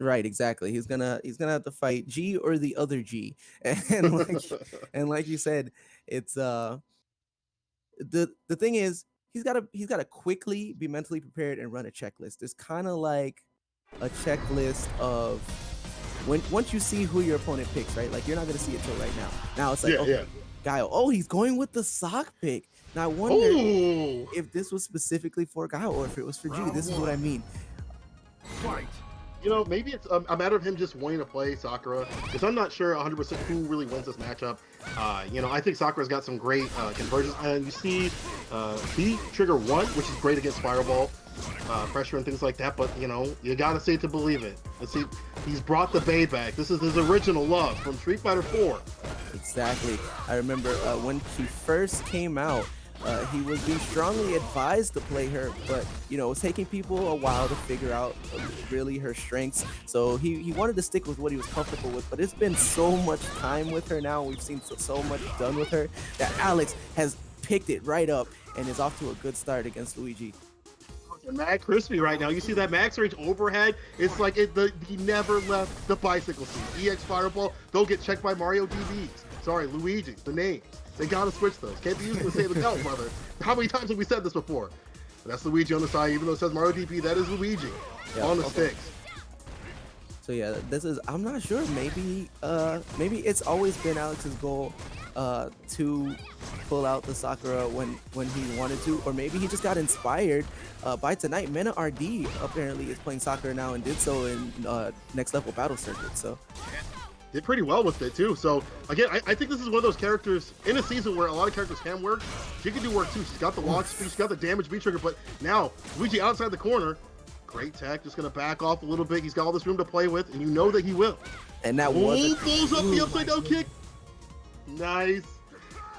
Right, exactly. He's gonna have to fight G or the other G, and like you said, it's the thing is he's gotta quickly be mentally prepared and run a checklist. It's kind of like a checklist of when once you see who your opponent picks, right? Like you're not gonna see it till right now. Now it's like, Yeah, okay, yeah. Guile. Oh, he's going with the sock pick. Now I wonder Oh, if this was specifically for Guile or if it was for G. This is what I mean. maybe it's a matter of him just wanting to play Sakura, because I'm not sure 100% who really wins this matchup. I think Sakura's got some great conversions, and you see B trigger 1, which is great against Fireball pressure and things like that, but you gotta see it to believe it. Let's see, he's brought the Bay back. This is his original love from Street Fighter 4. Exactly. I remember when she first came out, he was being strongly advised to play her, but it was taking people a while to figure out really her strengths. So he wanted to stick with what he was comfortable with. But it's been so much time with her now. We've seen so much done with her that Alex has picked it right up and is off to a good start against Luigi. Mad crispy right now. You see that max range overhead? It's like he never left the bicycle seat. EX Fireball, they'll get checked by Mario DBs. Sorry, Luigi's, the names. They gotta switch those. Can't be used to save the count, brother. How many times have we said this before? But that's Luigi on the side, even though it says Mario DB, that is Luigi on the sticks. So yeah, I'm not sure. Maybe it's always been Alex's goal to pull out the Sakura when he wanted to, or maybe he just got inspired by tonight. Mena RD apparently is playing Sakura now and did so in next level battle circuit. So did pretty well with it too. So again, I think this is one of those characters in a season where a lot of characters can work. She can do work too. She's got the launch speed, she's got the damage B trigger, but now Luigi outside the corner, great tech, just gonna back off a little bit. He's got all this room to play with, and you know that he will. And that pulls up the upside down kick. Nice.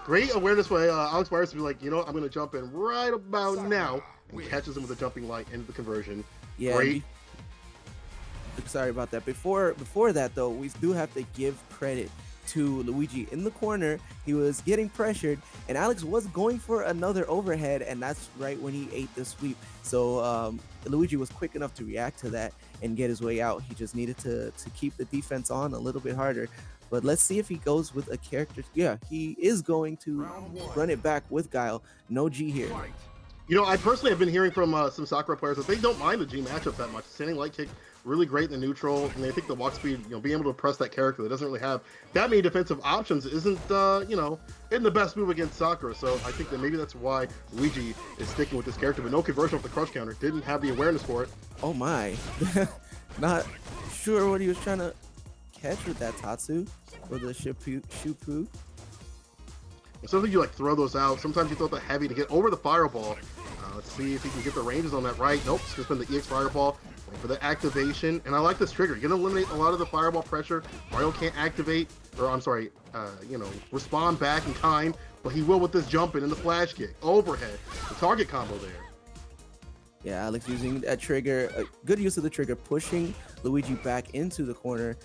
Great awareness by Alex Myers to be like, I'm gonna jump in right about now, and catches him with a jumping light into the conversion. Yeah. Great. Sorry about that. Before that though, we do have to give credit to Luigi in the corner. He was getting pressured, and Alex was going for another overhead, and that's right when he ate the sweep. So Luigi was quick enough to react to that and get his way out. He just needed to keep the defense on a little bit harder. But let's see if he goes with a character. Yeah, he is going to run it back with Guile. No G here. I personally have been hearing from some Sakura players that they don't mind the G matchup that much. Standing light kick, really great in the neutral, and they think the walk speed, being able to press that character that doesn't really have that many defensive options isn't, in the best move against Sakura. So I think that maybe that's why Luigi is sticking with this character, but no conversion off the crush counter. Didn't have the awareness for it. Oh my. Not sure what he was trying to catch with that Tatsu or the Shupu. Sometimes you throw those out. Sometimes you throw the heavy to get over the fireball. Let's see if he can get the ranges on that right. Nope, it's just been the EX fireball. Wait for the activation. And I like this trigger. You're going to eliminate a lot of the fireball pressure. Mario can't activate, or I'm sorry, respond back in time, but he will with this jump in and the flash kick. Overhead. The target combo there. Yeah, Alex using that trigger. Good use of the trigger, pushing Luigi back into the corner.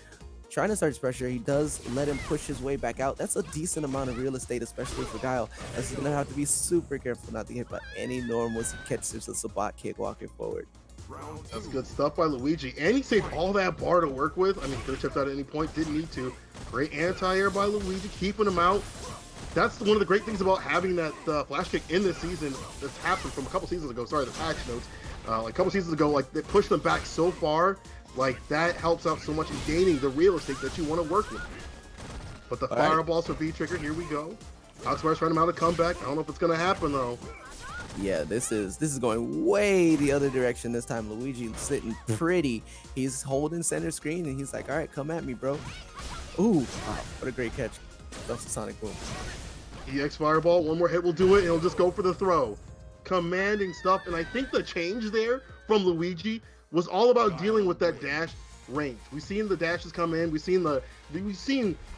Trying to start his pressure, he does let him push his way back out. That's a decent amount of real estate, especially for Guile. He's gonna have to be super careful not to get hit by any normal as he catches a Sabat kick walking forward. That's good stuff by Luigi, and he saved all that bar to work with. I mean, could have chipped out at any point, didn't need to. Great anti-air by Luigi, keeping him out. That's one of the great things about having that flash kick in this season that's happened from a couple seasons ago. Sorry, the patch notes. A couple seasons ago, they pushed them back so far. That helps out so much in gaining the real estate that you want to work with. But the fireballs for V-Trigger, here we go. Alex Myers trying to mount a comeback. I don't know if it's going to happen, though. Yeah, this is going way the other direction this time. Luigi sitting pretty. He's holding center screen, and he's like, all right, come at me, bro. Ooh, wow, what a great catch. That's the Sonic Boom. EX Fireball, one more hit will do it, and he'll just go for the throw. Commanding stuff, and I think the change there from Luigi was all about dealing with that dash range. We've seen the dashes come in. We've seen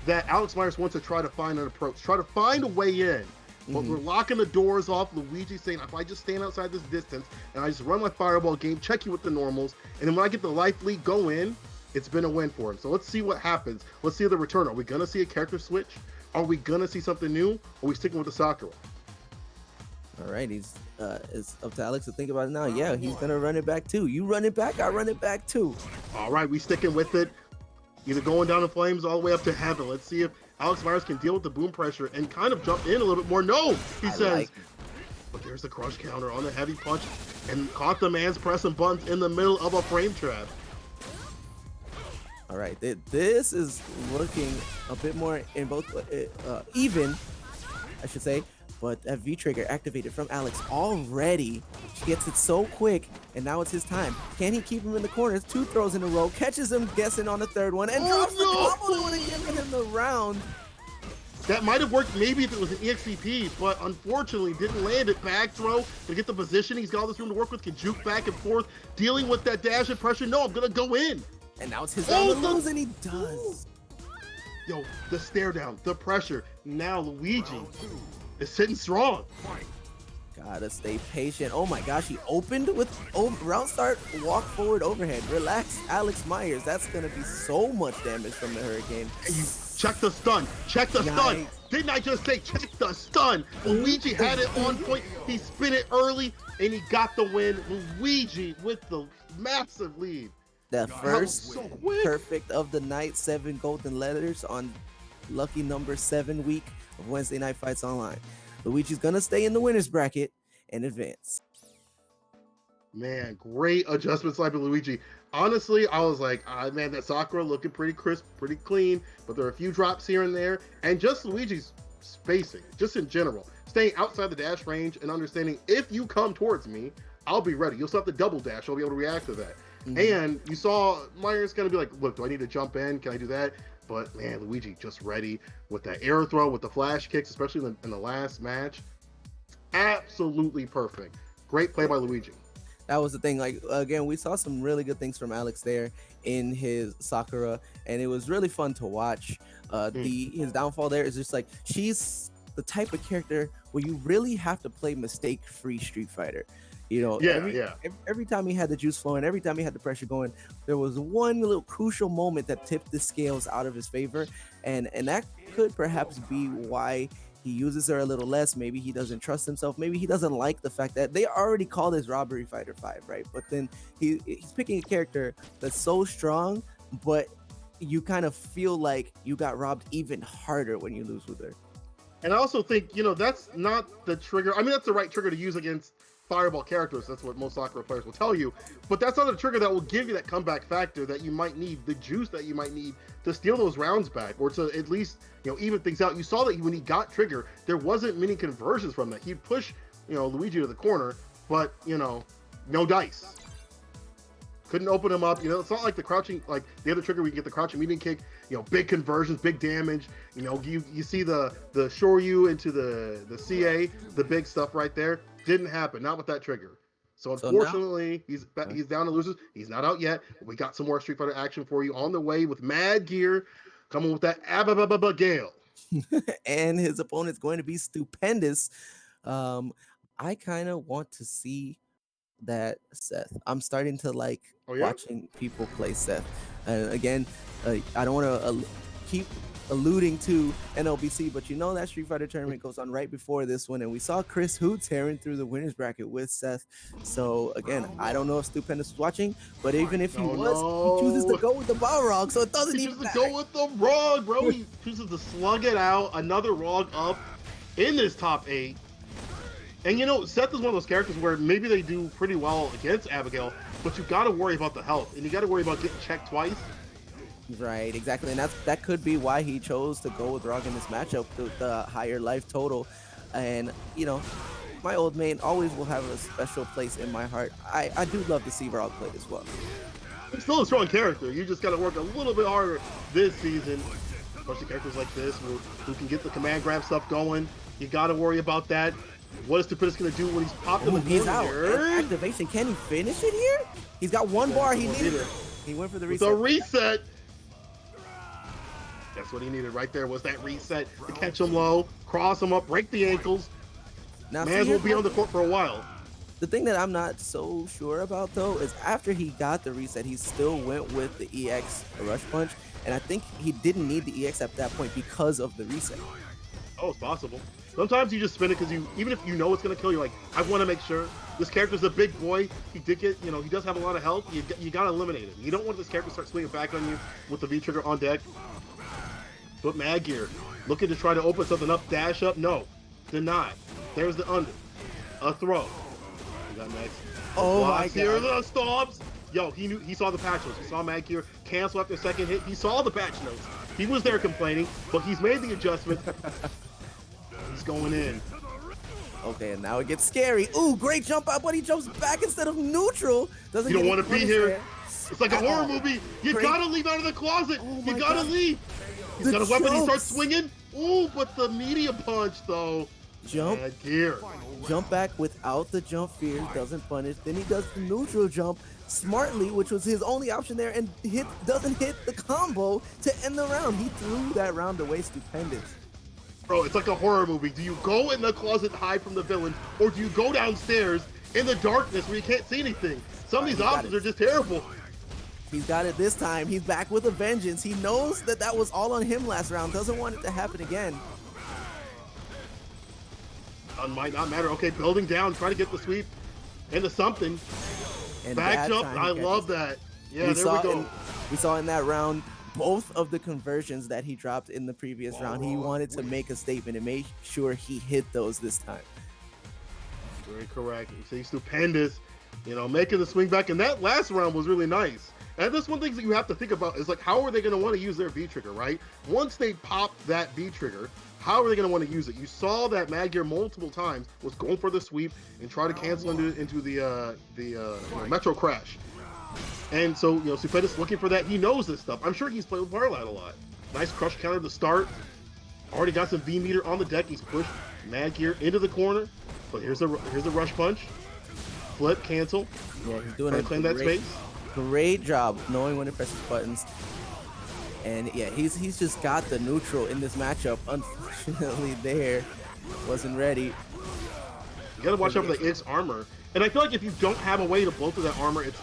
that Alex Myers wants to try to find an approach, try to find a way in. But we're locking the doors off. Luigi's saying, if I just stand outside this distance and I just run my fireball game, check you with the normals, and then when I get the life lead go in, it's been a win for him. So let's see what happens. Let's see the return. Are we going to see a character switch? Are we going to see something new? Or are we sticking with the Sakura? All right, it's up to Alex to think about it now. Yeah, he's gonna run it back too. You run it back, I run it back too. All right, we sticking with it. Either going down in flames all the way up to heaven. Let's see if Alex Myers can deal with the boom pressure and kind of jump in a little bit more. No, he says. But there's the crush counter on the heavy punch and caught the man's pressing buttons in the middle of a frame trap. All right, this is looking a bit more in both even, I should say. But that V trigger activated from Alex already. She gets it so quick, and now it's his time. Can he keep him in the corners? 2 throws in a row, catches him guessing on the 3rd one, and drops the combo that would have given him the round. That might have worked maybe if it was an EXCP, but unfortunately didn't land it. Back throw to get the position. He's got all this room to work with, can juke back and forth, dealing with that dash and pressure. No, I'm gonna go in. And now it's his round to lose, and he does. Yo, the stare down, the pressure. Now Luigi is sitting strong. Gotta stay patient. Oh my gosh, he opened with round start, walk forward overhead. Relax, Alex Myers. That's gonna be so much damage from the Hurricane. And you check the stun. Check the stun. Didn't I just say check the stun? Luigi had it on point. He spin it early, and he got the win. Luigi with the massive lead. The first perfect of the night, 7 golden letters on lucky number 7 week of Wednesday Night Fights Online. Luigi's gonna stay in the winner's bracket and advance. Man, great adjustments by Luigi. Honestly, I was like, man, that Sakura looking pretty crisp, pretty clean, but there are a few drops here and there. And just Luigi's spacing, just in general, staying outside the dash range and understanding if you come towards me, I'll be ready. You'll still have to double dash. I'll be able to react to that. And you saw Myers gonna be like, look, do I need to jump in? Can I do that? But man, Luigi just ready with that air throw, with the flash kicks, especially in the last match. Absolutely perfect. Great play by Luigi. That was the thing. Like, again, we saw some really good things from Alex there in his Sakura, and it was really fun to watch. His downfall there is just like, she's the type of character where you really have to play mistake-free Street Fighter. You know, every time he had the juice flowing, every time he had the pressure going, there was one little crucial moment that tipped the scales out of his favor, and that could perhaps be why he uses her a little less. Maybe he doesn't trust himself. Maybe he doesn't like the fact that they already call this Robbery Fighter 5, right? But then he's picking a character that's so strong, but you kind of feel like you got robbed even harder when you lose with her. And I also think, you know, that's not the trigger. I mean, that's the right trigger to use against fireball characters. That's what most Sakura players will tell you. But that's not a trigger that will give you that comeback factor that you might need, the juice that you might need to steal those rounds back, or to at least, you know, even things out. You saw that when he got trigger, there wasn't many conversions from that. He'd push, you know, Luigi to the corner, but, you know, no dice. Couldn't open him up. You know, it's not like the crouching, like the other trigger, we get the crouching medium kick, you know, big conversions, big damage. You know, you see the Shoryu into the CA, the big stuff right there. Didn't happen, not with that trigger. So unfortunately, he's down to losers. He's not out yet. We got some more Street Fighter action for you on the way with Mad Gear coming with that Gale. And his opponent's going to be stupendous. I kind of want to see that Seth. I'm starting to like watching people play Seth. And again, I don't want to keep alluding to NLBC, but you know that Street Fighter tournament goes on right before this one, and we saw Chris Hu tearing through the winner's bracket with Seth. So again, I don't know if Stupendous was watching, but even if he was, he chooses to go with the Balrog, so it doesn't even matter. Go with the Rog, bro. He chooses to slug it out. Another Rog up in this top 8. And you know, Seth is one of those characters where maybe they do pretty well against Abigail, but you got to worry about the health, and you got to worry about getting checked twice. Right, exactly, and that could be why he chose to go with Rog in this matchup, the higher life total. And you know, my old main always will have a special place in my heart. I do love to see Rog play as well. He's still a strong character. You just got to work a little bit harder this season, especially characters like this who can get the command grab stuff going. You got to worry about that. What is Stupendous going to do when he's popped in the he's out. Activation. Can he finish it here? He's got one bar. He needed it. He went for the reset. The reset. That's what he needed right there, was that reset to catch him low, cross him up, break the ankles. Now, man will be on the court for a while. The thing that I'm not so sure about, though, is after he got the reset, he still went with the EX rush punch, and I think he didn't need the EX at that point because of the reset. Oh, it's possible. Sometimes you just spin it because even if you know it's gonna kill, you're like, I want to make sure. This character's a big boy. He did get, he does have a lot of health. You gotta eliminate him. You don't want this character to start swinging back on you with the V trigger on deck. But Mad Gear, looking to try to open something up, dash up, no, denied. There's the under, a throw. We got next. Oh my God! Here the stomps. Yo, he saw the patch notes. He saw Mad Gear cancel after the second hit. He saw the patch notes. He was there complaining, but he's made the adjustment. He's going in. Okay, and now it gets scary. Ooh, great jump out, but he jumps back instead of neutral. You don't want to be here. It's like a horror movie. You gotta leave out of the closet. You gotta leave. He's got a weapon. He starts swinging. Ooh, but the media punch though. Jump. Mad Gear. Jump back without the jump fear. Doesn't punish. Then he does the neutral jump smartly, which was his only option there, and doesn't hit the combo to end the round. He threw that round away. Stupendous. Bro, it's like a horror movie. Do you go in the closet and hide from the villain, or do you go downstairs in the darkness where you can't see anything? Some of these options are just terrible. He's got it this time. He's back with a vengeance. He knows that was all on him last round. Doesn't want it to happen again. Might not matter. Okay, building down, try to get the sweep into something. And back jump, I love that. Yeah, there we go. We saw in that round both of the conversions that he dropped in the previous round. He wanted to make a statement and make sure he hit those this time. Very correct. You see, stupendous, making the swing back. And that last round was really nice. And that's one thing that you have to think about is like, how are they going to want to use their V trigger, right? Once they pop that V trigger, how are they going to want to use it? You saw that Mad Gear multiple times was going for the sweep and try to cancel into the Metro Crash. And so, Stupendous looking for that. He knows this stuff. I'm sure he's played with Barlight a lot. Nice crush counter to start. Already got some V meter on the deck. He's pushed Mad Gear into the corner. But here's a rush punch. Flip, cancel. Yeah, he's doing claim that space. Great job knowing when to press his buttons. And yeah, he's just got the neutral in this matchup. Unfortunately, there wasn't ready. You gotta watch out for the X armor. And I feel like if you don't have a way to blow through that armor, it's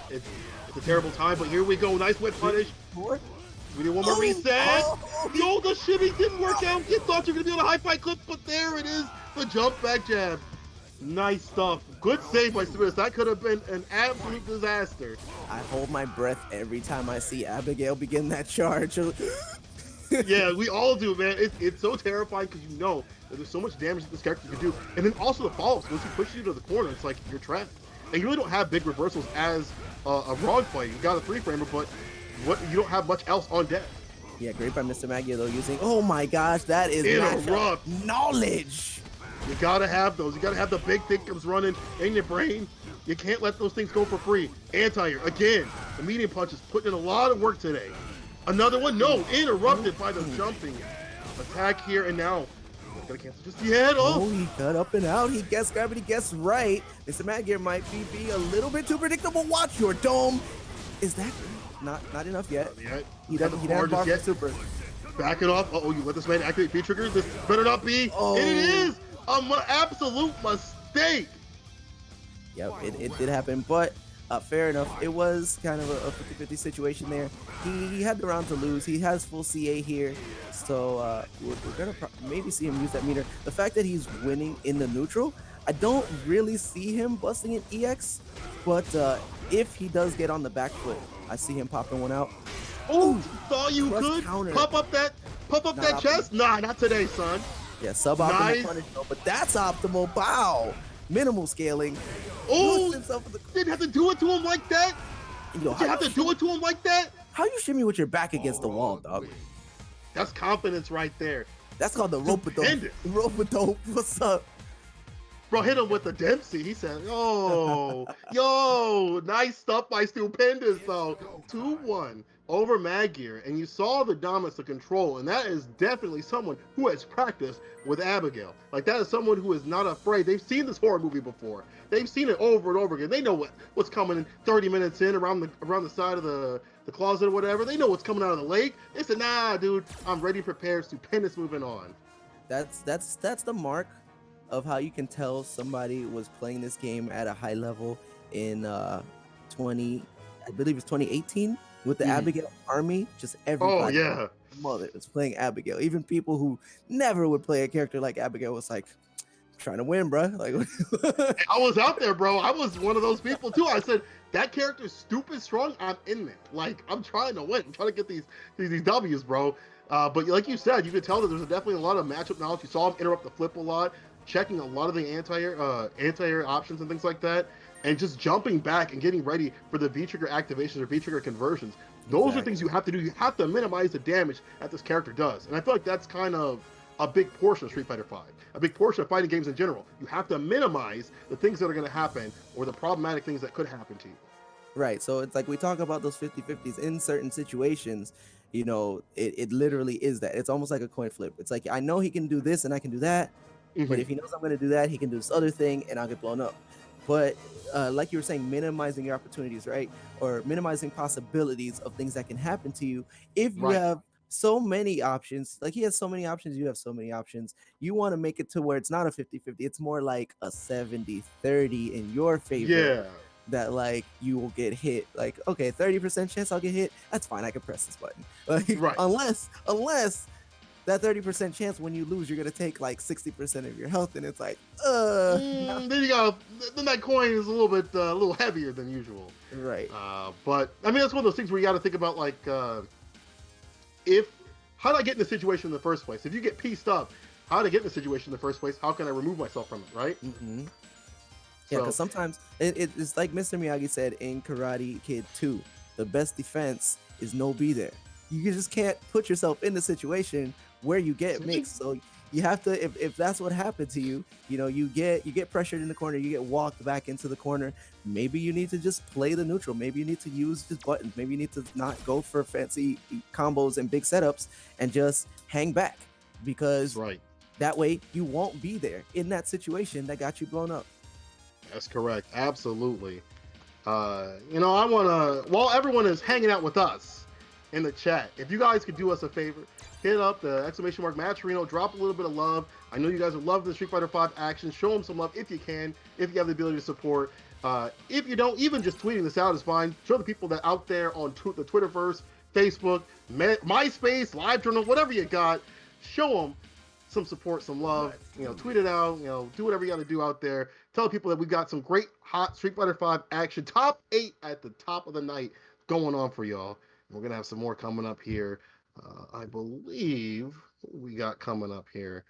a terrible time. But here we go, nice whip punish. We need one more reset. Yo, the shimmy didn't work out. You thought you were gonna be on a high fight clip, but there it is, the jump back jab. Nice stuff. Good save by Stupendous. That could have been an absolute disaster. I hold my breath every time I see Abigail begin that charge. Yeah, we all do, man. It's so terrifying because you know that there's so much damage that this character can do. And then also the follow-ups. Once he pushes you to the corner, it's like you're trapped. And you really don't have big reversals as a Rog player. You got a 3-framer, but you don't have much else on deck. Yeah, great by Mr. Maggia, though, using... Oh, my gosh, that is knowledge. You gotta have those. You gotta have the big thing comes running in your brain. You can't let those things go for free. Anti-air, again, the medium punch is putting in a lot of work today. Another one, no, interrupted by the jumping attack here, and now gonna cancel just yet. Oh, he got up and out. He guessed gravity, guessed right. Mr. Maggia might be a little bit too predictable. Watch your dome. Is that not enough yet? He doesn't have bar for super. Back it off. Uh-oh, you let this man activate V-trigger. This better not be. Oh. It is an absolute mistake. Yep, it did happen, but fair enough. It was kind of a 50-50 situation there. He had the round to lose. He has full CA here, so we're gonna maybe see him use that meter. The fact that he's winning in the neutral, I don't really see him busting an EX, but if he does get on the back foot, I see him popping one out. Oh, thought you could pop up that chest? Nah, not today, son. Yeah, suboptimal punish though, but that's optimal. Wow, minimal scaling. Oh, didn't have to do it to him like that. You have to do it to him like that. How you shimmy with your back against the wall, dog? That's confidence right there. That's called the rope-a-dope. Rope-a-dope. What's up? Bro, hit him with the Dempsey. He said, "Oh, yo, nice stuff by Stupendous though." 2-1 over Mad Gear, and you saw the dominance of control, and that is definitely someone who has practiced with Abigail. Like, that is someone who is not afraid. They've seen this horror movie before. They've seen it over and over again. They know what's coming in 30 minutes in around the side of the closet or whatever. They know what's coming out of the lake. They said, "Nah, dude, I'm ready, prepared." Stupendous moving on. That's the mark of how you can tell somebody was playing this game at a high level in I believe it's 2018 With the Abigail army, just everybody. Oh yeah. Mother was playing Abigail. Even people who never would play a character like Abigail was like, trying to win, bro. Like, I was out there, bro. I was one of those people too. I said that character's stupid strong. I'm in there. Like, I'm trying to win. I'm trying to get these W's, bro. But like you said, you could tell that there's definitely a lot of matchup knowledge. You saw him interrupt the flip a lot, checking a lot of the anti-air options and things like that, and just jumping back and getting ready for the V-trigger activations or V-trigger conversions. Those are things you have to do. You have to minimize the damage that this character does. And I feel like that's kind of a big portion of Street Fighter V, a big portion of fighting games in general. You have to minimize the things that are going to happen or the problematic things that could happen to you. Right. So it's like we talk about those 50-50s in certain situations. You know, it literally is that. It's almost like a coin flip. It's like, I know he can do this and I can do that. But if he knows I'm going to do that, he can do this other thing and I'll get blown up. But like you were saying, minimizing your opportunities, right? Or minimizing possibilities of things that can happen to you. If you have so many options, like he has so many options, you have so many options. You want to make it to where it's not a 50-50. It's more like a 70-30 in your favor. Yeah. That like you will get hit. Like, okay, 30% chance I'll get hit. That's fine. I can press this button. Like, unless that 30% chance when you lose, you're gonna take like 60% of your health, and it's like, then you got then that coin is a little heavier than usual. Right. But I mean, that's one of those things where you got to think about like, how did I get in the situation in the first place? If you get pieced up, how did I get in the situation in the first place? How can I remove myself from it? Right. Yeah, because sometimes it's like Mr. Miyagi said in Karate Kid 2, the best defense is no be there. You just can't put yourself in the situation where you get mixed. So you have to, if that's what happened to you, you know, you get pressured in the corner, you get walked back into the corner. Maybe you need to just play the neutral. Maybe you need to use just buttons. Maybe you need to not go for fancy combos and big setups and just hang back, because that way you won't be there in that situation that got you blown up. That's correct. Absolutely. You know, I want to, while everyone is hanging out with us in the chat, if you guys could do us a favor, hit up the exclamation mark Matcherino, drop a little bit of love. I know you guys would love the Street Fighter V action. Show them some love if you can, if you have the ability to support. If you don't, even just tweeting this out is fine. Show the people that out there on the Twitterverse, Facebook, MySpace, LiveJournal, whatever you got. Show them some support, some love. You know, tweet it out. You know, do whatever you got to do out there. Tell people that we got some great hot Street Fighter V action, top 8 at the top of the night going on for y'all. We're gonna have some more coming up here. I believe we got coming up here.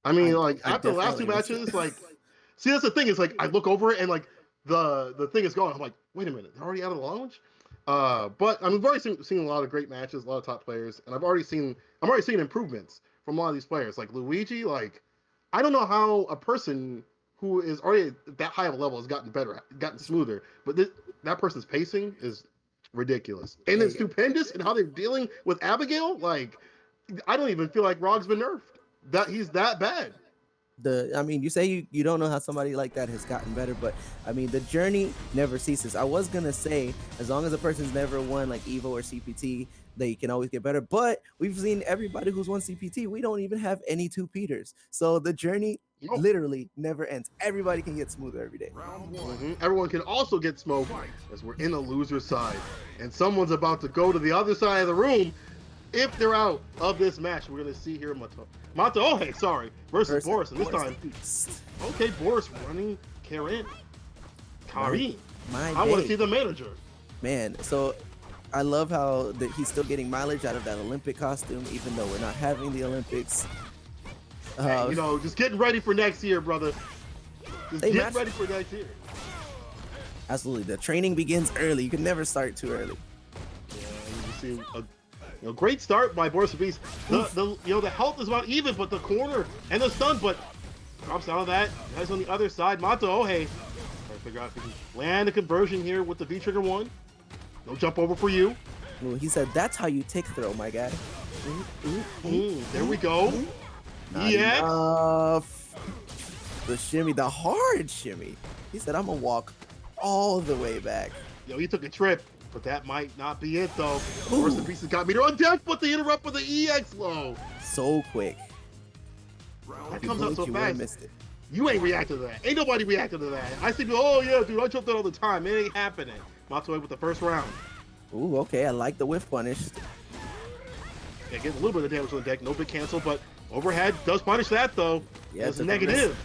I mean, after the last two matches, like, see, that's the thing is, like, I look over it and like the thing is going. I'm like, wait a minute, they're already out of the lounge. But I've already seen a lot of great matches, a lot of top players, and I'm already seeing improvements from a lot of these players. Like Luigi, like, I don't know how a person who is already at that high of a level has gotten better, gotten smoother, but that person's pacing is ridiculous. And it's stupendous in how they're dealing with Abigail. Like, I don't even feel like Rog's been nerfed. That he's that bad. I mean, you say you don't know how somebody like that has gotten better, but I mean, the journey never ceases. I was gonna say, as long as a person's never won like Evo or CPT, they can always get better. But we've seen everybody who's won CPT, we don't even have any 2 Peters. So the journey literally never ends. Everybody can get smoother every day. Everyone can also get smoked as we're in the loser side, and someone's about to go to the other side of the room. If they're out of this match, we're gonna see here versus Boris, and this time, okay, Boris running Karin. I want to see the manager. Man, so I love how he's still getting mileage out of that Olympic costume, even though we're not having the Olympics. You know, just getting ready for next year, brother. Just get ready for next year. Absolutely, the training begins early. You can never start too early. Yeah, you see great start by Boris Beast. The health is about even, but the corner and the stun, but drops out of that. Guys on the other side, Mato Ohe. Trying to figure out if he can land a conversion here with the V-trigger one. No jump over for you. Ooh, he said that's how you tick throw, my guy. There we go. The shimmy, the hard shimmy. He said, I'm gonna walk all the way back. Yo, he took a trip. But that might not be it, though. First, the pieces got meter on death, but they interrupt with the EX low. So quick. That comes up so fast. You ain't reacted to that. Ain't nobody reacted to that. I see people, oh, yeah, dude, I jumped that all the time. It ain't happening. Matoi with the first round. Ooh, okay. I like the whiff punish. Yeah, getting a little bit of damage on the deck. No big cancel, but overhead does punish that though. Yeah, It's took a risk. negative.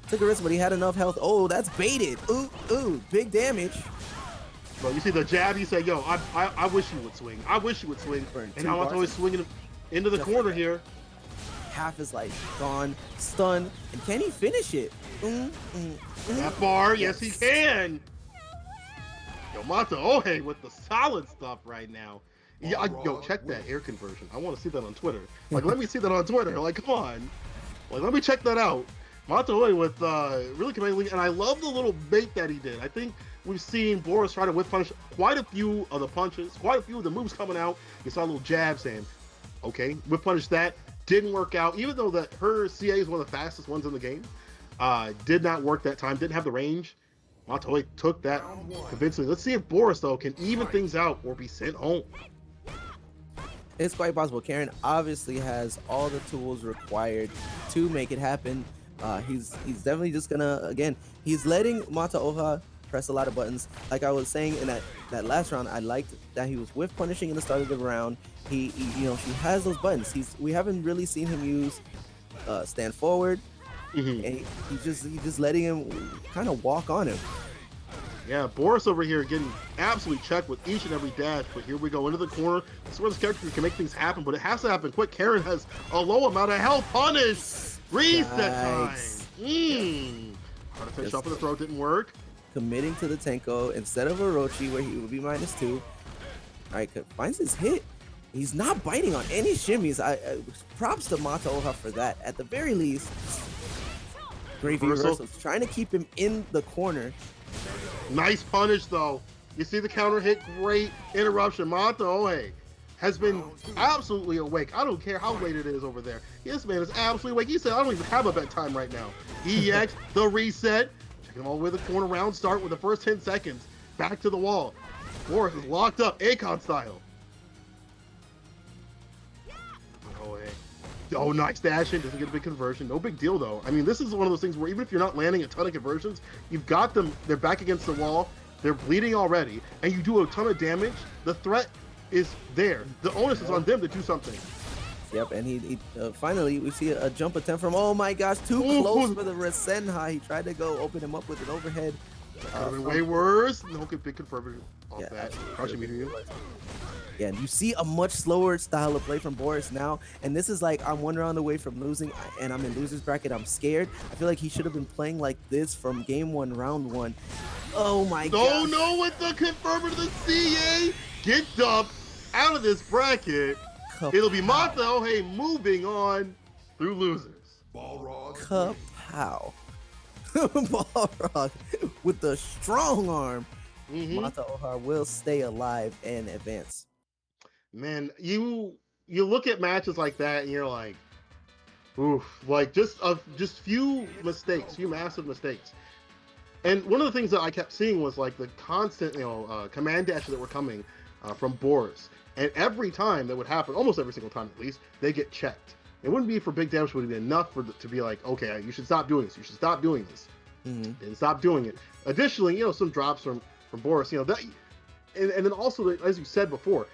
Took a risk, but he had enough health. Oh, that's baited. Ooh, big damage. But you see the jab, you say, yo, I wish you would swing. I wish you would swing. Burn And two now I'm bars. always swinging into the Just corner like that. here. Half his life gone, stunned, and can he finish it? That bar, yes he can. Yo, Mata Ohe with the solid stuff right now. Yeah, yo, check that air conversion. I want to see that on Twitter. Like, let me see that on Twitter. Like, come on. Like, let me check that out. Mata Ohe with really commanding, and I love the little bait that he did. I think we've seen Boris try to whip punish quite a few of the punches, quite a few of the moves coming out. You saw a little jab saying, okay, whip punish that. Didn't work out, even though that her CA is one of the fastest ones in the game. Did not work that time, didn't have the range. Matoe took that convincingly. Let's see if Boris, though, can even things out or be sent home. It's quite possible. Karen obviously has all the tools required to make it happen. He's definitely just gonna, again, he's letting Mata Oha press a lot of buttons. Like I was saying in that last round, I liked that he was whiff punishing in the start of the round. He you know, he has those buttons. We haven't really seen him use stand forward. And he's just letting him kind of walk on him. Yeah, Boris over here getting absolutely checked with each and every dash, but here we go into the corner. This is where this character can make things happen, but it has to happen quick. Karen has a low amount of health. Punish! Reset time! Trying to finish off with the throw, didn't work. Committing to the Tenko instead of Orochi, where he would be -2. All right, finds his hit. He's not biting on any shimmies. Props to Mata Oha for that. At the very least, great reversals, trying to keep him in the corner. Nice punish, though. You see the counter hit, great interruption. Mata Ohe has been absolutely awake. I don't care how late it is over there. This man is absolutely awake. He said, I don't even have a bedtime right now. EX, the reset. Checking him all the way to the corner, round start with the first 10 seconds. Back to the wall. Boris is locked up, Akon style. Oh, nice dashing. Doesn't get a big conversion. No big deal, though. I mean, this is one of those things where even if you're not landing a ton of conversions, you've got them. They're back against the wall. They're bleeding already. And you do a ton of damage. The threat is there. The onus is on them to do something. Yep, and he finally, we see a jump attempt from, oh my gosh, too close for the Rasenha. He tried to go open him up with an overhead. Way worse. No big conversion off Yeah, that. Crushing medium. Yeah, and you see a much slower style of play from Boris now, and this is like, I'm 1 round away from losing, and I'm in loser's bracket. I'm scared. I feel like he should have been playing like this from game 1, round 1. Oh my god. Oh no, with the confirmer to the CA. Get dumped out of this bracket. It'll be Mata Ohe moving on through losers. Kapow. Balrog with the strong arm. Mata Oha will stay alive and advance. Man, you look at matches like that and you're like, oof, like just few mistakes, few massive mistakes. And one of the things that I kept seeing was like the constant, command dashes that were coming from Boris. And every time that would happen, almost every single time at least, they get checked. It wouldn't be for big damage, would be enough to be like, okay, you should stop doing this. You should stop doing this. Didn't stop doing it. Additionally, some drops from Boris, that, and then also, as you said before,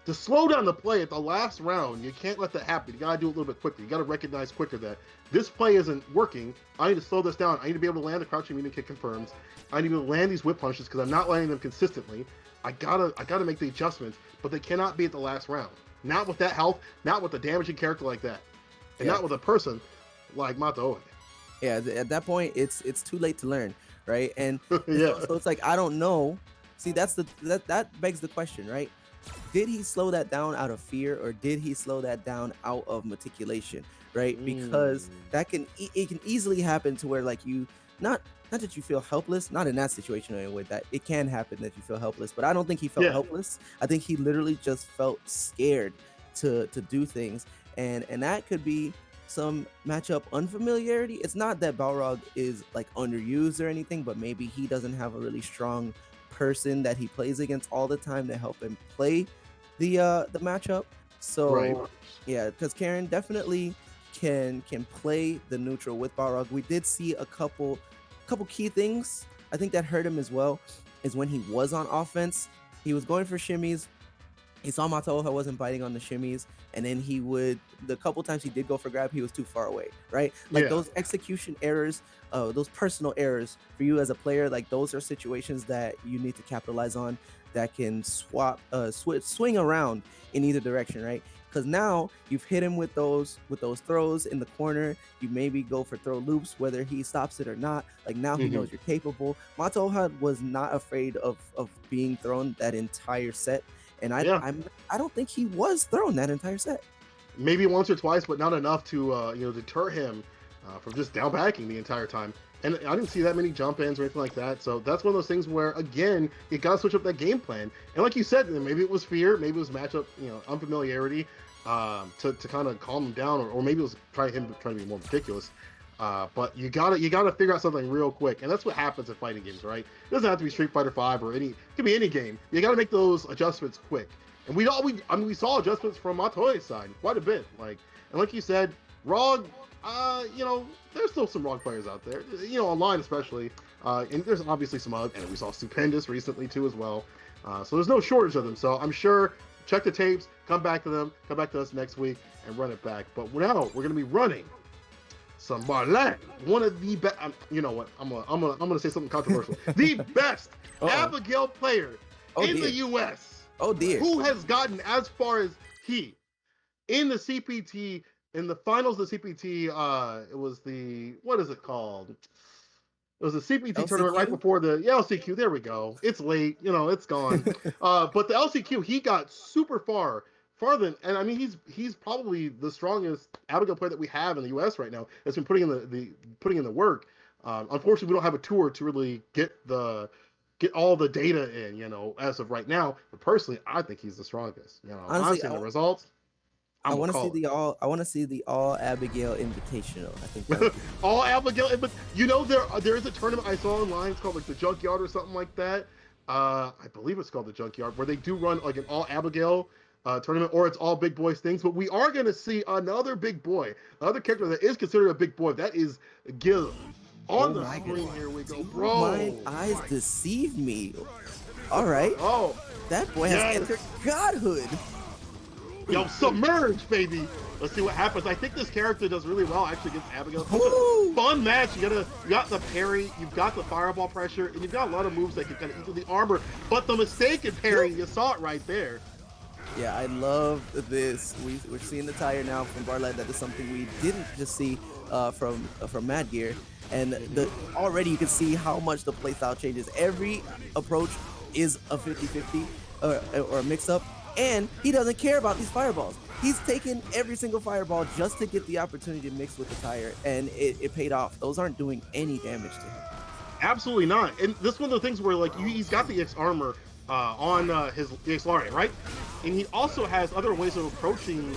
to slow down the play at the last round, you can't let that happen. You gotta do it a little bit quicker. You gotta recognize quicker that this play isn't working. I need to slow this down. I need to be able to land the crouching medium kick confirms. I need to land these whip punches because I'm not landing them consistently. I gotta make the adjustments, but they cannot be at the last round. Not with that health, not with a damaging character like that, and not with a person like Mata Ohe. Yeah, at that point, it's too late to learn, right? And Yeah. so it's like, I don't know. See, that begs the question, right? Did he slow that down out of fear, or did he slow that down out of meticulation, right? Because that can easily happen to where, like, you not that you feel helpless, not in that situation anyway, that it can happen that you feel helpless, but I don't think he felt helpless. I think he literally just felt scared to do things, and that could be some matchup unfamiliarity. It's not that Balrog is like underused or anything, but maybe he doesn't have a really strong person that he plays against all the time to help him play the matchup. So yeah, because Karen definitely can play the neutral with Balrog. We did see a couple key things I think that hurt him as well, is when he was on offense, he was going for shimmies. He saw Matoha wasn't biting on the shimmies, and then he would, the couple times he did go for grab, he was too far away, right? Like Yeah. those execution errors, those personal errors for you as a player, like those are situations that you need to capitalize on, that can swing around in either direction, right? Because now you've hit him with those throws in the corner. You maybe go for throw loops, whether he stops it or not. Like now he knows you're capable. Matoha was not afraid of being thrown that entire set. And I don't think he was thrown that entire set. Maybe once or twice, but not enough to deter him from just down backing the entire time. And I didn't see that many jump ins or anything like that. So that's one of those things where, again, you got to switch up that game plan. And like you said, maybe it was fear, maybe it was matchup, unfamiliarity to kind of calm him down, or maybe it was trying to be more ridiculous. But you gotta figure out something real quick, and that's what happens in fighting games, right? It doesn't have to be Street Fighter V or it could be any game. You gotta make those adjustments quick. And we saw adjustments from Matoi's side quite a bit. Like you said, ROG, there's still some ROG players out there, online especially. And there's obviously some other, and we saw Stupendous recently too as well. So there's no shortage of them. So I'm sure, check the tapes, come back to us next week and run it back. But now we're gonna be running some Barlet, one of the best. You know what? I'm gonna say something controversial. The best Abigail player in the U.S. Oh dear. Who has gotten as far as he in the CPT, in the finals of the CPT? It was the, what is it called? It was the CPT LCQ? tournament right before the LCQ. There we go. It's late, it's gone. But the LCQ, he got super farther, and I mean he's probably the strongest Abigail player that we have in the U.S. right now. That's been putting in the work. Unfortunately, we don't have a tour to really get all the data in, as of right now. But personally, I think he's the strongest. Honestly, the results. I want to see the all Abigail Invitational. I think that all Abigail, but there is a tournament I saw online. It's called like the Junkyard or something like that. I believe it's called the Junkyard, where they do run like an all Abigail tournament, or it's all big boys things. But we are going to see another big boy, another character that is considered a big boy. That is Gil. On the screen, here we go, bro. My eyes deceive me. All right. Oh, that boy has entered godhood. Yo, submerge, baby. Let's see what happens. I think this character does really well actually against Abigail. Fun match. You got the parry, you've got the fireball pressure, and you've got a lot of moves that can kind of eat through the armor. But the mistake in parrying, you saw it right there. Yeah, I love this. We're seeing the tire now from Barlet. That is something we didn't just see from Mad Gear. And already you can see how much the playstyle changes. Every approach is a 50-50 or a mix-up. And he doesn't care about these fireballs. He's taken every single fireball just to get the opportunity to mix with the tire, and it paid off. Those aren't doing any damage to him. Absolutely not. And this is one of the things where he's got the X armor on his XLR, right? And he also has other ways of approaching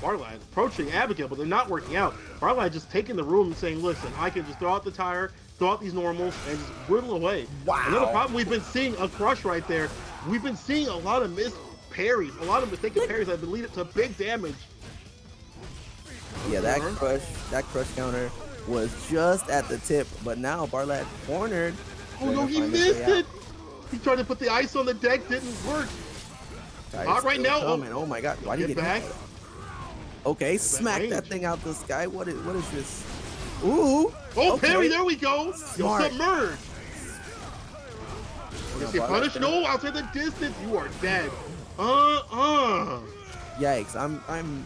Barlad, approaching Abigail, but they're not working out. Barlad just taking the room and saying, listen, I can just throw out the tire, throw out these normals, and just whittle away. Wow. Another problem we've been seeing, a crush right there. We've been seeing a lot of missed parries, a lot of mistaken parries that have been leading to big damage. Yeah, that crush counter was just at the tip, but now Barlad cornered. Oh no, he missed it! He tried to put the ice on the deck, didn't work. Not right now. Oh my god, why did he get back? Okay, smack that thing out the sky. What is this? Ooh! Oh, okay. parry, there we go! Yo, submerge! Is he punished? No, outside the distance, you are dead. Yikes! I'm.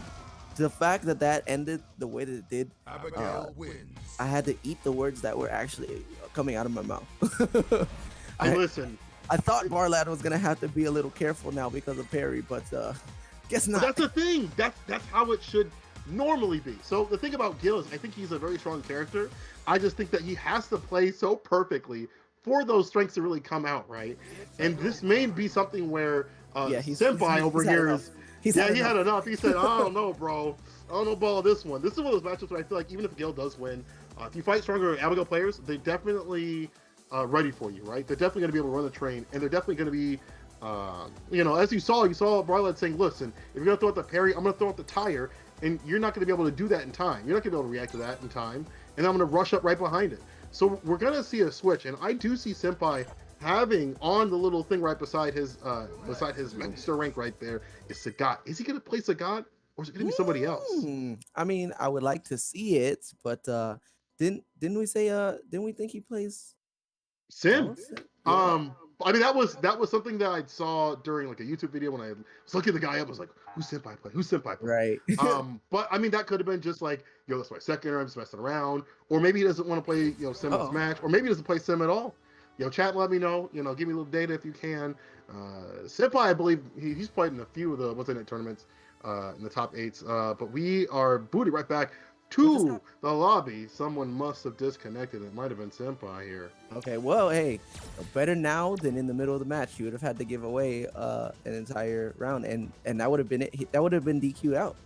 The fact that ended the way that it did, I had to eat the words that were actually coming out of my mouth. Listen, I thought Barlad was gonna have to be a little careful now because of parry, but guess not. But that's the thing. That's how it should normally be. So the thing about Gil is, I think he's a very strong character. I just think that he has to play so perfectly for those strengths to really come out, right? And this may be something where Senpai over here is. He had enough. He said, I don't know, bro. I don't know about this one. This is one of those matchups where I feel like even if Gil does win, if you fight stronger Abigail players, they're definitely ready for you, right? They're definitely going to be able to run the train, and they're definitely going to be, as you saw Barlad saying, listen, if you're going to throw out the parry, I'm going to throw out the tire, and you're not going to be able to do that in time. You're not going to be able to react to that in time, and I'm going to rush up right behind it. So we're going to see a switch, and I do see Senpai having on the little thing right beside his master rank right there is Sagat. Is he gonna play Sagat or is it gonna be somebody else? I mean, I would like to see it, but didn't we say didn't we think he plays Sim. Alice? Yeah. I mean that was something that I saw during like a YouTube video when I was looking the guy up. I was like, who's Senpai play? Who's Senpai play? Right. But I mean that could have been just like, yo, that's my second year, I'm just messing around, or maybe he doesn't want to play, Sim in Smash, or maybe he doesn't play Sim at all. Chat, let me know. Give me a little data if you can. Senpai, I believe he's played in a few of the Weds Night tournaments in the top 8s. But we are booted right back to the lobby. Someone must have disconnected. It might have been Senpai here. Okay, well, hey, better now than in the middle of the match. You would have had to give away an entire round, and that would have been it. That would have been DQ'd out.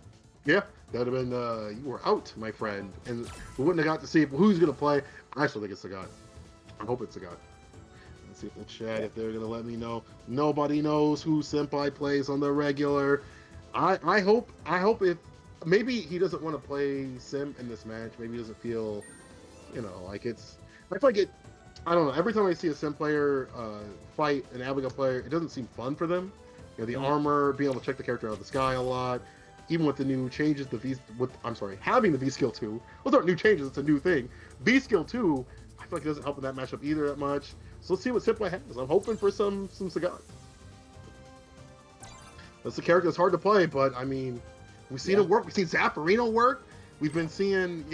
Yeah, that would have been you were out, my friend, and we wouldn't have got to see who's gonna play. I still think it's Sagat. I hope it's Sagat. Let's see if the chat, if they're gonna let me know. Nobody knows who Senpai plays on the regular. I hope if maybe he doesn't want to play Sim in this match. Maybe he doesn't feel, like it's. I feel like it. I don't know. Every time I see a Sim player fight an Abigail player, it doesn't seem fun for them. The armor, being able to check the character out of the sky a lot. Even with the new changes, having the V skill 2. Those aren't new changes, it's a new thing. V skill 2, I feel like it doesn't help in that matchup either that much. So let's see what Senpai has. I'm hoping for some Sagat. That's a character that's hard to play, but I mean, we've seen it work. We've seen Zaffarino work. We've been seeing,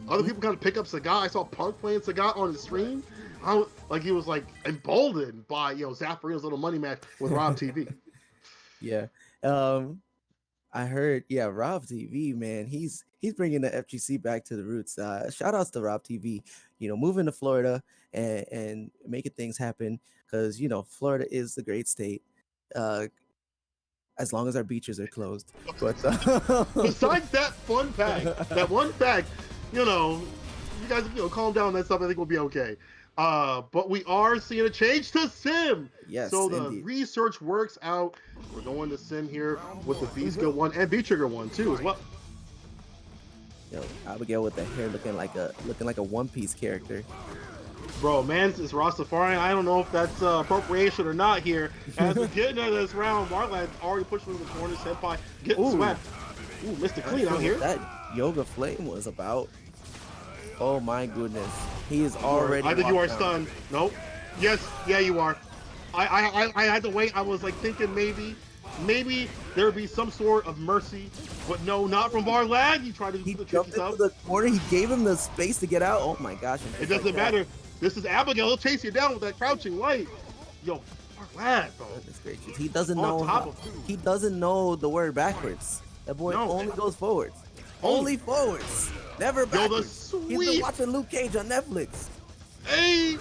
other people kind of pick up Sagat. I saw Punk playing Sagat on his stream. He was like emboldened by, Zaffarino's little money match with Rob TV. Yeah. I heard, Rob TV, man, he's bringing the FGC back to the roots. Shout outs to Rob TV, moving to Florida and making things happen because, Florida is the great state. As long as our beaches are closed. But besides that fun fact, you guys, calm down on that stuff. I think we'll be okay. But we are seeing a change to Sim. Yes. So the research works out. We're going to Sim here with the V skill 1 and V trigger 1 too as well. Abigail with the hair looking like a One Piece character. Bro, man, it's Rastafarian. I don't know if that's appropriation or not here. As we get into this round, Marland's already pushed through the corner. Senpai getting swept. Ooh, Mr. Clean out here. That Yoga Flame was about. Oh my goodness. He is already. I think you are stunned. Nope. Yes, yeah, you are. I had to wait. I was like thinking maybe there would be some sort of mercy, but no, not from Barlag. He tried to do the tricky stuff. The corner. He gave him the space to get out. Oh my gosh. It doesn't matter. This is Abigail. He'll chase you down with that crouching light. Yo, Barlag, bro. Goodness gracious. He doesn't know. He doesn't know the word backwards. That boy only goes forwards. Only forwards. Never backwards. He's been watching Luke Cage on Netflix. Hey!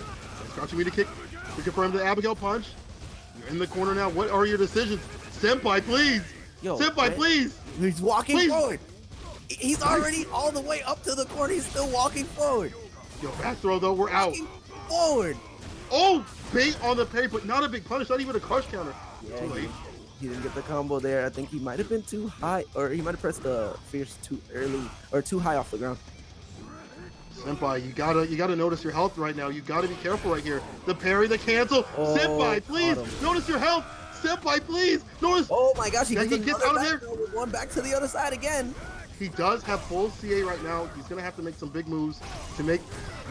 Crouching me to kick to confirm the Abigail punch. You're in the corner now. What are your decisions? Senpai, please! Senpai, please! He's walking forward. He's already all the way up to the corner. He's still walking forward. Yo, back throw though. We're out. Forward. Oh, bait on the parry, but not a big punish. Not even a crush counter. Yeah, too late. He didn't get the combo there. I think he might have been too high, or he might have pressed the fierce too early, or too high off the ground. Senpai, you gotta notice your health right now. You gotta be careful right here. The parry, the cancel. Senpai, please notice your health. Senpai, please notice. Oh my gosh, he gets out of there. One back to the other side again. He does have full CA right now. He's gonna have to make some big moves to make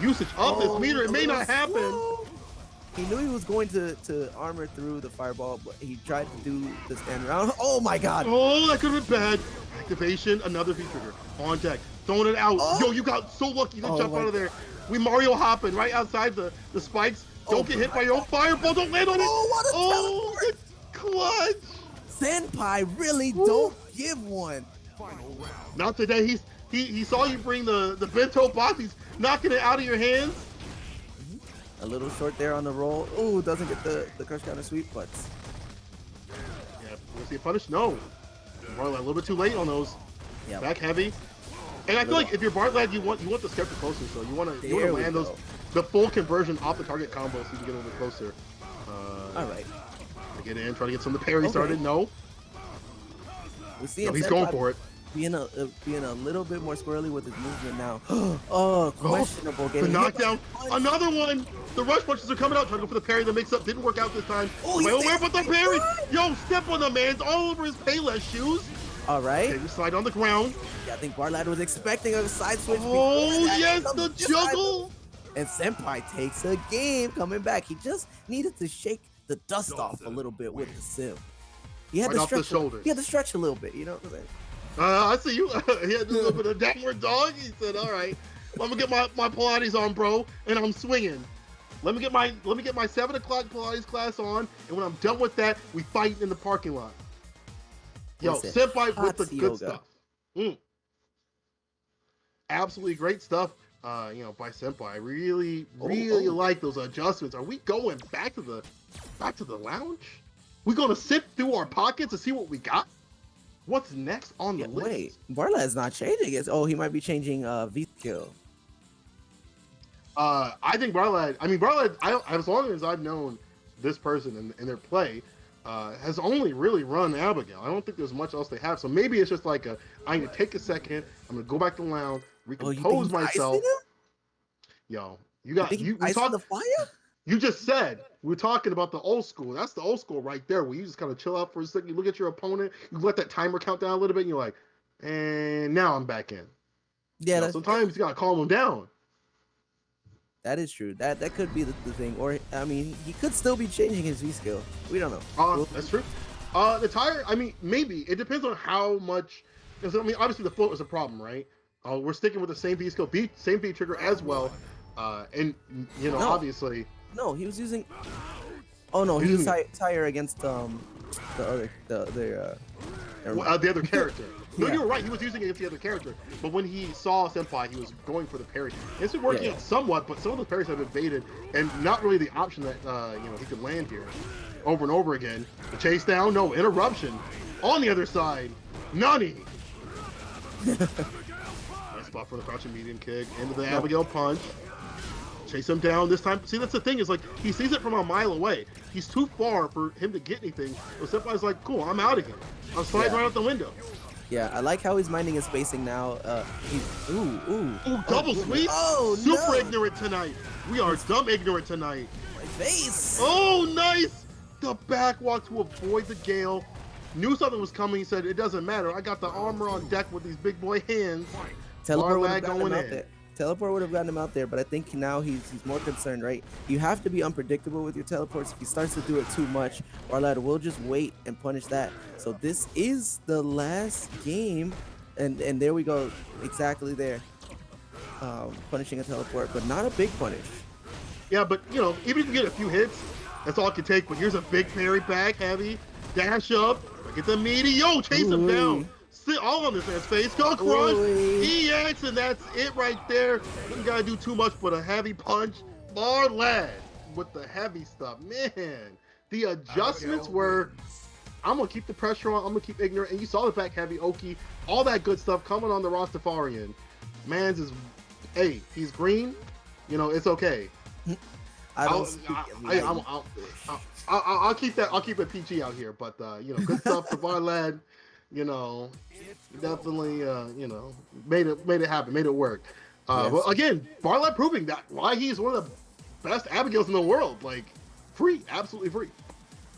usage of this meter. It may not happen. He knew he was going to armor through the fireball, but he tried to do the stand around. Oh my god. Oh, that could have been bad. Activation, another V trigger on deck. Throwing it out. Yo, you got so lucky to jump out of there. We Mario hopping right outside the spikes. Don't get hit by your own fireball. Don't land on it. Oh, what a clutch. Senpai really don't give one. Not today. He saw you bring the bento box. He's knocking it out of your hands. A little short there on the roll. Ooh, doesn't get the crush counter sweep, but yeah, we'll see a punish. No, Bartlad a little bit too late on those. Yeah, back heavy. And I feel like if you're Bartlad, you want the scepter closer, so you want to land the full conversion off the target combo so you can get a little bit closer. All right. Get in, try to get some of the parry started. No. We see he's going for it. being a little bit more squirrely with his movement now. Oh, Oh, questionable the getting hit by knockdown. the punch. Another one. The rush punches are coming out. Trying to go for the parry. The mix up didn't work out this time. Oh, My he own way, stays but the in parry. front. Yo, step on the man's all over his Payless shoes. All right. Okay, we slide on the ground. Yeah, I think Barlad was expecting a side switch. Oh, Before that, yes, comes the this side juggle. and Senpai takes a game coming back. He just needed to shake the dust off a little bit with the sim. He had Right to off the stretch. shoulders. He had to stretch a little bit. You know what I'm saying? I see you. He had a little bit of downward dog. He said, "All right, let me get my Pilates on, bro," and I'm swinging. Let me get my 7 o'clock Pilates class on, and when I'm done with that, we fight in the parking lot. Yo, Senpai with the Hot good yoga. stuff. Absolutely great stuff. By Senpai. I really like those adjustments. Are we going back to the lounge? We gonna sift through our pockets to see what we got? What's next on the list? Wait, Barlad's not changing it. Oh, he might be changing V skill. I think Barlad. I mean, Barlad. As long as I've known this person and their play, has only really run Abigail. I don't think there's much else they have. So maybe it's just like I'm gonna take a second. I'm gonna go back to the lounge, recompose myself. Yo, you talk the fire. You just said we were talking about the old school. That's the old school right there, where you just kind of chill out for a second. You look at your opponent, you let that timer count down a little bit, and you're like, and now I'm back in. Yeah, sometimes you gotta calm them down. That is true. That could be the thing. Or I mean, he could still be changing his V skill. We don't know. That's true. The tire. I mean, maybe it depends on how much. Because I mean, obviously the float is a problem, right? We're sticking with the same V skill, same V trigger as well. And obviously. No, he was using. Oh no, he was tire against the other character. No, Yeah. you were right. He was using it against the other character. But when he saw Senpai, he was going for the parry. It's been working out somewhat, but some of the parries have been baited and not really the option that he could land here over and over again. The chase down, no interruption. On the other side, Nani. Nice spot for the crouching medium kick into the Abigail punch. Chase him down this time. See, that's the thing, is like he sees it from a mile away. He's too far for him to get anything. So Senpai's like, cool, I'm out of here. I'm sliding right out the window. Yeah, I like how he's minding his spacing now. Ooh, double sweep. Oh, super ignorant tonight. We are dumb ignorant tonight. My face. Oh, nice. The back walk to avoid the gale. Knew something was coming. He said, it doesn't matter. I got the armor on deck with these big boy hands. Teleport would have gotten him out there. Teleport would have gotten him out there, but I think now he's more concerned, right? You have to be unpredictable with your teleports. If he starts to do it too much, Barlad will just wait and punish that. So this is the last game, and there we go, exactly there, punishing a teleport, but not a big punish. Yeah, but even if you get a few hits, that's all it can take. But here's a big parry back, heavy dash up, get the meaty, chase him down. Sit all on this man's face. Go crush. EX, and that's it right there. You gotta do too much but a heavy punch. Barlad with the heavy stuff. Man, the adjustments were, I'm gonna keep the pressure on, I'm gonna keep ignorant. And you saw the back heavy, Oki, all that good stuff coming on the Rastafarian. Mans is, hey, he's green. It's okay. I'll keep that. I'll keep it PG out here. But good stuff for Barlad. Definitely, made it happen, made it work. Yes. But again, Barlad proving that why he's one of the best Abigails in the world. Like, free, absolutely free.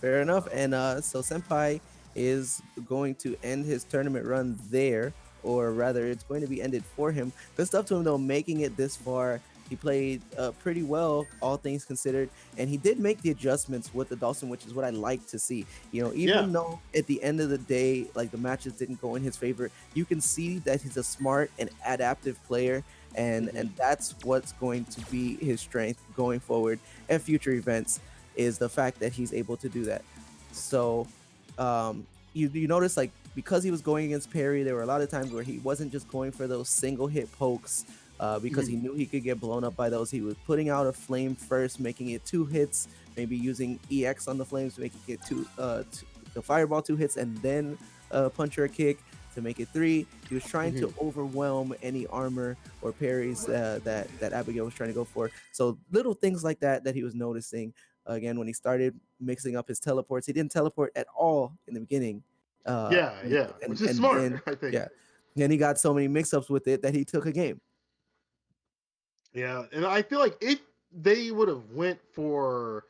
Fair enough. And so Senpai is going to end his tournament run there, or rather, it's going to be ended for him. Good stuff to him though, making it this far. He played pretty well, all things considered, and he did make the adjustments with the Dawson, which is what I like to see. Even though at the end of the day, like the matches didn't go in his favor, you can see that he's a smart and adaptive player, and that's what's going to be his strength going forward at future events, is the fact that he's able to do that. So you notice, like, because he was going against Perry, there were a lot of times where he wasn't just going for those single hit pokes. Because he knew he could get blown up by those. He was putting out a flame first, making it 2 hits, maybe using EX on the flames to make it the fireball 2 hits, and then punch or a kick to make it 3. He was trying to overwhelm any armor or parries that Abigail was trying to go for. So little things like that he was noticing. Again, when he started mixing up his teleports, he didn't teleport at all in the beginning. Which is smart, I think. Yeah. Then he got so many mix-ups with it that he took a game. Yeah, and I feel like if they would have went for,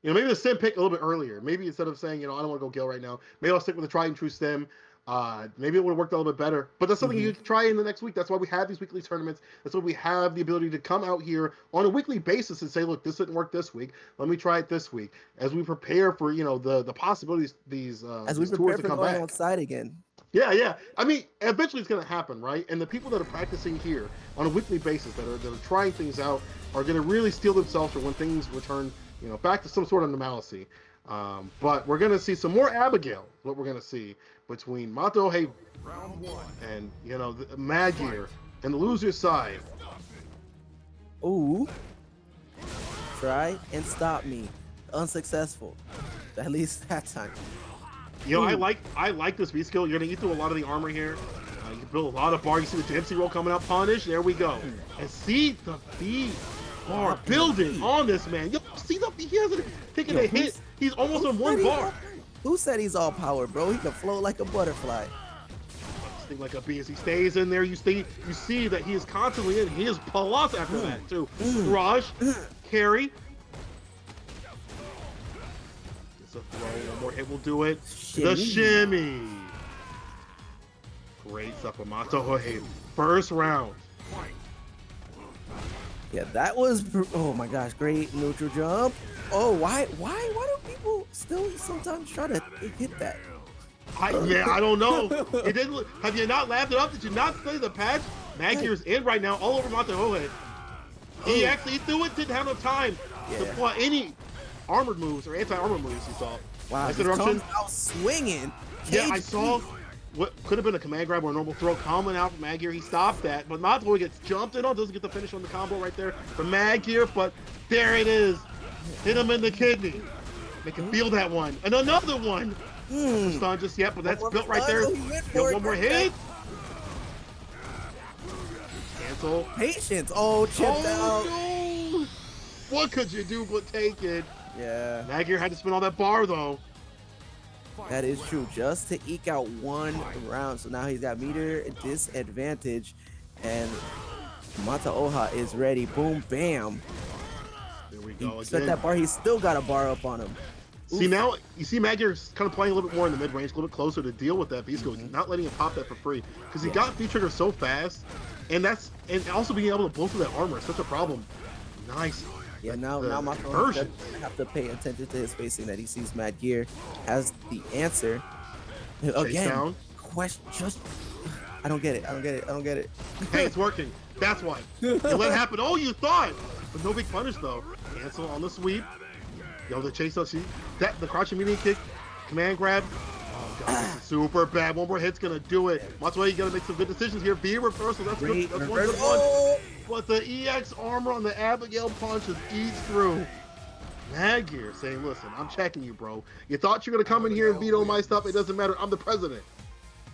maybe the stem pick a little bit earlier. Maybe instead of saying, I don't want to go Gale right now, maybe I'll stick with the tried and true stem. Maybe it would have worked a little bit better. But that's something you can try in the next week. That's why we have these weekly tournaments. That's why we have the ability to come out here on a weekly basis and say, look, this didn't work this week. Let me try it this week. As we prepare for, the possibilities, these as we these prepare tours to for come going back. outside again. Yeah. I mean, eventually it's going to happen, right? And the people that are practicing here on a weekly basis, that are trying things out, are going to really steel themselves for when things return, back to some sort of normalcy. But we're going to see some more Abigail. What we're going to see between Mato Hey and Magyar and the loser's side. Ooh, try and stop me. Unsuccessful, at least that time. I like this V skill. You're gonna eat through a lot of the armor here. You can build a lot of bar. You see the Dempsey roll coming up. Punish. There we go. And see the V bar building on this man. Yo, see he hasn't taken a hit. He's almost on one bar. Who said he's all power, bro? He can float like a butterfly. Sting like a bee as he stays in there. You see that he is constantly in. He is plus after that too. Rush, carry. A throw, one more hit will do it. Shimmy. The shimmy. Great stuff from Mato. First round. Yeah, that was, oh my gosh, great neutral jump. Oh, why do people still sometimes try to hit that? I don't know. It didn't. Have you not laughed it up? Did you not study the patch? Magyar's in right now, all over Mato. He actually threw it. Didn't have no time to play any armored moves or anti-armor moves he saw. Wow, nice he comes out swinging. Yeah, I saw what could have been a command grab or a normal throw coming out from Magyar. He stopped that, but Mato gets jumped in on, doesn't get the finish on the combo right there from Magyar, but there it is. Hit him in the kidney. They can feel that one. And another one. Stun just yet, but that's built right there. Get one more hit. Cancel. Patience. Oh, chipped out. No. What could you do but take it? Yeah. Magyar had to spin all that bar though. That is true. Just to eke out one round. So now he's got meter disadvantage. And Mataoha is ready. Boom, bam. There we go. Set that bar. He's still got a bar up on him. See, now you see Magyar's kind of playing a little bit more in the mid-range, a little bit closer to deal with that V-skill, not letting him pop that for free. Because he got V-trigger so fast, and also being able to blow through that armor is such a problem. Nice. Yeah, now Mato doesn't have to pay attention to his spacing, that he sees Magyar has the answer. Again, question, I don't get it. Hey, it's working. That's why. You let it happen. Oh, you thought. But no big punish, though. Cancel on the sweep. Yo, the chase, see? The crouch immediate kick, command grab. Oh, God, this is super bad. One more hit's going to do it. That's why you got to make some good decisions here. V reversal. That's good. That's one good one. But the EX armor on the Abigail punch just eats through. Magyar saying, listen, I'm checking you, bro. You thought you were going to come in here and veto my stuff. It doesn't matter. I'm the president.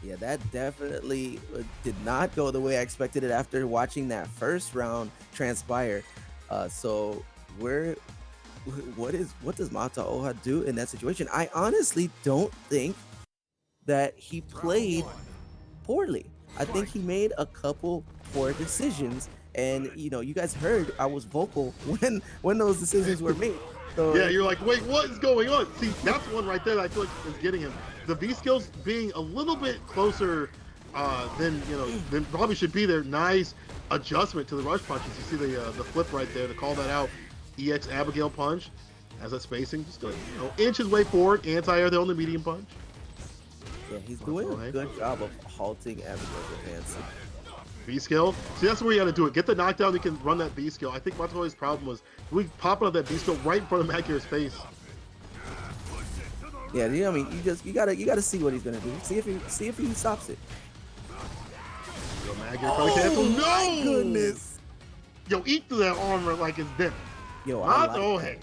Yeah, that definitely did not go the way I expected it after watching that first round transpire. So what does Mataoha do in that situation? I honestly don't think that he played poorly. I think he made a couple poor decisions. And you guys heard I was vocal when those decisions were made. So, yeah, you're like, wait, what is going on? See, that's one right there that I feel like is getting him. The V skills being a little bit closer than probably should be there. Nice adjustment to the rush punches. You see the flip right there to call that out. EX Abigail punch has that spacing. Just go inch his way forward. Anti-air there on the medium punch. Yeah, he's doing a good job of halting Abigail's advance. V skill. See, that's where you got to do it. Get the knockdown. You can run that V skill. I think Mataoha's problem was we pop out that V skill right in front of Magyar's face. Yeah, I mean, you gotta see what he's gonna do. See if he stops it. Yo, Magyar cancel. No! My goodness. Yo, eat through that armor like it's dinner. Yo, Mato-Hey.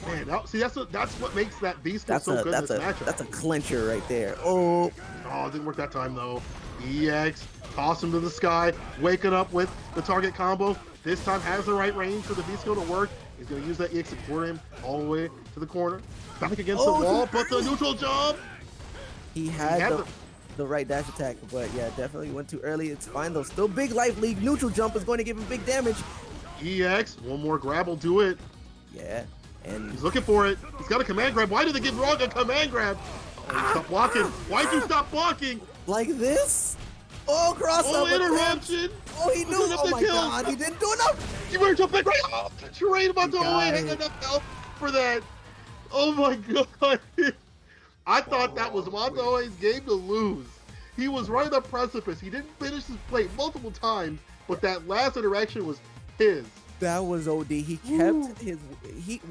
Man, that's what makes that V skill so good in this matchup. That's a clincher right there. Oh, it didn't work that time though. EX, toss him to the sky, waking up with the target combo. This time has the right range for the V skill to work. He's gonna use that EX to support him all the way to the corner. Back against the wall, but the neutral jump. He had the right dash attack, but yeah, definitely went too early. It's fine though. Still big life lead. Neutral jump is going to give him big damage. EX, one more grab will do it. Yeah, and He's looking for it. He's got a command grab. Why did they give wrong a command grab? Oh, stop blocking. Why'd you stop blocking? like this. Oh, cross Oh, up interruption. Oh, he knew. Oh my God, he didn't do enough. You better jump back right. Oh, you're right about to hang enough health for that. Oh my God. I thought that was Montoya's game to lose. He was right on the precipice. He didn't finish his plate multiple times, but that last interaction was his. That was OD. He kept his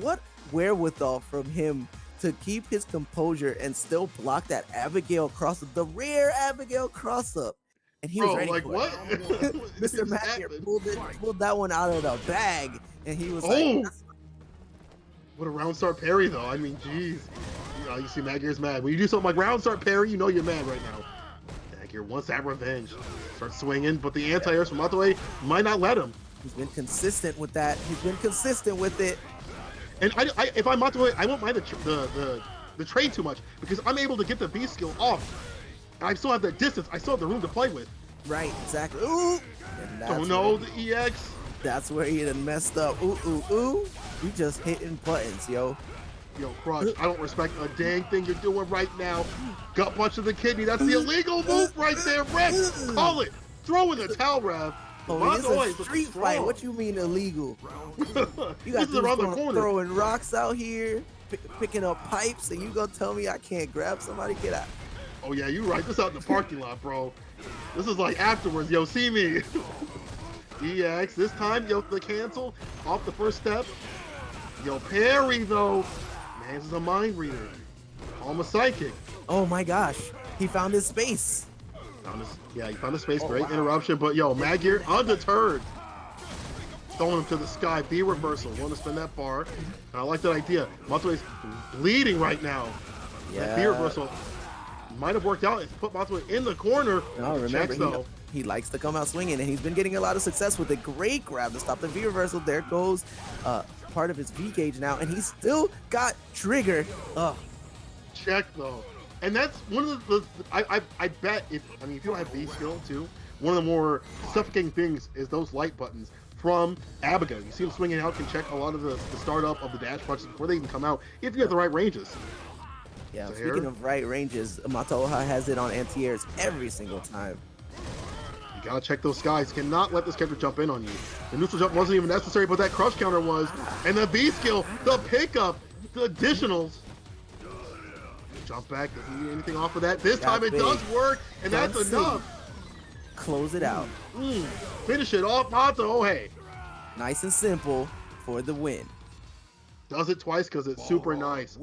what wherewithal from him to keep his composure and still block that Abigail cross up, the rare Abigail cross up. And he was ready like for what? it. Mr. Matt here pulled that one out of the bag, and he was like, what a round start parry though. I mean, jeez. You see Magier's mad. When you do something like round start parry, you know you're mad right now. Magier wants that revenge. Starts swinging, but the anti-airs from Matoe might not let him. He's been consistent with that. He's been consistent with it. And if I'm Matoe, I won't mind the trade too much because I'm able to get the B skill off. I still have that distance. I still have the room to play with. Right, exactly. Ooh. Oh no, the EX. That's where he done messed up. Ooh, ooh, ooh. We just hitting buttons, yo. Yo, Crush, I don't respect a dang thing you're doing right now. Gut punch to the kidney. That's the illegal move right there, Rex. Call it. Throw in the towel, Rev. Oh, it's a street fight. What you mean illegal? You got dudes throwing rocks out here, picking up pipes, and you gonna tell me I can't grab somebody? Get out. Oh yeah, you right. This out in the parking lot, bro. This is like afterwards. Yo, see me. EX, this time, yo, the cancel off the first step. Yo, parry though. Man, this is a mind reader. Call him a psychic. Oh my gosh, he found his space. He found his space. Great interruption, but yo, Magier undeterred. Throwing him to the sky. B reversal. Want to spin that bar. And I like that idea. Matoe's bleeding right now. Yeah. That B reversal might have worked out. It's put Matoe in the corner. No, remember, he likes to come out swinging, and he's been getting a lot of success with a great grab to stop the V reversal. There goes part of his V gauge now, and he's still got trigger. Check though. And that's one of the I bet if you don't have V skill too, one of the more suffocating things is those light buttons from Abigail. You see him swinging out, can check a lot of the startup of the dash punches before they even come out if you have the right ranges. Yeah, speaking of right ranges, Matoha has it on anti-airs every single time. You gotta check those skies. Cannot let this character jump in on you. The neutral jump wasn't even necessary, but that crush counter was. And the B skill, the pickup, the additionals. Jump back, doesn't need anything off of that. This time it does work, and that's enough. Close it out. Finish it off, Mato. Hey. Nice and simple for the win. Does it twice because it's super nice.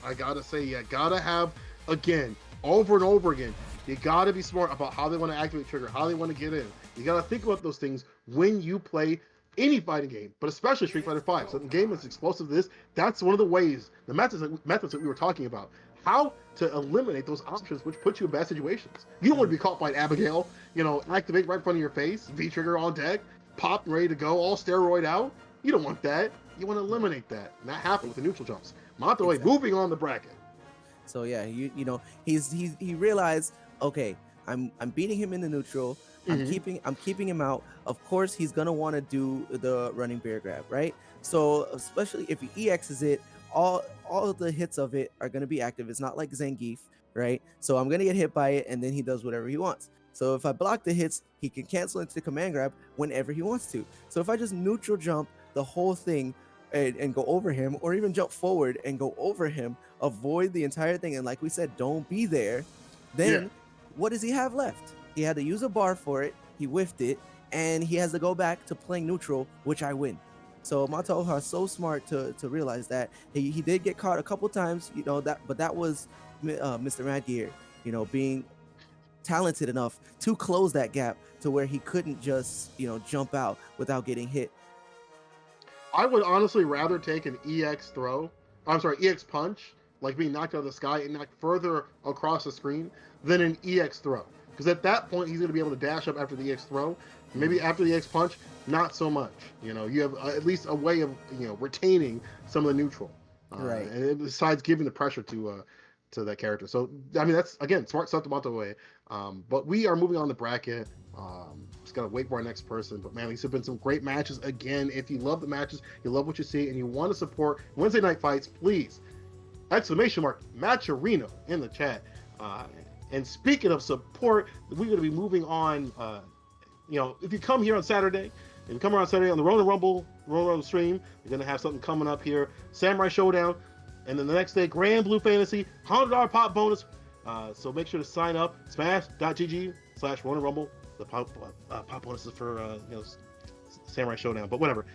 I gotta say, you gotta have, again, over and over again, you gotta be smart about how they want to activate trigger, how they want to get in. You gotta think about those things when you play any fighting game, but especially Street Fighter V. So the game is explosive to this. That's one of the ways, the methods that we were talking about. How to eliminate those options which put you in bad situations. You don't want to be caught by an Abigail, activate right in front of your face, V-trigger on deck, pop ready to go, all steroid out. You don't want that. You want to eliminate that. And that happened with the neutral jumps. Montoya moving on the bracket. So yeah, he realized, okay, I'm beating him in the neutral. I'm keeping him out. Of course, he's gonna want to do the running bear grab, right? So especially if he EXs it, all of the hits of it are gonna be active. It's not like Zangief, right? So I'm gonna get hit by it, and then he does whatever he wants. So if I block the hits, he can cancel into the command grab whenever he wants to. So if I just neutral jump the whole thing and go over him, or even jump forward and go over him, avoid the entire thing, and like we said, don't be there, then what does he have left? He had to use a bar for it, he whiffed it, and he has to go back to playing neutral, which I win. So Matoha is so smart to realize that. He did get caught a couple times, but that was Mr. Madgear, being talented enough to close that gap to where he couldn't just, jump out without getting hit. I would honestly rather take an EX EX punch, like being knocked out of the sky and knocked further across the screen, than an EX throw. Because at that point, he's going to be able to dash up after the EX throw. Maybe after the EX punch, not so much. You have at least a way of, retaining some of the neutral. Right. And besides giving the pressure to to that character. So I mean, that's again smart stuff to month away. But we are moving on the bracket. Just gotta wait for our next person. But man, these have been some great matches. Again, if you love the matches, you love what you see, and you want to support Wednesday Night Fights, please !Matcherino in the chat. And speaking of support, we're gonna be moving on. If you come here on Saturday, if you come around Saturday on the Roller Rumble stream, you're gonna have something coming up here, Samurai Showdown, and then the next day, Granblue Fantasy, $100 pop bonus. So make sure to sign up, smash.gg/Roller Rumble. The pop bonuses for Samurai Showdown, but whatever.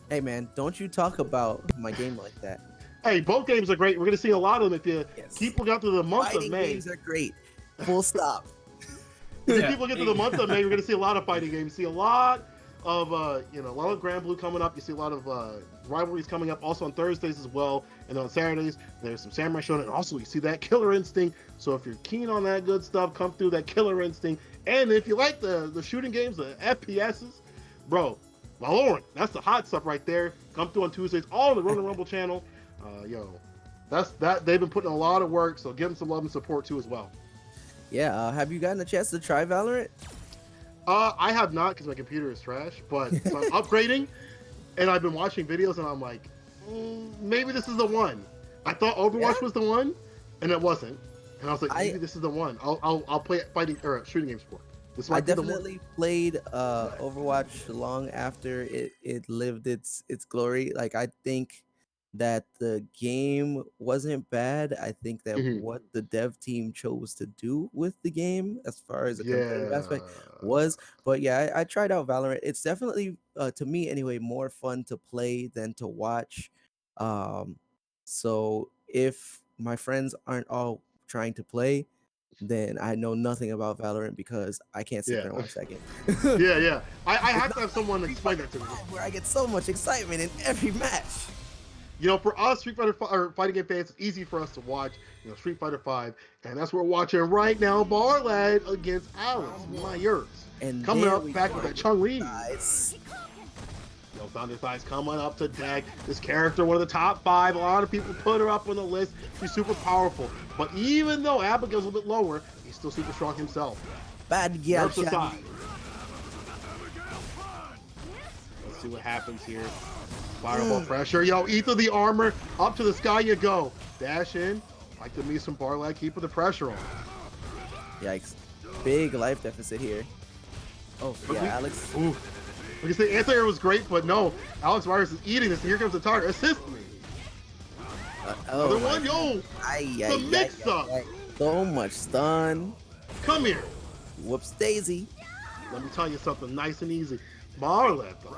Hey man, don't you talk about my game like that. Hey, both games are great. We're gonna see a lot of them if you keep looking out to the month Fighting of May. Games are great. Full stop. If you keep looking to the month of May, you're gonna see a lot of fighting games. See a lot of a lot of Granblue coming up. You see a lot of rivalries coming up also on Thursdays as well, and on Saturdays there's some Samurai Shodown, and also you see that Killer Instinct. So if you're keen on that good stuff, come through that Killer Instinct. And if you like the shooting games, the FPSs, bro, Valorant, that's the hot stuff right there. Come through on Tuesdays, all on the Roller Rumble channel. That's they've been putting a lot of work, so give them some love and support too as well. Yeah, have you gotten a chance to try Valorant? I have not, because my computer is trash, but so I'm upgrading, and I've been watching videos, and I'm like, maybe this is the one. I thought Overwatch was the one, and it wasn't. And I was like, maybe this is the one. I'll play fighting or shooting games for. This I definitely played Overwatch long after it lived its glory. Like, I think that the game wasn't bad. I think that what the dev team chose to do with the game as far as the competitive aspect was. But yeah, I tried out Valorant. It's definitely, to me anyway, more fun to play than to watch. So if my friends aren't all trying to play, then I know nothing about Valorant because I can't sit there and watch that game. yeah. I have to have someone explain that to me. Where I get so much excitement in every match. For us, Street Fighter fighting game fans, it's easy for us to watch, Street Fighter 5, and that's what we're watching right now. Barlad against Alex Myers. And coming up back with that Chun-Li. Nice. Thunder Thighs coming up to deck. This character, one of the top 5. A lot of people put her up on the list. She's super powerful. But even though Abigail's a little bit lower, he's still super strong himself. Bad girl. Let's see what happens here. Fireball pressure. Eat through the armor. Up to the sky you go. Dash in. Like to meet some Barlag. Keeping the pressure on. Yikes. Big life deficit here. Oh, yeah, Alex. Ooh. Like I said, anti-air was great, but no. Alex Myers is eating this. Here comes the target. Assist me. Another one. The mix-up. So much stun. Come here. Whoops daisy. Let me tell you something nice and easy. Marlet, though.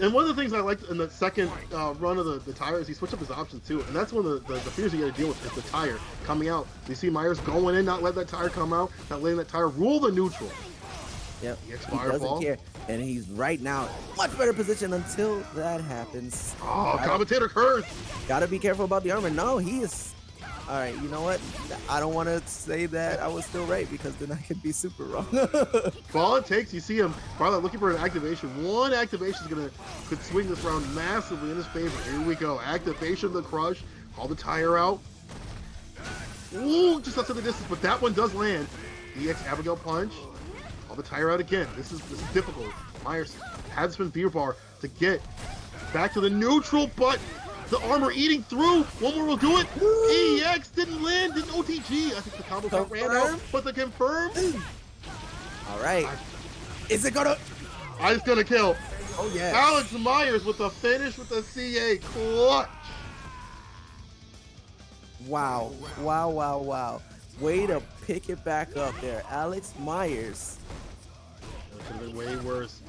And one of the things I liked in the second run of the tire is he switched up his options too, and that's one of the fears you got to deal with is the tire coming out. You see Myers going in, not letting that tire come out, not letting that tire rule the neutral. Yep, he doesn't care, and he's right now much better position until that happens. Oh, commentator curse! Gotta be careful about the armor. No, he is. All right, you know what? I don't want to say that I was still right because then I could be super wrong. All it takes, you see him probably looking for an activation. One activation could swing this round massively in his favor. Here we go. Activation, the crush. Call the tire out. Ooh, just outside the distance, but that one does land. EX Abigail punch. Call the tire out again. This is difficult. Myers has been beer bar to get back to the neutral, but the armor eating through. One more will do it. EX didn't land. Didn't OTG. I think the combo count ran out, but the confirm. All right. Is it gonna? It's gonna kill. Oh yeah. Alex Myers with the finish with the CA clutch. Wow. Wow. Way to pick it back up there, Alex Myers. That could have been way worse.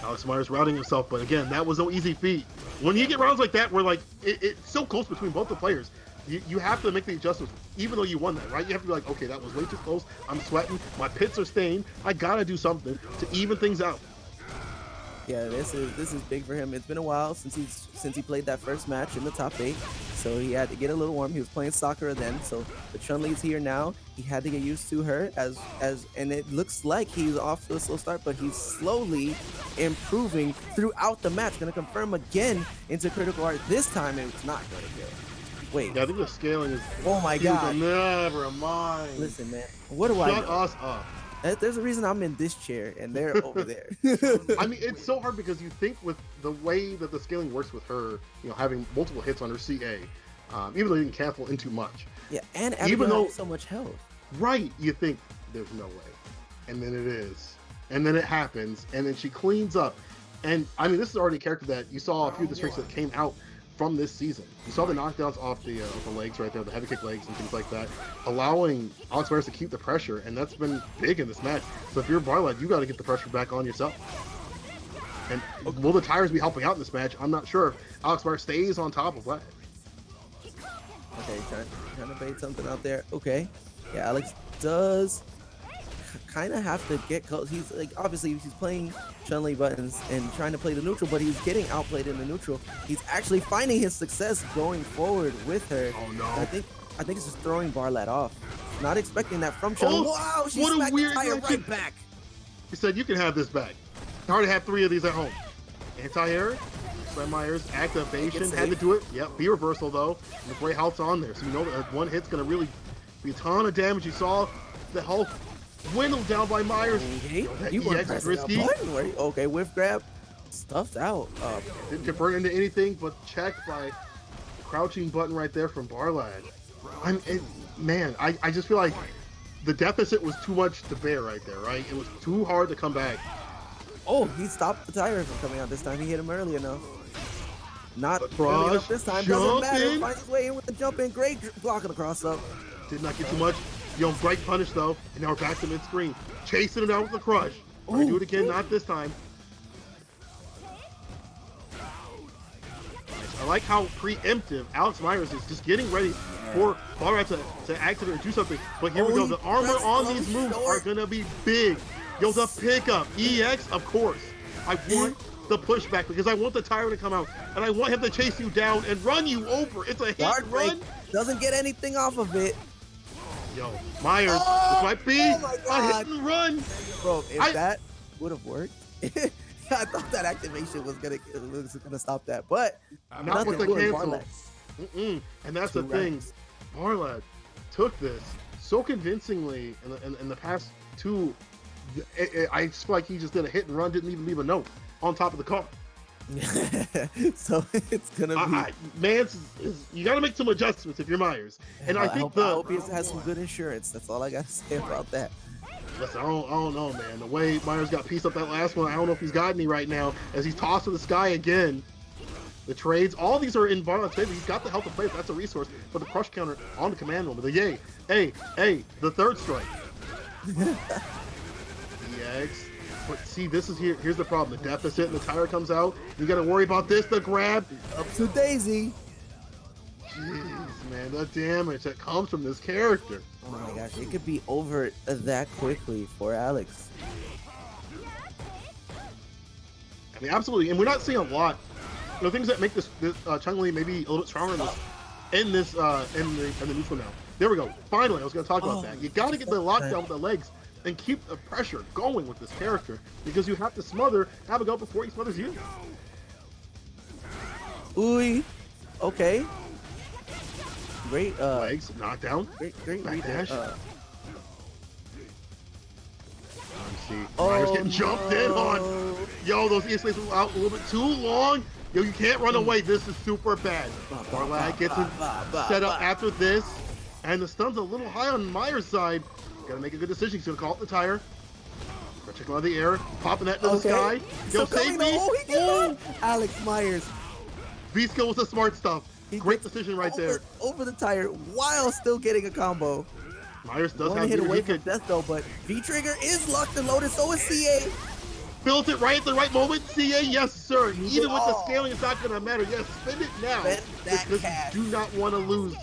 Alex Myers routing himself, but again, that was no easy feat. When you get rounds like that, where like it's so close between both the players, you have to make the adjustments, even though you won that, right? You have to be like, okay, that was way too close. I'm sweating. My pits are stained. I gotta do something to even things out. Yeah, this is big for him. It's been a while since he played that first match in the top 8, so he had to get a little warm. He was playing Sakura then, so the Chun-Li's here now. He had to get used to her and it looks like he's off to a slow start, but he's slowly improving throughout the match. Gonna confirm again into critical art. This time it's not gonna kill. Wait. Yeah, I think the scaling is. Oh my God. Never mind. Listen, man. What do I know? Shut us up. There's a reason I'm in this chair and they're over there. I mean, it's so hard because you think with the way that the scaling works with her, having multiple hits on her CA, even though you didn't cancel in too much. Yeah, and even though so much health. Right, you think there's no way, and then it is, and then it happens, and then she cleans up, and I mean, this is already a character that you saw a few of the streaks that came out from this season. You saw the knockdowns off the legs right there, the heavy kick legs and things like that, allowing Alex Myers to keep the pressure, and that's been big in this match. So if you're Barlight, you got to get the pressure back on yourself. And will the tires be helping out in this match? I'm not sure. Alex Myers stays on top of that. Okay, trying to bait something out there. Okay, yeah, Alex does kind of have to get close. He's like, obviously he's playing Chun-Li buttons and trying to play the neutral, but he's getting outplayed in the neutral. He's actually finding his success going forward with her. Oh no! I think it's just throwing Barlat off. Not expecting that from Chun-Li. Oh, wow, she what smacked a weird the tire right back. He said, "You can have this back." I already have 3 of these at home. Anti-air, Slam Myers, activation, had to do it. Yep, B reversal though. And the great health's on there, so you know that one hit's gonna really be a ton of damage. You saw the health dwindle down by Myers. Okay, you weren't pressing a button, right? Okay, whiff grab, stuffed out. Didn't convert into anything, but checked by crouching button right there from Barlad. Man, I just feel like the deficit was too much to bear right there, right? It was too hard to come back. Oh, he stopped the tire from coming out this time. He hit him early enough. Not early Cross, enough this time. Doesn't matter. Finds his way in with the jump in. Great blocking the cross up. Did not get too much. Great punish though. And now we're back to mid-screen. Chasing it out with the crush. We're gonna do it again, not this time. I like how preemptive Alex Myers is, just getting ready for Barrat to activate or do something. But here we go. The armor on these moves are gonna be big. The pickup. EX, of course. I want the pushback because I want the tire to come out and I want him to chase you down and run you over. It's a hit and run. Doesn't get anything off of it. Myers, this might be a hit and run. Bro, if that would have worked, I thought that activation was gonna stop that, but not with the cancel. And that's the thing. Barlad took this so convincingly in the past 2. I just feel like he just did a hit and run, didn't even leave a note on top of the car. So it's gonna be. Man, you got to make some adjustments if you're Myers. And I think I hope he has some good insurance. That's all I gotta say about that. Listen, I don't know, man. The way Myers got pieced up that last one, I don't know if he's got any right now. As he's tossed to the sky again. The trades, all these are in Barlat's favor. He's got the health to play. That's a resource. But the crush counter on the command room. The yay. Hey, the third strike. EX. But see, here's the problem. The deficit and the tire comes out. You got to worry about this. The grab. Up to Daisy. Jeez, man, the damage that comes from this character. Oh my gosh, it could be over that quickly for Alex. I mean, absolutely. And we're not seeing a lot. Things that make this Chun-Li maybe a little bit stronger in the neutral now. There we go. Finally, I was going to talk about that. You got to get the lockdown with the legs and keep the pressure going with this character because you have to smother Abigail before he smothers you. Ooh, okay. Great legs, knockdown. Great backdash. Myers getting jumped in on. Those ESLs were out a little bit too long. You can't run away. This is super bad. Barlag gets it set up after this. And the stun's a little high on Myers' side. Gotta make a good decision. He's gonna call it the tire. Check out of the air. Popping that to the sky. Save me. Alex Myers. V-skill was the smart stuff. Great decision right there. Over the tire while still getting a combo. Myers does have hit away from death though, but V-trigger is locked and loaded, so is CA. Built it right at the right moment. CA, yes sir. Even with the scaling, it's not gonna matter. Yes, spend it now. Because you do not want to lose.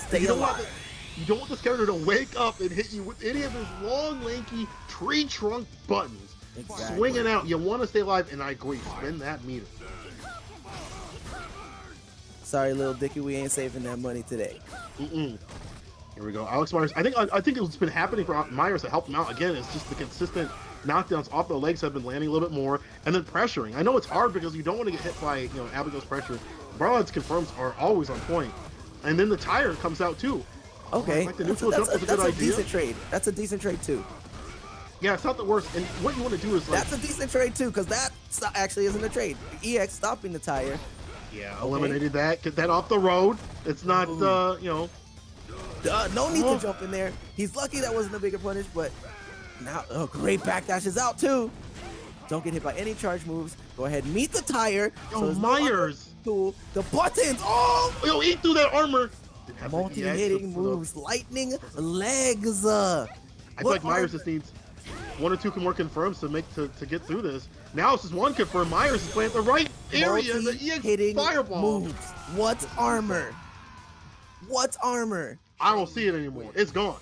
Stay alive. You don't want this character to wake up and hit you with any of his long, lanky tree trunk buttons. Exactly. Swinging out. You want to stay alive, and I agree. Spend that meter. Sorry, little Dicky, we ain't saving that money today. Here we go. Alex Myers. I think it's been happening for Myers to help him out again. It's just the consistent knockdowns off the legs have been landing a little bit more, and then pressuring. I know it's hard because you don't want to get hit by Abigail's pressure. Barlad's confirms are always on point. and then the tire comes out too. Okay, Like the neutral jump was a good that's a idea. decent trade. That's a decent trade too. Yeah, it's not the worst. And what you want to do is like, That's a decent trade too, because that actually isn't a trade. EX stopping the tire. yeah, Okay. eliminated that. Get that off the road. It's not, you know. No need to jump in there. He's lucky that wasn't a bigger punish, but now great backdash is out too. Don't get hit by any charge moves. Go ahead, meet the tire. Yo, there's Myers. No the buttons. Oh, Yo, eat through that armor. multi-hitting moves, lightning legs. I feel like Myers just needs 1 or 2 more confirms to get through this. Now it's just 1 confirm. Myers is playing at the right area. The EX hitting fireball. moves. What's armor? What's armor? I don't see it anymore. It's gone.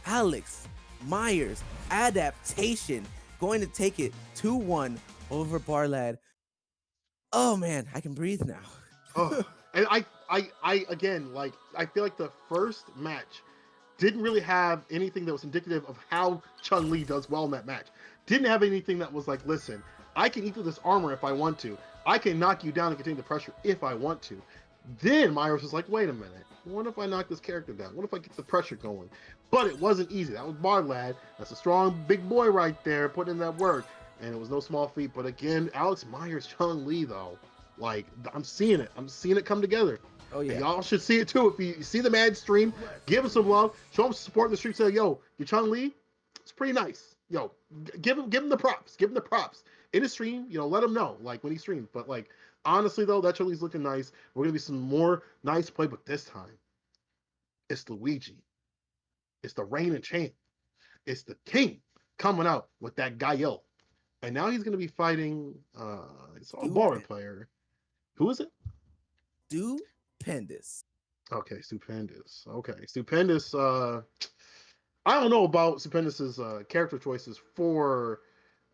Alex Myers adaptation going to take it 2-1 over Barlad. Oh man, I can breathe now. Oh, and I again, like, I feel like the first match didn't really have anything that was indicative of how Chun-Li does well in that match. Didn't have anything that was like, listen, I can eat through this armor if I want to. I can knock you down and continue the pressure if I want to. Then Myers was like, wait a minute. What if I knock this character down? What if I get the pressure going? But it wasn't easy. That was Barlad. That's a strong big boy right there putting in that work. And it was no small feat. But again, Alex Myers, Chun-Li though. Like, I'm seeing it. I'm seeing it come together. Oh yeah. And y'all should see it too. If you see the mad stream, give him some love. Show him support in the stream. Say, yo, your Chun-Li, it's pretty nice. Yo, give him the props. Give him the props. In the stream, you know, let him know, like, when he streams. But, like, honestly, though, that Chun-Li's looking nice. We're going to be some more nice play, but this time, it's Luigi. It's the reigning champ. It's the king coming out with that Gael. And now he's going to be fighting, it's a Baller player. Who is it? Stupendous. Okay, Stupendous. Okay, Stupendous. I don't know about Stupendous's character choices for.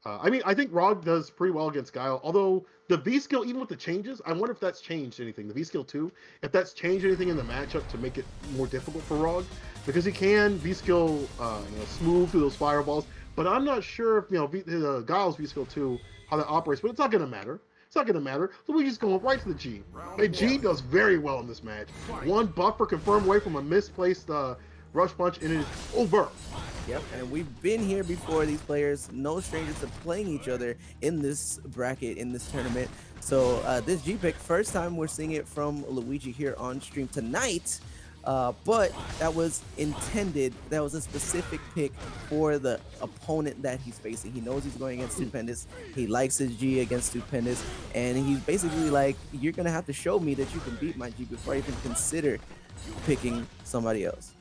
I mean, I think Rog does pretty well against Guile. Although the V skill, even with the changes, I wonder if that's changed anything. The V skill 2, if that's changed anything in the matchup to make it more difficult for Rog, because he can V skill, smooth through those fireballs. But I'm not sure if Guile's V skill 2 how that operates. But it's not gonna matter. It's not gonna matter. Luigi's going right to the G. Hey, G does very well in this match. 1 buffer confirmed away from a misplaced rush punch, and it is over. Yep, and we've been here before. These players, no strangers to playing each other in this bracket, in this tournament. So this G pick, first time we're seeing it from Luigi here on stream tonight. But that was intended. That was a specific pick for the opponent that he's facing. He knows he's going against Stupendous. He likes his G against Stupendous, and he's basically like, you're gonna have to show me that you can beat my G before I even consider picking somebody else.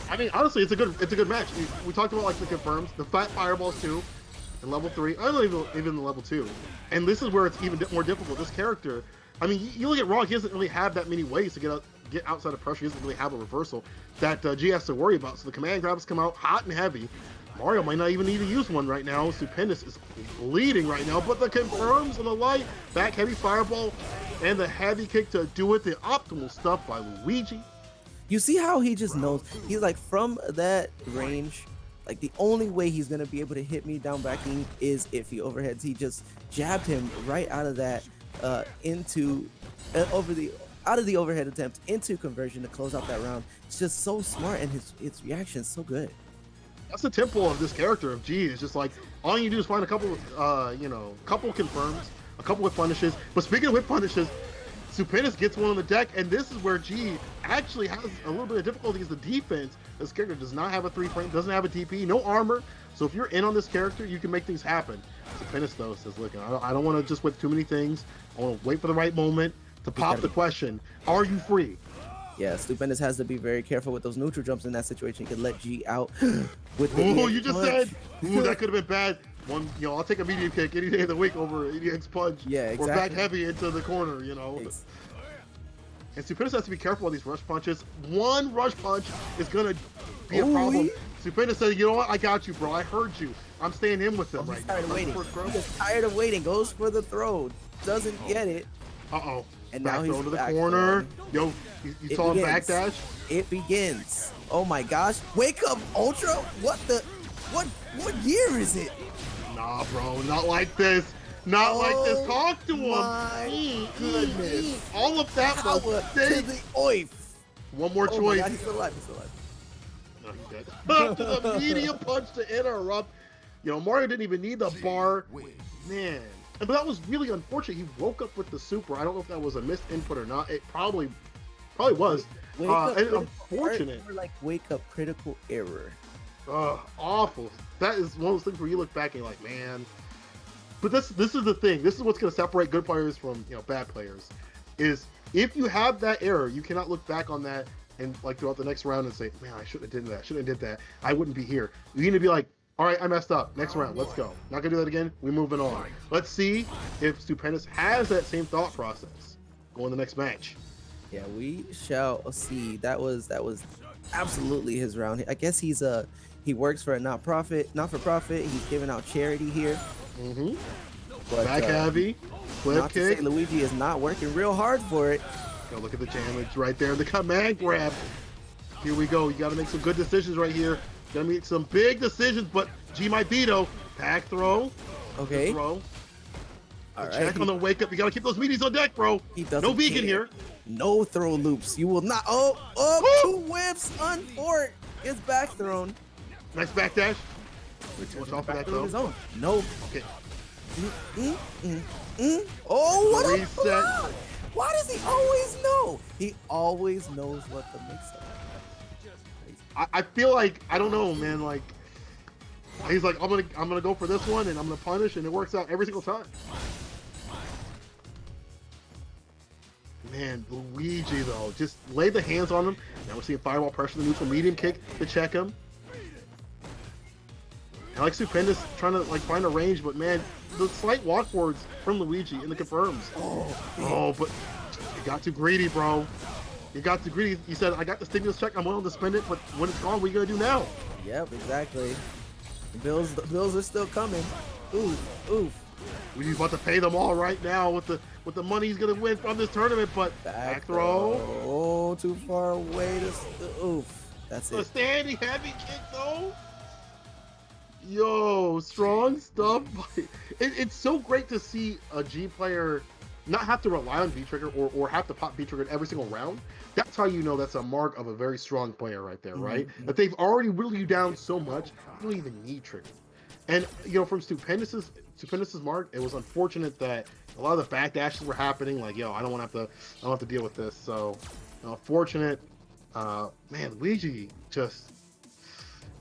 I mean, honestly, it's a good match. We talked about like the confirms, the fat fireballs too, in level 3. I don't even the level 2, and this is where it's even more difficult. This character, I mean, you look at Rog, he doesn't really have that many ways to get outside of pressure. He doesn't really have a reversal that G has to worry about. So the command grabs come out hot and heavy. Mario might not even need to use one right now. Stupendous is bleeding right now, but the confirms and the light back heavy fireball and the heavy kick to do it. The optimal stuff by Luigi. You see how he just knows, he's like, from that range, like the only way he's gonna be able to hit me down backing is if he overheads. He just jabbed him right out of that into out of the overhead attempt into conversion to close out that round. It's just so smart, and his reaction is so good. That's the tempo of this character of G. It's just like, all you do is find a couple of couple confirms, a couple of punishes. But speaking of whip punishes, Stupendous gets one on the deck, and this is where G actually has a little bit of difficulty as the defense. This character does not have a 3-frame, doesn't have a DP, no armor. So if you're in on this character, you can make things happen. Stupendous though says, look, I don't want to just wait too many things. I want to wait for the right moment to pop the question. Are you free? Yeah, Stupendous has to be very careful with those neutral jumps in that situation. He could let G out with the Ooh, you just punch. said, ooh, that could have been bad. I'll take a medium kick any day of the week over an EX punch. Yeah, exactly. Or back heavy into the corner, And Stupendous has to be careful with these rush punches. One rush punch is gonna be a problem. Stupendous said, you know what? I got you, bro. I heard you. I'm staying in with them right now. He's tired of waiting. Goes for the throw. Doesn't get it. Uh-oh. And back now he's throw to the back corner. Yo, you saw him backdash? It begins. Oh my gosh. Wake up, Ultra. What year is it? Nah, bro. Not like this. Not like this. Talk to him. My goodness. All of that Power was to the oif. One more Oh my choice. God, he's still alive. He's still alive. No, he's dead. To the medium punch to interrupt. You know, Mario didn't even need the bar. Man. But that was really unfortunate. He woke up with the super. I don't know if that was a missed input or not. It probably was. And unfortunate. Or like wake up critical error. Awful. That is one of those things where you look back and you're like, man. But this is the thing. This is what's going to separate good players from bad players. Is if you have that error, you cannot look back on that and like throughout the next round and say, man, I shouldn't have did that. Shouldn't have did that. I wouldn't be here. You need to be like, all right, I messed up. Next round, let's go. Not gonna do that again. We're moving on. Let's see if Stupendous has that same thought process going the next match. Yeah, we shall see. That was absolutely his round. I guess he works for a not-for-profit. He's giving out charity here. Mm-hmm. But, back heavy, flip not kick. To say Luigi is not working real hard for it. Yo, look at the damage right there. The command grab. Here we go. You got to make some good decisions right here. Got to make some big decisions, but G might be though. Back throw. Okay. Good throw. All right. Check on the wake up. You got to keep those meaties on deck, bro. No vegan here. No throw loops. You will not. Oh, 2 whips. Unfort. It's back thrown. Nice backdash. Watch off that though. His own. No. Okay. Oh, what a Reset. block. Why does he always know? He always knows what the mix up. I feel like, I don't know, man, like he's like, I'm gonna go for this one and I'm gonna punish, and it works out every single time. Man, Luigi though, just lay the hands on him. Now we're seeing fireball pressure, the neutral medium kick to check him. I like Stupendous trying to like find a range, but man, the slight walk forwards from Luigi in the confirms. Oh, but you got too greedy, bro. You got too greedy. You said, I got the stimulus check, I'm willing to spend it, but when it's gone, what are you gonna do now? Yep, exactly. The bills are still coming. Oof. We're about to pay them all right now with the money he's gonna win from this tournament, but back throw. Oh, too far away to oof. That's it. A standing heavy kick though. Yo, strong stuff. It's so great to see a G player not have to rely on V-Trigger or have to pop V-Trigger every single round. That's how you know that's a mark of a very strong player right there, right? That they've already whittled you down so much, you don't even need trigger. And, from Stupendous's mark, it was unfortunate that a lot of the backdashes were happening. Like, yo, I don't have to deal with this. So, fortunate. Man, Luigi just...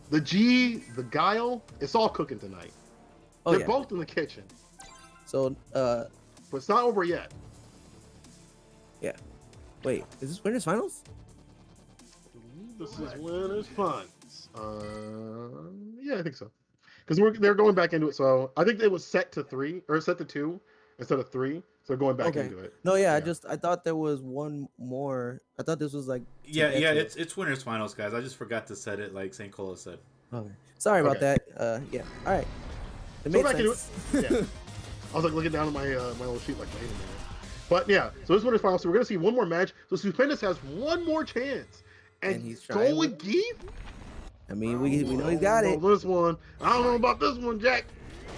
The Guile, it's all cooking tonight. They're both in the kitchen. So, but it's not over yet. Yeah. Wait, is this winners finals? This is winners finals. Yeah, I think so. Because they're going back into it. So I think it was set to 2 instead of 3. So they're going back into it. No, yeah, I thought there was one more. I thought this was like. Yeah, it's winners finals, guys. I just forgot to set it like St. Colo said. Okay. Sorry about that. Yeah. All right. It made sense. Yeah. I was like looking down at my my little sheet, like, wait a minute. But yeah, so this winners finals. So we're gonna see one more match. So Stupendous has one more chance, and he's trying with Geef. I mean, we know he's got it. This one, I don't know about this one, Jack.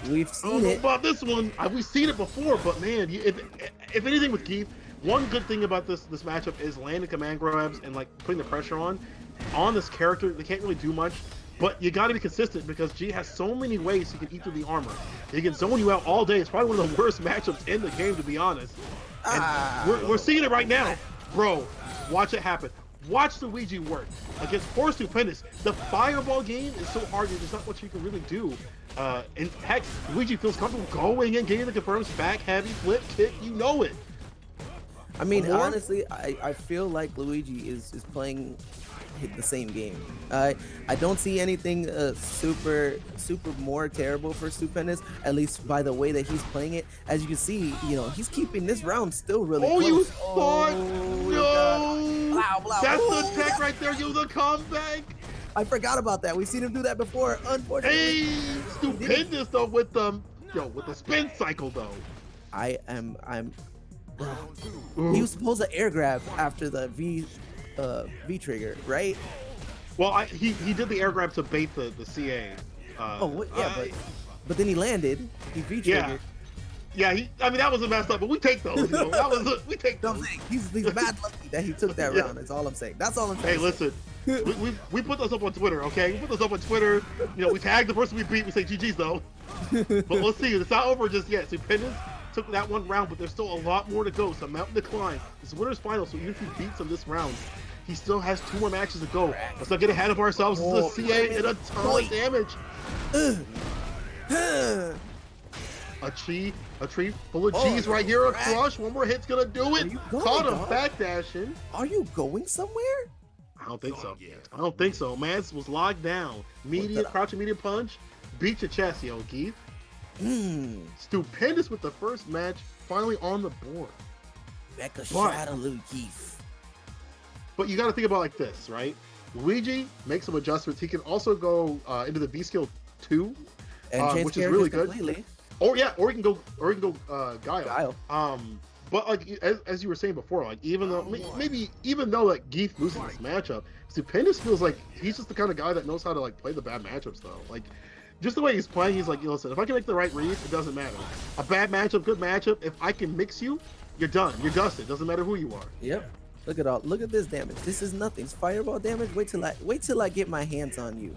We've seen it. About this one, we've seen it before. But man, if anything with Geef, one good thing about this matchup is landing command grabs and like putting the pressure on this character. They can't really do much. But you got to be consistent because G has so many ways he can eat through the armor. He can zone you out all day. It's probably one of the worst matchups in the game, to be honest. And we're seeing it right now. Bro, watch it happen. Watch Luigi work against poor Stupendous. The fireball game is so hard. There's not much you can really do. And heck, Luigi feels comfortable going and getting the confirms, back heavy, flip, kick. You know it. I mean, honestly, I feel like Luigi is playing the same game. I don't see anything super more terrible for Stupendous, at least by the way that he's playing it. As you can see, he's keeping this round still really close. You thought? No! That's the tech right there. The comeback. I forgot about that. We've seen him do that before, unfortunately. Hey, Stupendous though with the spin cycle though. I'm he was supposed to air grab after the V trigger, right? Well, he did the air grab to bait the CA. But then he landed. He V triggered. Yeah, I mean, that was a messed up, but we take those. You know, we take I'm those. saying he's mad lucky that he took that round. That's all I'm saying. That's all I'm saying. Hey, listen, we put those up on Twitter, okay? We put those up on Twitter. You know, we tag the person we beat. We say GG's though. But we'll see. It's not over just yet. Stupendous took that one round, but there's still a lot more to go. So mountain decline. This is winner's final. So even if he beats him this round, he still has 2 more matches to go. Let's not get ahead of ourselves. This is a CA and a ton of damage. A tree full of G's right here. A crush. One more hit's gonna do it. Caught him backdashing. Are you going somewhere? I don't think so. I don't think so. Mans was locked down. Crouching medium punch. Beat your chest, yo, Keith. Stupendous with the first match. Finally on the board. Becca Shadow Keith. But you got to think about it like this, right? Luigi makes some adjustments. He can also go into the V skill 2, which is really good. Completely. Or he can go Guile. But like as you were saying before, like even though like Geef loses this matchup, Stupendous feels like he's just the kind of guy that knows how to like play the bad matchups though. Like just the way he's playing, he's like, listen, if I can make the right read, it doesn't matter. A bad matchup, good matchup, if I can mix you, you're done. You're dusted. Doesn't matter who you are. Yep. Look at this damage. This is nothing. It's fireball damage. Wait till I get my hands on you.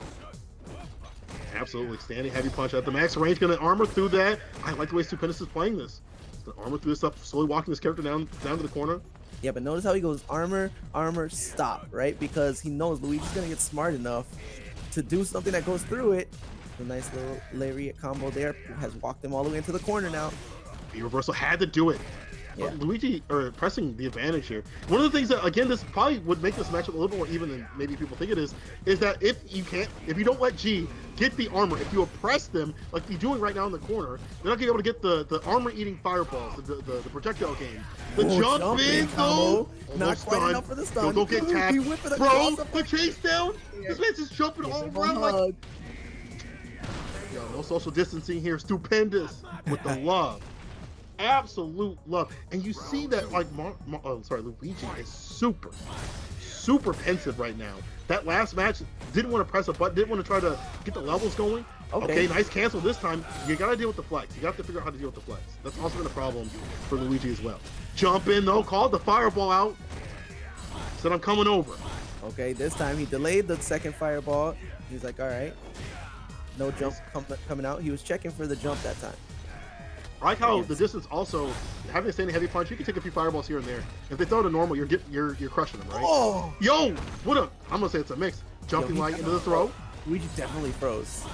Absolutely. Standing heavy punch at the max range, gonna armor through that. I like the way Stupendous is playing this. He's gonna armor through this stuff, slowly walking this character down to the corner. Yeah, but notice how he goes armor, stop, right? Because he knows Luigi's gonna get smart enough to do something that goes through it. The nice little lariat combo there has walked him all the way into the corner now. The reversal had to do it. Yeah. Luigi pressing the advantage here. One of the things that, again, this probably would make this matchup a little bit more even than maybe people think it is that if you don't let G get the armor, if you oppress them like you're doing right now in the corner, they're not gonna be able to get the armor-eating fireballs, the projectile game. The jump in though, not quite enough for the stun. Don't get tapped, bro. The chase down. Yeah. This man's just jumping all around like. Yo, no social distancing here. Stupendous with the love. Absolute love. And you see that like Luigi is super pensive right now. That last match didn't want to press a button, didn't want to try to get the levels going. Okay, nice cancel this time. You gotta deal with the flex. You got to figure out how to deal with the flex. That's also been a problem for Luigi as well. Jump in though, called the fireball out. Said I'm coming over. Okay, this time he delayed the second fireball. He's like, all right, no jump coming out. He was checking for the jump that time. I like how the distance also, having a standing heavy punch, you can take a few fireballs here and there. If they throw it to normal, you're crushing them, right? Oh! Yo! I'm gonna say it's a mix. Jumping light into the throw. Luigi definitely froze.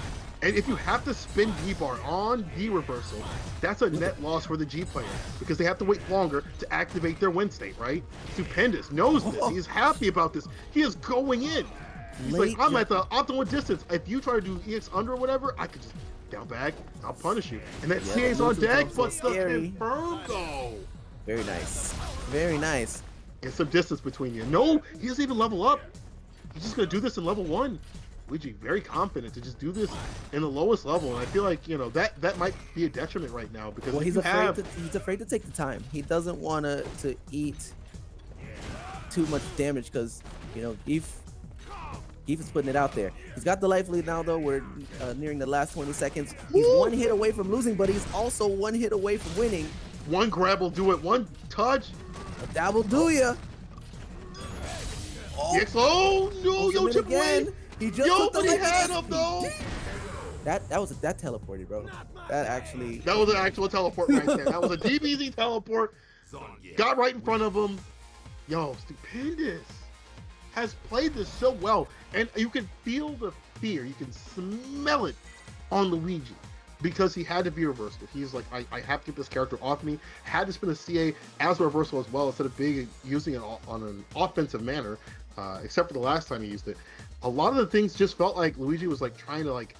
And if you have to spin D-bar on D-reversal, that's a net loss for the G player because they have to wait longer to activate their win state, right? Stupendous knows this. He's happy about this. He is going in. He's like, I'm at the optimal distance. If you try to do EX under or whatever, I could just down back, I'll punish you. And that CA's on deck, but the confirm though. Very nice. Very nice. And some distance between you. No, he doesn't even level up. He's just gonna do this in level 1. Luigi, very confident to just do this in the lowest level. And I feel like, that might be a detriment right now because he's afraid to take the time. He doesn't want to eat too much damage because, Geef is putting it out there. He's got the life lead now, though. We're nearing the last 20 seconds. He's one hit away from losing, but he's also one hit away from winning. One grab will do it. One touch. That will do ya. Oh no! Yo, chip away. He just took the life had him though. That teleported, bro. That was an actual teleport right there. That was a DBZ teleport. Got right in front of him. Yo, Stupendous has played this so well, and you can feel the fear, you can smell it on Luigi because he had to be reversal. He's like, I have to get this character off me. Had to spin a CA as a reversal as well instead of using it on an offensive manner, except for the last time he used it. A lot of the things just felt like Luigi was like trying to like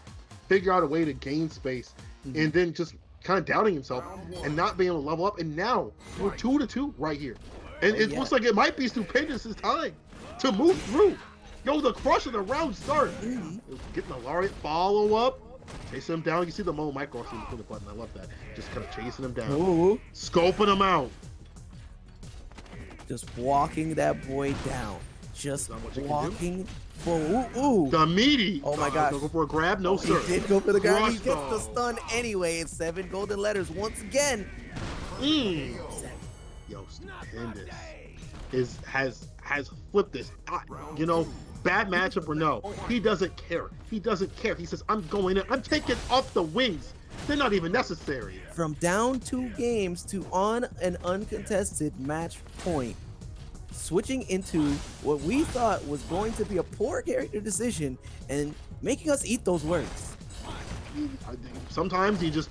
figure out a way to gain space and then just kind of doubting himself and not being able to level up. And now we're 2-2 right here, and it looks like it might be Stupendous's time to move through. Yo, the crush of the round start. Getting a lariat follow up. Chasing him down. You see the Mo micro between the button. I love that. Just kind of chasing him down. Scoping him out. Just walking that boy down. just Not what you can do. walking for ooh. The meaty. Oh my gosh. Go for a grab? No, sir. He did go for the grab. He Crushed, gets the though. stun anyway. It's 7 golden letters once again. Yo, Stupendous has flipped this. You know, bad matchup or no, he doesn't care. He doesn't care. He says, I'm going in. I'm taking off the wings. They're not even necessary. From down 2 games to on an uncontested match point, switching into what we thought was going to be a poor character decision and making us eat those words. Sometimes you just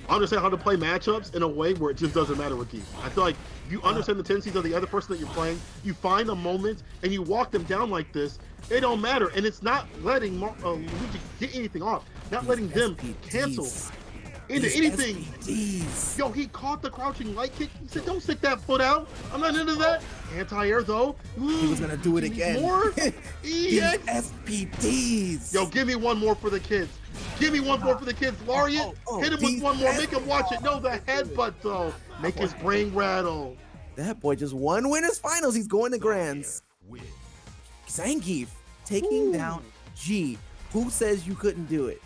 understand how to play matchups in a way where it just doesn't matter what keys. I feel like if you understand the tendencies of the other person that you're playing, you find a moment and you walk them down like this, it don't matter. And it's not letting Luigi get anything off, not letting them cancel into anything. SPDs. Yo, he caught the crouching light kick. He said, don't stick that foot out. I'm not into that. Anti-air though. He was gonna do it again. More? These EX. SPDs. Yo, give me one more for the kids. Give me one more for the kids. Lariat, hit him with one more. Make him watch it. No, the headbutt though. Make his brain rattle. That boy just won winners finals. He's going to grands. Zangief taking down G. Who says you couldn't do it?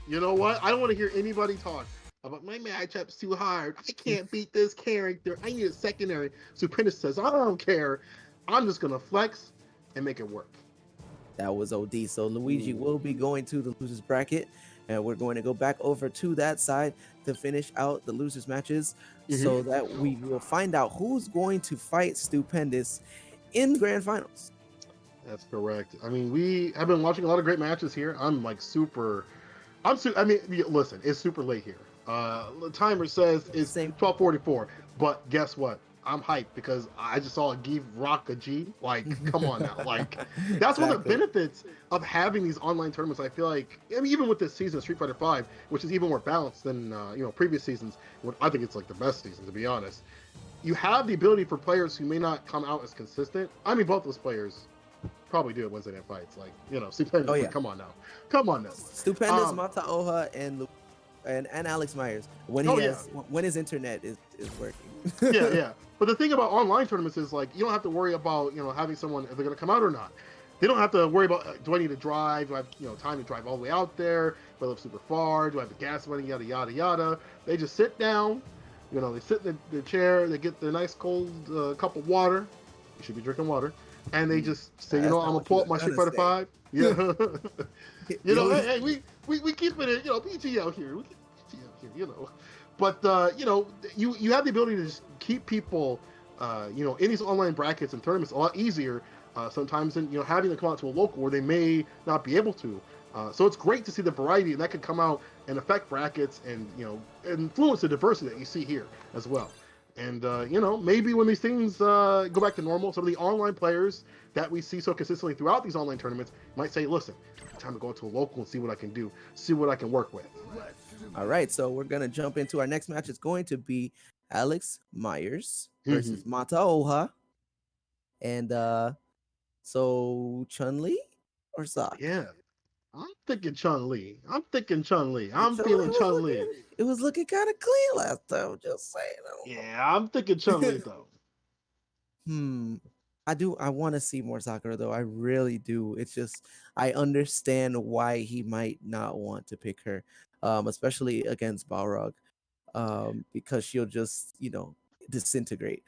You know what? I don't want to hear anybody talk about my matchup's too hard. I can't beat this character. I need a secondary. Stupendous says, I don't care. I'm just going to flex and make it work. That was OD. So Luigi will be going to the losers bracket, and we're going to go back over to that side to finish out the losers matches so that we will find out who's going to fight Stupendous in the grand finals. That's correct. I mean, we have been watching a lot of great matches here. I'm like I mean, listen, it's super late here. The timer says it's 12:44, but guess what? I'm hyped because I just saw a give rock a G. Like, come on now. Like, that's one of the benefits of having these online tournaments. I feel like, I mean, even with this season, Street Fighter V, which is even more balanced than previous seasons. I think it's like the best season, to be honest. You have the ability for players who may not come out as consistent. I mean, both those players probably do it Wednesday Night Fights. Like, Stupendous. Come on now. Stupendous, Mata Oha, and Alex Myers when when his internet is working. yeah. But the thing about online tournaments is, like, you don't have to worry about having someone, if they're going to come out or not. They don't have to worry about, do I need to drive? Do I have time to drive all the way out there? Do I live super far? Do I have the gas money? Yada yada yada. They just sit down. They sit in the chair. They get the nice cold cup of water. You should be drinking water. And they just say, I'm gonna pull up my Street Fighter 5. Yeah. Hey, we keep it, PG out here. We keep PG out here, But you have the ability to just keep people, in these online brackets and tournaments a lot easier sometimes than having to come out to a local where they may not be able to. So it's great to see the variety, and that could come out and affect brackets and influence the diversity that you see here as well. And maybe when these things go back to normal, some of the online players that we see so consistently throughout these online tournaments might say, listen, time to go to a local and see what I can do, see what I can work with. All right, so we're going to jump into our next match. It's going to be Alex Myers versus Mata Oha. And so Chun-Li or Sock? Yeah, I'm thinking Chun-Li. I'm feeling Chun-Li. It was looking kind of clean last time, just saying. Yeah, I'm thinking Chun-Li, though. I want to see more Sakura, though. I really do. It's just, I understand why he might not want to pick her, especially against Balrog, because she'll just, disintegrate.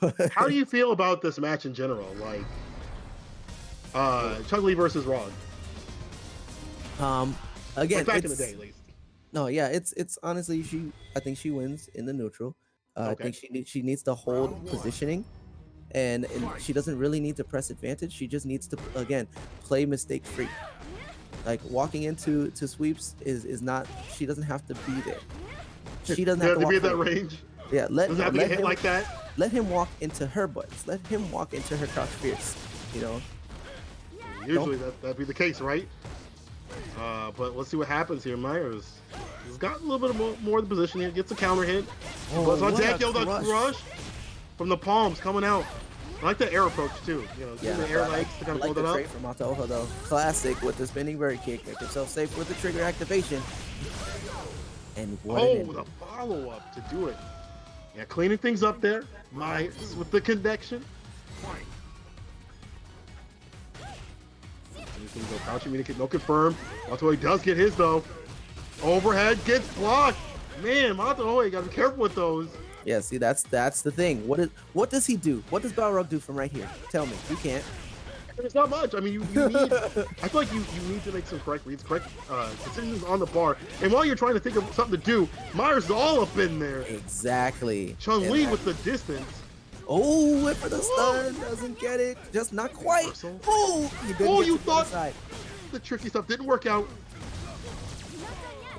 But how do you feel about this match in general? Like, Chun-Li versus Rog. Again, back in the day, at least. No, yeah, it's honestly, I think she wins in the neutral. I think she needs to hold positioning. And she doesn't really need to press advantage. She just needs to, again, play mistake free. Like, walking into sweeps is not, she doesn't have to be there. She doesn't have to be at that range. Yeah, doesn't have to get hit like that. Let him walk into her butts. Let him walk into her crouch fierce. Usually that'd be the case, right? But let's see what happens here. Myers has got a little bit more of the position here. Gets a counter hit. But on deck, the crush from the palms coming out. I like the air approach too. The air legs to kind of hold it up. From Mata Oha, though. Classic with the spinning bird kick. Make yourself safe with the trigger activation. And the follow-up to do it. Yeah, cleaning things up there. Myers with the connection. He's gonna go crouching, no confirm. Matoe does get his though. Overhead gets blocked. Man, Matoe, gotta be careful with those. Yeah, see, that's the thing. What does he do? What does Balrog do from right here? Tell me. You can't. It's not much. I mean, you need. I feel like you need to make some correct reads, correct decisions on the bar. And while you're trying to think of something to do, Myers is all up in there. Exactly. Chun-Li with the distance. Oh, went for the stun. Doesn't get it. Just not quite. Oh, You thought the tricky stuff didn't work out.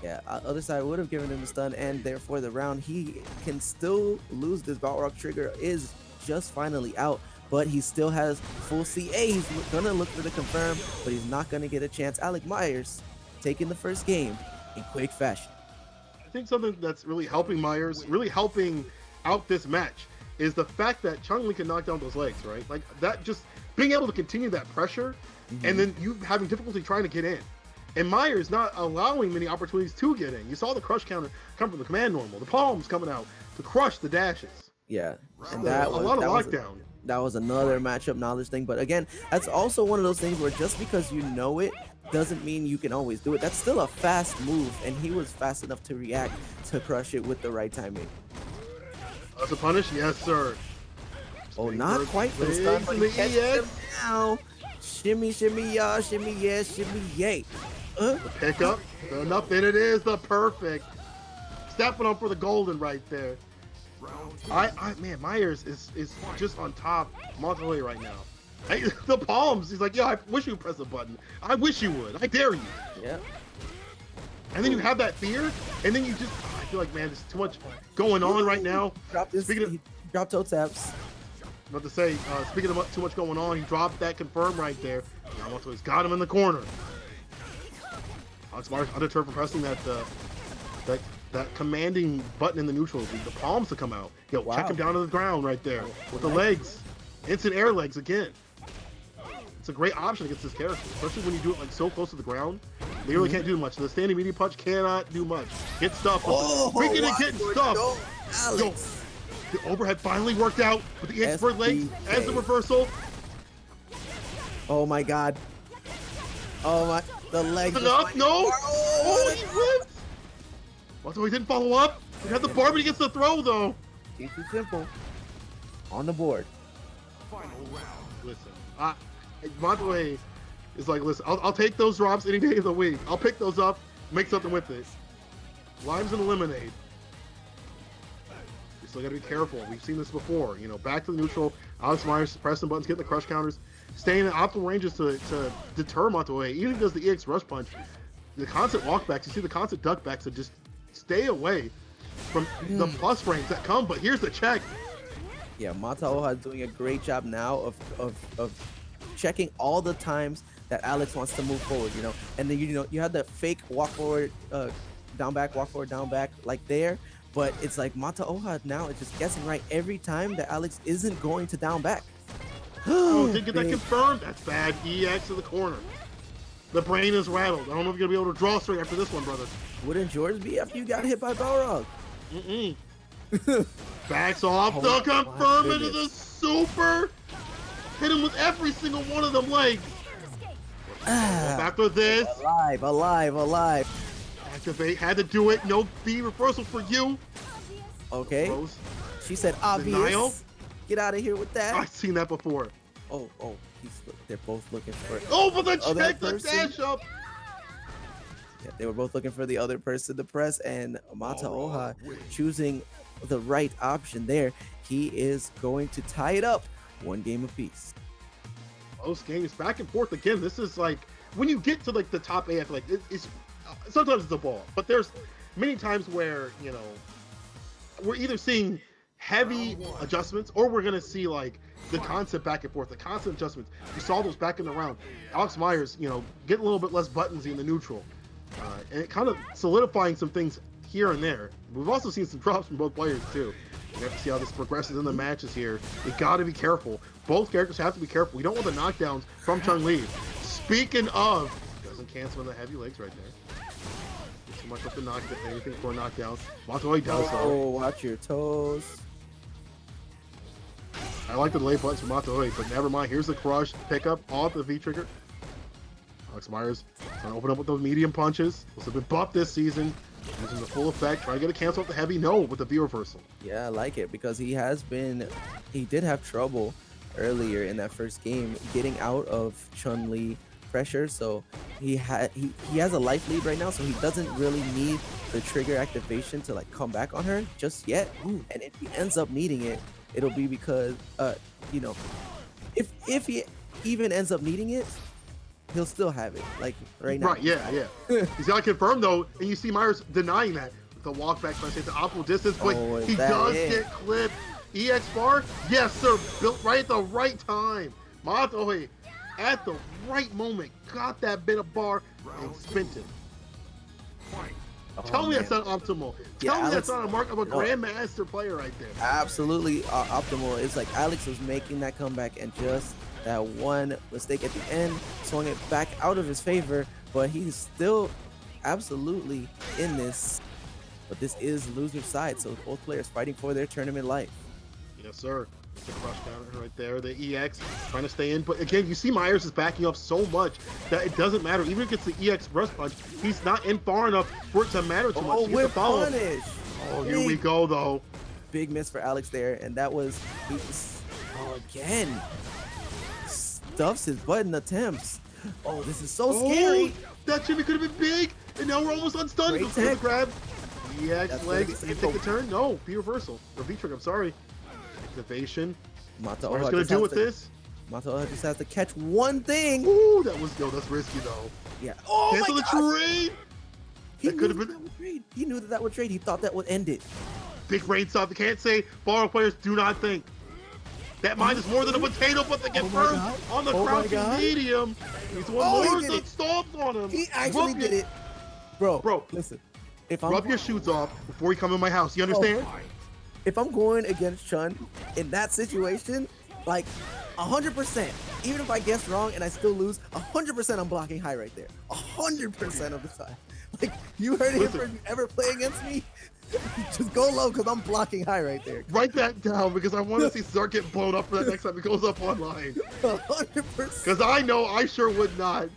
Yeah, other side would have given him the stun, and therefore the round he can still lose. This Balrog trigger is just finally out, but he still has full CA. He's gonna look for the confirm, but he's not gonna get a chance. Alec Myers taking the first game in quick fashion. I think something that's really helping Myers, really helping out this match, is the fact that Chun-Li can knock down those legs, right? Like that, just being able to continue that pressure, and then you having difficulty trying to get in. And Myers not allowing many opportunities to get in. You saw the crush counter come from the command normal. The palms coming out to crush the dashes. Yeah, and a lot of lockdown. That was another matchup knowledge thing. But again, that's also one of those things where just because you know it doesn't mean you can always do it. That's still a fast move, and he was fast enough to react to crush it with the right timing. That's a punish? Yes, sir. Oh, not quite for the stun, but he catches him now. Shimmy, shimmy, y'all, shimmy, yeah, shimmy, yay. The pickup, enough, and it is the perfect. Stepping up for the golden right there. Man, Myers is just on top Montoya right now. The palms, he's like, yo, I wish you would press the button. I wish you would. I dare you. Yeah. And then you have that fear, and then you just, I feel like, man, there's too much going on right now. He dropped toe taps. About to say, speaking of too much going on, he dropped that confirm right there. Now Montoya's got him in the corner. Alex Myers undeterred from pressing that commanding button in the neutral, the palms to come out. Yo, check him down to the ground right there with the legs. Instant air legs again. It's a great option against this character, especially when you do it like so close to the ground. They really can't do much. The standing media punch cannot do much. Get stuff. Speaking of getting stuff, yo, the overhead finally worked out with the expert legs as the reversal. Oh my god. Oh my, the legs. Enough? No. Oh, he whipped. Also, he didn't follow up. He had the bar, but he gets the throw though. Keep it simple. On the board. Final round. Listen, Montoya is like, listen, I'll take those drops any day of the week. I'll pick those up, make something with it. Limes and lemonade. You still gotta be careful. We've seen this before. You know, back to the neutral. Alex Myers pressing buttons, getting the crush counters, staying in optimal ranges to deter Montoya. Even if he does the EX rush punch, the constant walkbacks, you see the constant duckbacks to just stay away from the plus frames that come. But here's the check. Yeah, Mataoha is doing a great job now of checking all the times that Alex wants to move forward, you know. And then you have the fake walk forward, down back, walk forward, down back, like there. But it's like Mataoha now is just guessing right every time that Alex isn't going to down back. Oh, didn't get that confirmed. That's bad. EX to the corner. The brain is rattled. I don't know if you're gonna be able to draw straight after this one, brother. Wouldn't yours be after you got hit by Balrog? Backs off the confirm into the super. Hit him with every single one of them legs. After this, alive. activate. Had to do it. No B reversal for you. Okay. Rose. She said obvious. Denial. Get out of here with that. I've seen that before. Oh, they're both looking for. Oh, but the other check, the person. dash up. Yeah, they were both looking for the other person to press, and Mataoha choosing the right option there. He is going to tie it up, one game apiece. Close games, back and forth again. This is like when you get to like the top AF, like it's sometimes it's a ball, but there's many times where we're either seeing heavy adjustments or we're gonna see like the constant back and forth, the constant adjustments. You saw those back in the round. Alex Myers, get a little bit less buttonsy in the neutral, and it kind of solidifying some things here and there. We've also seen some drops from both players too. You have to see how this progresses in the matches here. You got to be careful. Both characters have to be careful. We don't want the knockdowns from Chun-Li. Speaking of, doesn't cancel on the heavy legs right there. Too much up the knockdown. Anything for a knockdown. Montoya does though. Oh, watch your toes. I like the delay buttons from Montoya, but never mind. Here's the crush pickup off the V trigger. Alex Myers trying to open up with those medium punches. This has been buffed this season. Using the full effect, trying to get a cancel off the heavy. No, with the V reversal. Yeah, I like it because he did have trouble earlier in that first game getting out of Chun-Li pressure. So he has a life lead right now, so he doesn't really need the trigger activation to like come back on her just yet. And if he ends up needing it, it'll be because you know, if he even ends up needing it, he'll still have it, like right now. Right, yeah. He's got to confirm though, and you see Myers denying that with the walk back trying to take the optimal distance, but he does get clipped. EX bar, yes sir, built right at the right time. Matoe at the right moment got that bit of bar and spent it. Tell me that's not optimal. Tell me that's not a mark of a grandmaster player right there. Absolutely optimal. It's like Alex was making that comeback and just that one mistake at the end swung it back out of his favor, but he's still absolutely in this. But this is loser's side, so both players fighting for their tournament life. Yes, sir. The crush counter right there. The EX trying to stay in. But again, you see Myers is backing up so much that it doesn't matter. Even if it's the EX brush punch, he's not in far enough for it to matter too much. We're punished. Oh, here we go, though. Big miss for Alex there. And that was, again, stuffs his button attempts. Oh, this is so scary. That Jimmy could have been big. And now we're almost unstunned. Great grab. EX legs. Take a turn. No, V reversal. Or V trigger, I'm sorry. Activation. What's gonna do with this? Matoe just has to catch one thing. Ooh, that's risky though. Yeah. Oh cancel my the God. trade. That could have been. He knew that would trade. He thought that would end it. Big rain stop. You can't say borrow players do not think. That mine is more than a potato, but they get burned on the crouching medium. He's one more that stomped on him. He actually did it. Bro, listen. If I'm rub your shoes off before you come in my house. You understand? If I'm going against Chun in that situation, like 100%, even if I guess wrong and I still lose, 100% I'm blocking high right there. 100% of the time. Like, you heard it if you ever play against me, just go low because I'm blocking high right there. Write that down because I want to see Zark get blown up for that next time it goes up online. 100%. Because I know I sure would not.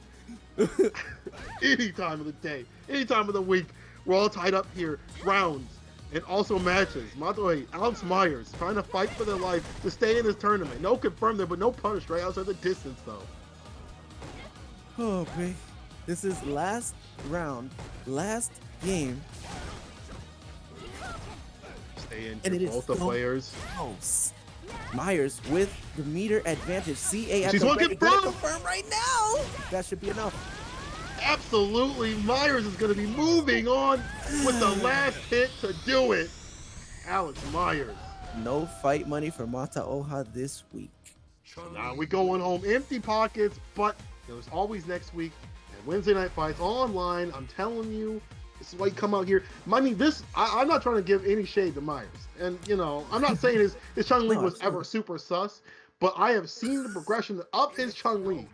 Any time of the day, any time of the week, we're all tied up here. Rounds. And also matches. Matoe, Alex Myers trying to fight for their life to stay in this tournament. No confirmed there, but no punished right outside the distance though. Oh, man. This is last round, last game. Stay in and it both the players. Close. Myers with the meter advantage. CA at She's the one confirmed right now. That should be enough. Absolutely, Myers is going to be moving on with the last hit to do it. Alex Myers. No fight money for Mataoha this week. Now we going home empty pockets, but there's always next week and Wednesday Night Fights online. I'm telling you, this is why you come out here. I mean, I'm not trying to give any shade to Myers, and you know, I'm not saying his Chun-Li was ever super sus, but I have seen the progression of his Chun-Li.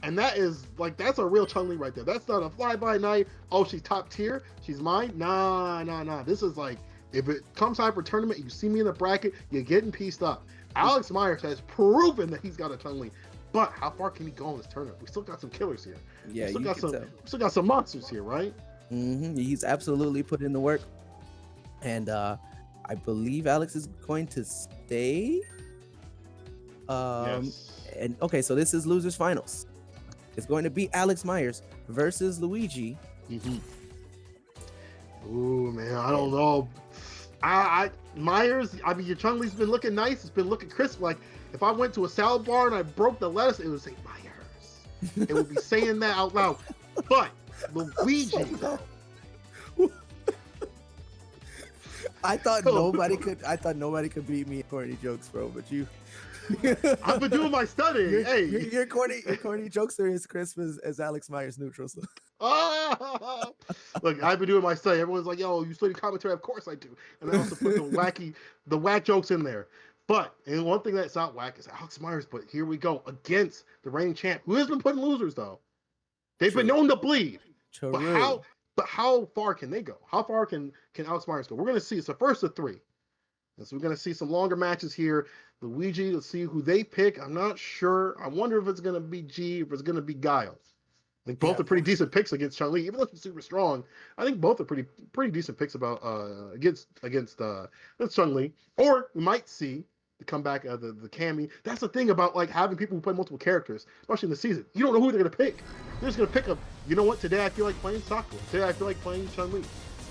And that is, like, that's a real Chun-Li right there. That's not a fly-by-night, oh, she's top tier, she's mine. Nah. This is like, if it comes time for tournament, you see me in the bracket, you're getting pieced up. Alex Myers has proven that he's got a Chun-Li. But how far can he go in this tournament? We still got some killers here. Yeah, we still got some monsters here, right? He's absolutely put in the work. And I believe Alex is going to stay. Yes. And okay, so this is losers finals. It's going to be Alex Myers versus Luigi. Ooh, man, I don't know. Myers, I mean, your Chun-Li's been looking nice. It's been looking crisp. Like, if I went to a salad bar and I broke the lettuce, it would say Myers. It would be saying that out loud. But Luigi. I thought nobody could beat me at corny jokes, bro. But you. I've been doing my studying. Your corny jokes are as crisp as Alex Myers neutral. So. Look, I've been doing my study. Everyone's like, "Yo, you study commentary?" Of course I do. And I also put the whack jokes in there. But and one thing that's not whack is Alex Myers. But here we go against the reigning champ, who has been putting losers though. They've been known to bleed. True. But how far can they go? How far can Alex Myers go? We're gonna see. It's the first of three. And so we're gonna see some longer matches here. Luigi, let's see who they pick. I'm not sure. I wonder if it's gonna be G, if it's gonna be Giles. I think both Yeah, are pretty decent picks against Chun-Li, even though she's super strong. I think both are pretty decent picks about against Chun-Li. Or we might see the comeback of the Cammy. That's the thing about like having people who play multiple characters, especially in the season. You don't know who they're gonna pick. They're just gonna pick up. You know what? Today I feel like playing Sakura. Today I feel like playing Chun-Li.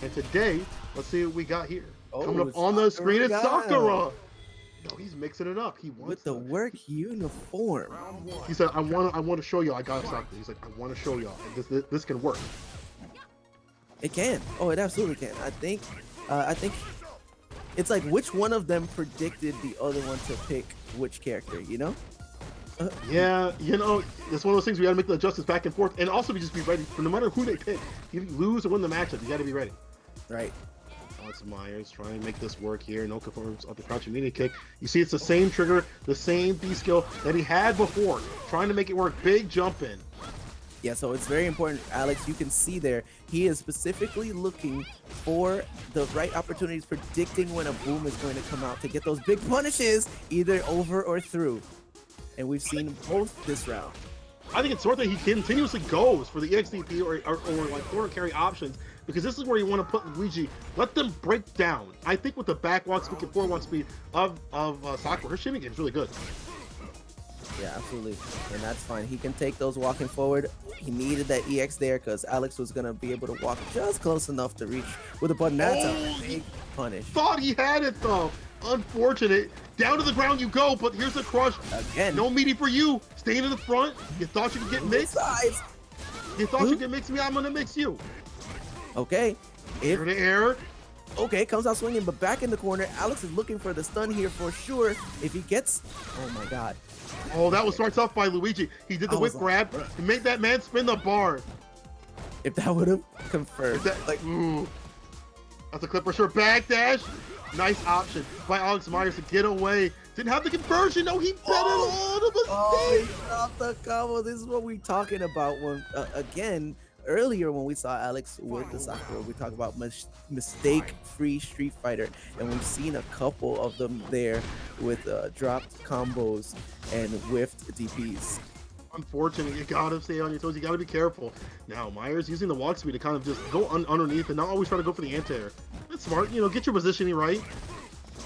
And today, let's see what we got here. Coming up on the screen is Sakura. No, he's mixing it up. He wants with the work uniform. He said, "I want to show y'all I got Sakura." He's like, "I want to show y'all this can work." It can. Oh, it absolutely can. I think it's like which one of them predicted the other one to pick which character, you know? Yeah, you know, it's one of those things we got to make the adjustments back and forth, and also just be ready for no matter who they pick. If you lose or win the matchup, you got to be ready. Right. Alex Myers trying to make this work here. No confirms of the crouching immediate kick. You see, it's the same trigger, the same B skill that he had before. Trying to make it work. Big jump in. Yeah, so it's very important, Alex. You can see there, he is specifically looking for the right opportunities, predicting when a boom is going to come out to get those big punishes either over or through. And we've seen both this round. I think it's sort that he continuously goes for the EXDP or like corner carry options, because this is where you want to put Luigi. Let them break down. I think with the back walk speed and forward walk speed of Sakura, her shimmy game is really good. Yeah, absolutely. And that's fine. He can take those walking forward. He needed that EX there because Alex was going to be able to walk just close enough to reach with a button. That's a big punish. Thought he had it though. Unfortunate. Down to the ground you go, but here's the crush. Again. No meaty for you. Staying in the front. You thought you could get mixed? Sides. You thought you could mix me? I'm going to mix you. Okay. Air to air. Okay, comes out swinging, but back in the corner. Alex is looking for the stun here for sure. If he gets... Oh, my God. Oh, that was starts off by Luigi. He did the whip grab to make that man spin the bar. If that would have confirmed. Ooh. That's a clip for sure. Backdash. Nice option by Alex Myers to get away. Didn't have the conversion. No, he bet it all. The mistake. Oh, he dropped the combo. This is what we're talking about when, again, earlier when we saw Alex with the Sakura, we talked about mistake-free Street Fighter, and we've seen a couple of them there with dropped combos and whiffed DPs. Unfortunate. You gotta stay on your toes. You gotta be careful. Now Myers using the walk speed to kind of just go underneath and not always try to go for the anti-air. That's smart. You know, get your positioning right.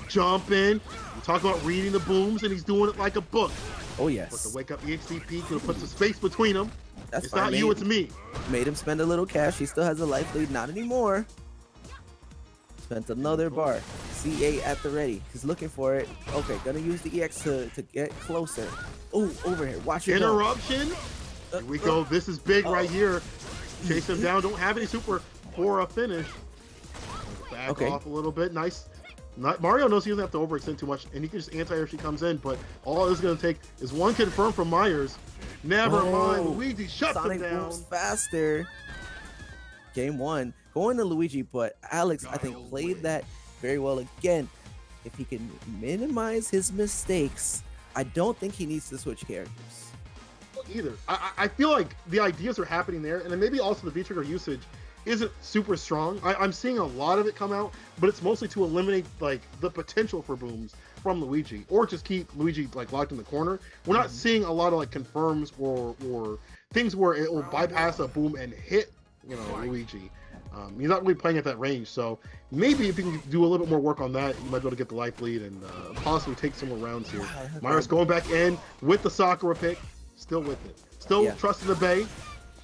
Jump in. We talk about reading the booms, and he's doing it like a book. Oh yes. But the wake up EXDP to put some space between them. That's it's fine, not you, it's me. Made him spend a little cash. He still has a life lead. Not anymore. Spent another bar. CA at the ready. He's looking for it. Okay, gonna use the EX to get closer. Oh, over here. Watch it. Interruption. Here we go. This is big right here. Chase him down. Don't have any super for a finish. Back off a little bit. Nice. Mario knows he doesn't have to overextend too much, and he can just anti-air if she comes in, but all it's going to take is one confirm from Myers. Never mind. Luigi shuts him down. Moves faster. Game one. Going to Luigi, but Alex, I think, played that very well again. If he can minimize his mistakes, I don't think he needs to switch characters. Either. I feel like the ideas are happening there, and then maybe also the V-trigger usage isn't super strong. I'm seeing a lot of it come out, but it's mostly to eliminate like the potential for booms from Luigi, or just keep Luigi like locked in the corner. We're not seeing a lot of like confirms or things where it will bypass a boom and hit, you know, Luigi. He's not really playing at that range, so maybe if you can do a little bit more work on that, you might be able to get the life lead and possibly take some more rounds here. Myers going back in with the Sakura pick, still with it, still trusting the Bay.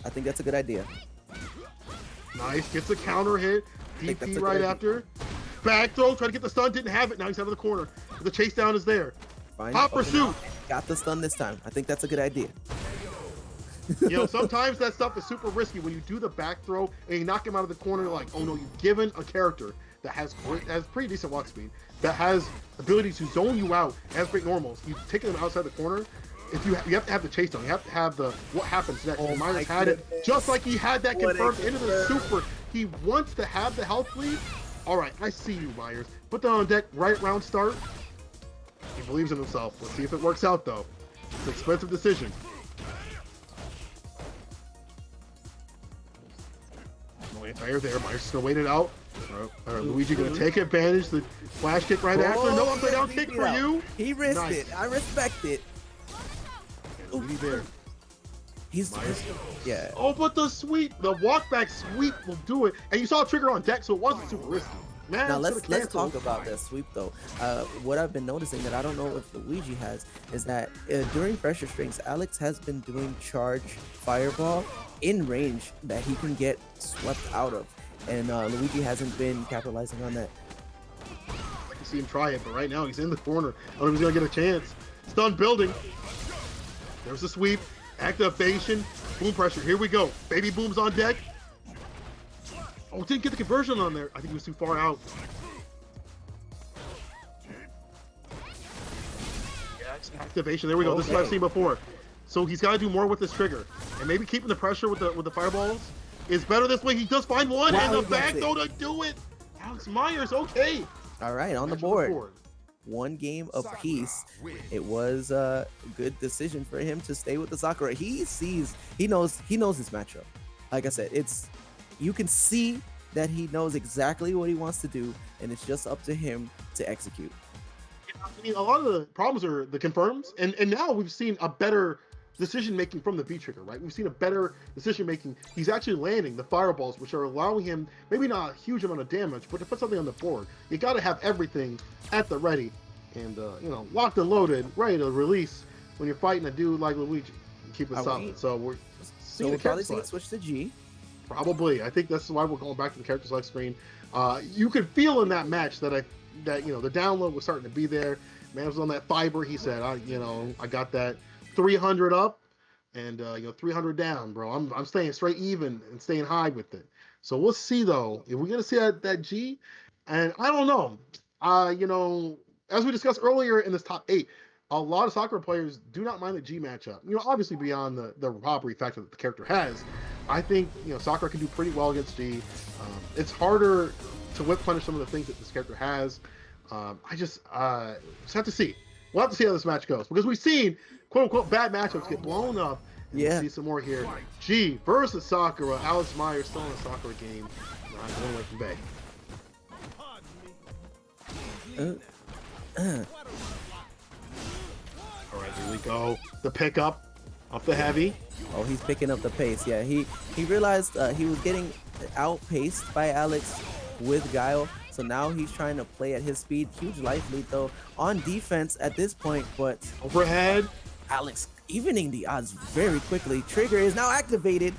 I think that's a good idea. Nice, gets a counter hit, DP right after. Back throw, try to get the stun, didn't have it, now he's out of the corner. The chase down is there. Fine. Hot pursuit. Got the stun this time. I think that's a good idea. You know, sometimes that stuff is super risky when you do the back throw and you knock him out of the corner. Like, oh no, you've given a character that has pretty decent walk speed, that has ability to zone you out, has great normals. You've taken them outside the corner. If you have to have the chase down, you have to have the what happens next. Oh, Myers had it just like he had that confirmed into the super. He wants to have the health lead. All right, I see you, Myers. Put that on deck. Right round start. He believes in himself. Let's see if it works out though. It's an expensive decision. No anti-air there. Myers is gonna wait it out. Luigi gonna take advantage. The flash kick right after. No upside down kick for you. He risked it. I respect it. Luigi there. Yeah. Oh, but the sweep, the walk back sweep will do it. And you saw a trigger on deck, so it wasn't super risky. Man, Now let's talk about that sweep though. What I've been noticing that I don't know if Luigi has is that during pressure strings, Alex has been doing charge fireball in range that he can get swept out of, and Luigi hasn't been capitalizing on that. I can see him try it, but right now he's in the corner. I don't know if he's gonna get a chance. Stun building. There's the sweep, activation, boom pressure. Here we go. Baby Boom's on deck. Oh, didn't get the conversion on there. I think he was too far out. Activation. There we go. This is what I've seen before. So he's got to do more with this trigger, and maybe keeping the pressure with the fireballs is better this way. He does find one, and the back though to do it. Alex Myers, okay. All right, on the board. One game apiece. It was a good decision for him to stay with the Sakura. He knows his matchup. Like I said, you can see that he knows exactly what he wants to do, and it's just up to him to execute. I mean, a lot of the problems are the confirms, and now we've seen a better decision making from the V trigger, right? We've seen a better decision making. He's actually landing the fireballs, which are allowing him maybe not a huge amount of damage, but to put something on the board, you got to have everything at the ready and locked and loaded, ready to release when you're fighting a dude like Luigi. Keep it solid. So we're probably seeing switch to G. Probably. I think that's why we're going back to the character select screen. You could feel in that match that the download was starting to be there. Man was on that fiber. He said, I got that 300 up and 300 down, bro. I'm staying straight even and staying high with it. So we'll see though if we're gonna see that G. And I don't know. As we discussed earlier in this top 8, a lot of Sakura players do not mind the G matchup. Obviously beyond the robbery factor that the character has. I think Sakura can do pretty well against G. It's harder to whip punish some of the things that this character has. I just have to see. We'll have to see how this match goes because we've seen quote unquote bad matchups get blown up. And we'll see some more here. G versus Sakura. Alex Myers still in the Sakura game. One away from Bay. All right, here we go. The pickup off the heavy. Oh, he's picking up the pace. Yeah, he realized he was getting outpaced by Alex with Guile, so now he's trying to play at his speed. Huge life lead though on defense at this point, but overhead. Alex evening the odds very quickly. Trigger is now activated.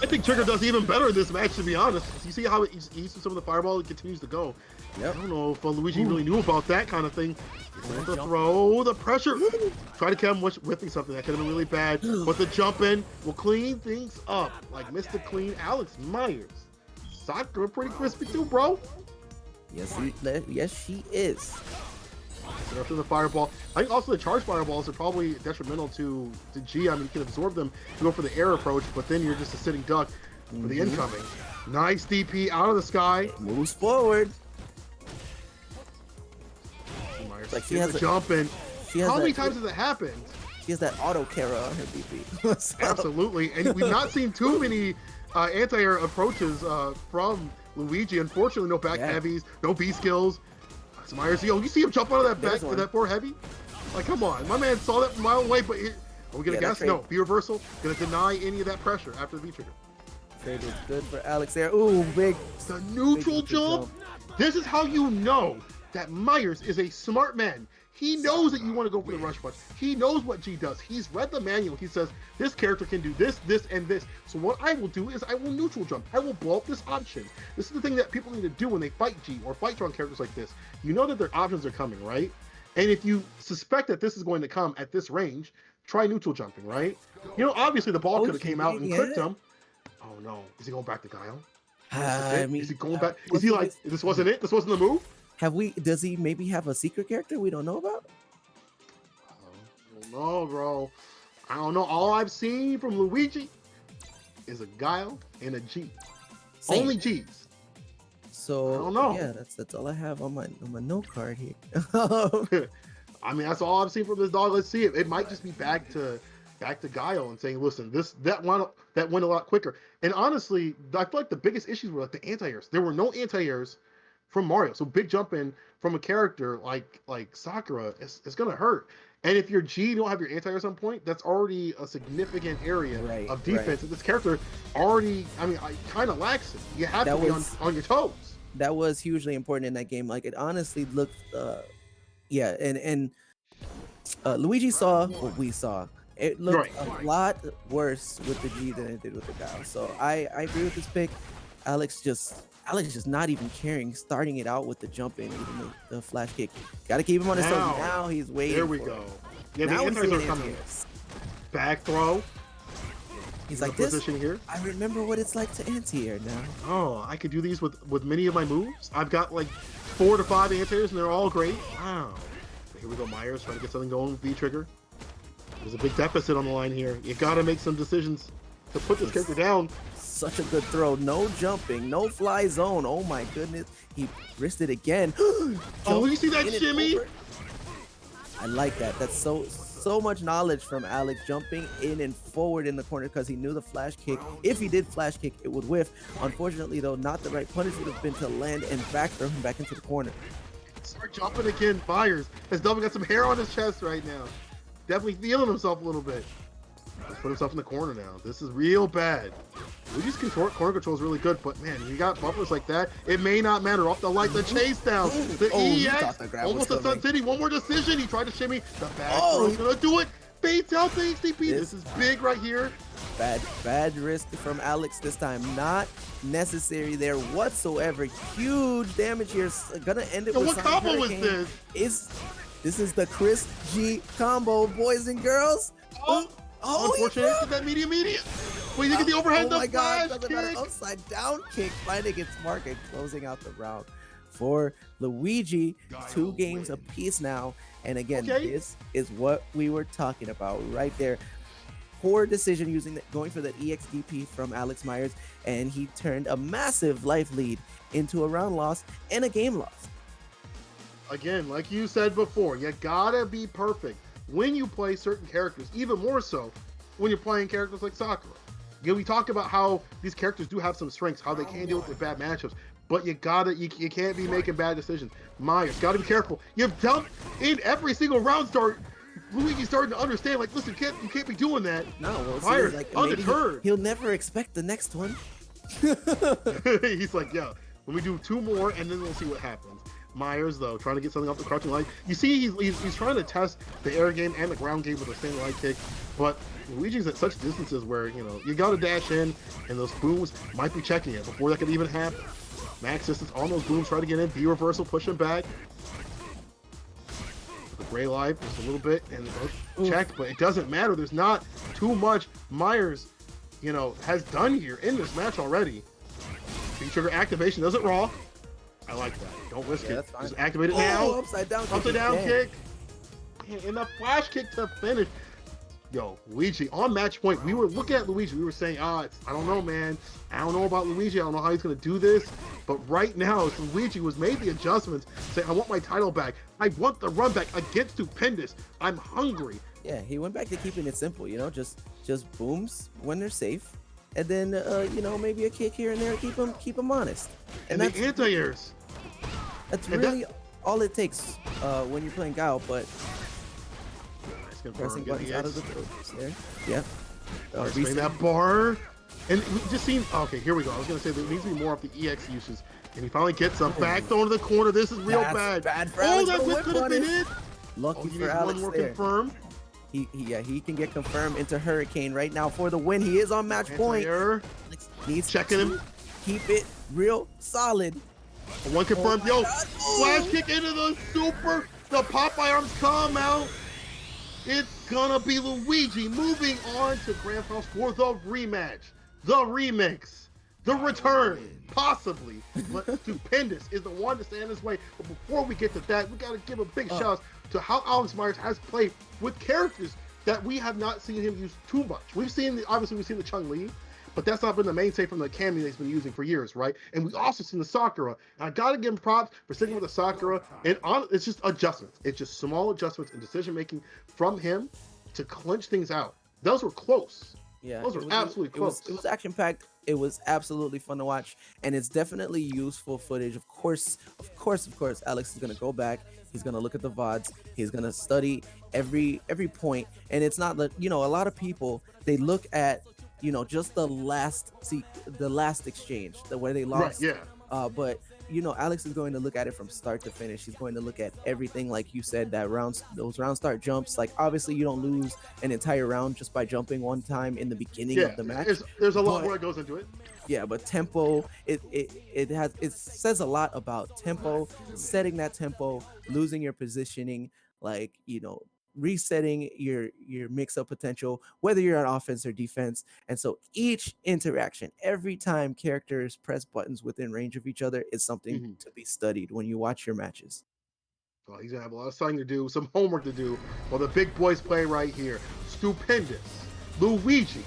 I think Trigger does even better in this match, to be honest. You see how he's using some of the fireball, it continues to go. Yep. I don't know if Luigi really knew about that kind of thing. The throw, the pressure. Try to catch him whipping something. That could have been really bad. But the jump in will clean things up. Like Mr. Clean Alex Myers. Sakura pretty crispy too, bro. Yes, she is. After the fireball, I think also the charge fireballs are probably detrimental to G. I mean, you can absorb them to go for the air approach, but then you're just a sitting duck for the incoming. Nice DP out of the sky. Moves forward. Like she has a jump in. How many times has it happened? She has that auto Kara on her DP. So. Absolutely, and we've not seen too many anti-air approaches from Luigi. Unfortunately, no back heavies, no B skills. Myers, you see him jump out of that back to that 4 heavy? Like, come on, my man saw that from a mile away. But are we gonna guess? No, B reversal. Gonna deny any of that pressure after the V trigger. Trade is good for Alex there. Ooh, big. The neutral jump. This is how you know that Myers is a smart man. He knows that you want to go for the rush punch. He knows what G does. He's read the manual. He says, this character can do this, this, and this. So what I will do is I will neutral jump. I will blow up this option. This is the thing that people need to do when they fight G or fight strong characters like this. You know that their options are coming, right? And if you suspect that this is going to come at this range, try neutral jumping, right? Obviously the ball could have came out and clipped him. Oh no, is he going back to Guile? Is he going back? Is he like, this wasn't it? This wasn't the move? Does he maybe have a secret character we don't know about? I don't know, bro. I don't know. All I've seen from Luigi is a Guile and a G. Same. Only G's. So I don't know. Yeah, that's all I have on my note card here. I mean, that's all I've seen from this dog. Let's see it. It might just be back to Guile and saying, listen, that went a lot quicker. And honestly, I feel like the biggest issues were like the anti-airs. There were no anti-airs from Mario, so big jump in from a character like Sakura is gonna hurt. And if your G don't have your anti-airs on point, that's already a significant area of defense. And this character already, I mean, kind of lacks it. You have to be on your toes. That was hugely important in that game. Like, it honestly looked, yeah, and Luigi saw what we saw. It looked a lot worse with the G than it did with the Guile. So I agree with this pick. Alex just not even caring, starting it out with the jump in, even the flash kick. Got to keep him on his toes. Now he's waiting. There we go. Yeah, now the anti-airs are coming. Back throw. He's like, this, here. I remember what it's like to anti-air now. Oh, I could do these with many of my moves. I've got like 4 to 5 anti-airs, and they're all great. Wow. Here we go, Myers trying to get something going with V-Trigger. There's a big deficit on the line here. You got to make some decisions to put this character down. Such a good throw. No jumping, no fly zone. Oh my goodness. He risked it again. Oh, you see that shimmy? I like that. That's so much knowledge from Alex, jumping in and forward in the corner because he knew the flash kick. If he did flash kick, it would whiff. Unfortunately, though, not the right punish would have been to land and back throw him back into the corner. Start jumping again, fires. Has Double got some hair on his chest right now. Definitely feeling himself a little bit. He's put himself in the corner now. This is real bad. Luigi's corner control is really good, but man, you got buffers like that, it may not matter. Off the light, the chase down, the EX, almost a Sun City. One more decision. He tried to shimmy. The back throw's gonna do it. Baits out the HDP. This is big right here. Bad risk from Alex this time. Not necessary there whatsoever. Huge damage here. Gonna end it with what combo is this? This is the Chris G combo, boys and girls. Unfortunate to that medium. Wait, you get the overhead, oh my flash God, kick. An upside down kick, finding its mark and closing out the round for Luigi. 2 games apiece now. And again, this is what we were talking about right there. Poor decision going for that EXDP from Alex Myers, and he turned a massive life lead into a round loss and a game loss. Again, like you said before, you gotta be perfect when you play certain characters, even more so when you're playing characters like Sakura. You know, we talked about how these characters do have some strengths, how they can deal with bad matchups, but you can't be making bad decisions. Myers, gotta be careful. You've dumped in every single round start. Luigi's starting to understand, like, listen, you can't be doing that. No, well, Myers, like, undeterred. He'll never expect the next one. He's like, yeah, let me do 2 more and then we'll see what happens. Myers, though, trying to get something off the crouching light. You see, he's trying to test the air game and the ground game with a standing light kick, but Luigi's at such distances where, you know, you gotta dash in, and those booms might be checking it before that could even happen. Max distance on those booms, try to get in, B reversal, push him back. The gray life just a little bit, and check, but it doesn't matter. There's not too much Myers, you know, has done here in this match already. B-trigger activation does it raw. I like that. Don't risk it. Just activate it now. Upside down kick. And the flash kick to finish. Yo, Luigi, on match point, we were looking at Luigi. We were saying, I don't know, man. I don't know about Luigi. I don't know how he's going to do this. But right now, Luigi was made the adjustments, saying, I want my title back. I want the run back against Stupendous. I'm hungry. Yeah, he went back to keeping it simple, you know, just booms when they're safe. And then, you know, maybe a kick here and there to keep him honest. And the anti-airs. That's really all it takes when you're playing Guile, but pressing buttons out of the focus there. Yeah. Explain that bar. And we just seen, okay, here we go. I was going to say there needs to be more of the EX uses. And he finally gets some back thrown to the corner. This is real bad. For Alex. That could have been it. Lucky for Alex one more there. Confirm. He can get confirmed into Hurricane right now for the win. He is on match point. Needs checking him. Keep it real solid. One confirmed. Yo, flash kick into the super. The Popeye arms come out. It's gonna be Luigi moving on to Grand Finals for the rematch, the remix, the return, possibly. But Stupendous is the one to stand this way. But before we get to that, we gotta give a big shout out to how Alex Myers has played with characters that we have not seen him use too much. Obviously we've seen the Chun-Li, but that's not been the mainstay from the cameo he's been using for years, right? And we've also seen the Sakura. And I gotta give him props for sticking with the Sakura. And it's just adjustments. It's just small adjustments and decision making from him to clinch things out. Those were close. Yeah, those were absolutely close. It was action packed It was absolutely fun to watch, and it's definitely useful footage. Of course, Alex is gonna go back. He's gonna look at the VODs. He's gonna study every point, and it's not that a lot of people they look at just the last exchange, the where they Right, lost. yeah. But Alex is going to look at it from start to finish. He's going to look at everything, like you said, those round start jumps. Like obviously, you don't lose an entire round just by jumping one time in the beginning Yeah, of the match. there's a lot But- more that goes into it. Yeah, but tempo, it says a lot about tempo, setting that tempo, losing your positioning, like resetting your mix-up potential, whether you're on offense or defense. And so each interaction, every time characters press buttons within range of each other, is something to be studied when you watch your matches. Well, he's gonna have a lot of studying to do, some homework to do, while the big boys play right here. Stupendous Luigi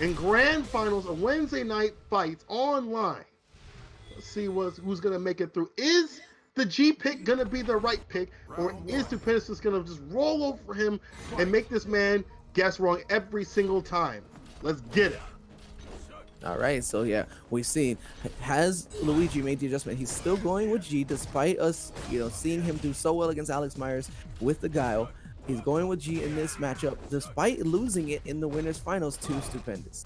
in grand finals of Wednesday Night Fights online. Let's see who's gonna make it through. Is the G pick gonna be the right pick, or is Stupendous just gonna just roll over him and make this man guess wrong every single time? Let's get it. All right, so yeah, we've seen, has Luigi made the adjustment? He's still going with G despite us, seeing him do so well against Alex Myers with the Guile. He's going with G in this matchup despite losing it in the winners finals to Stupendous.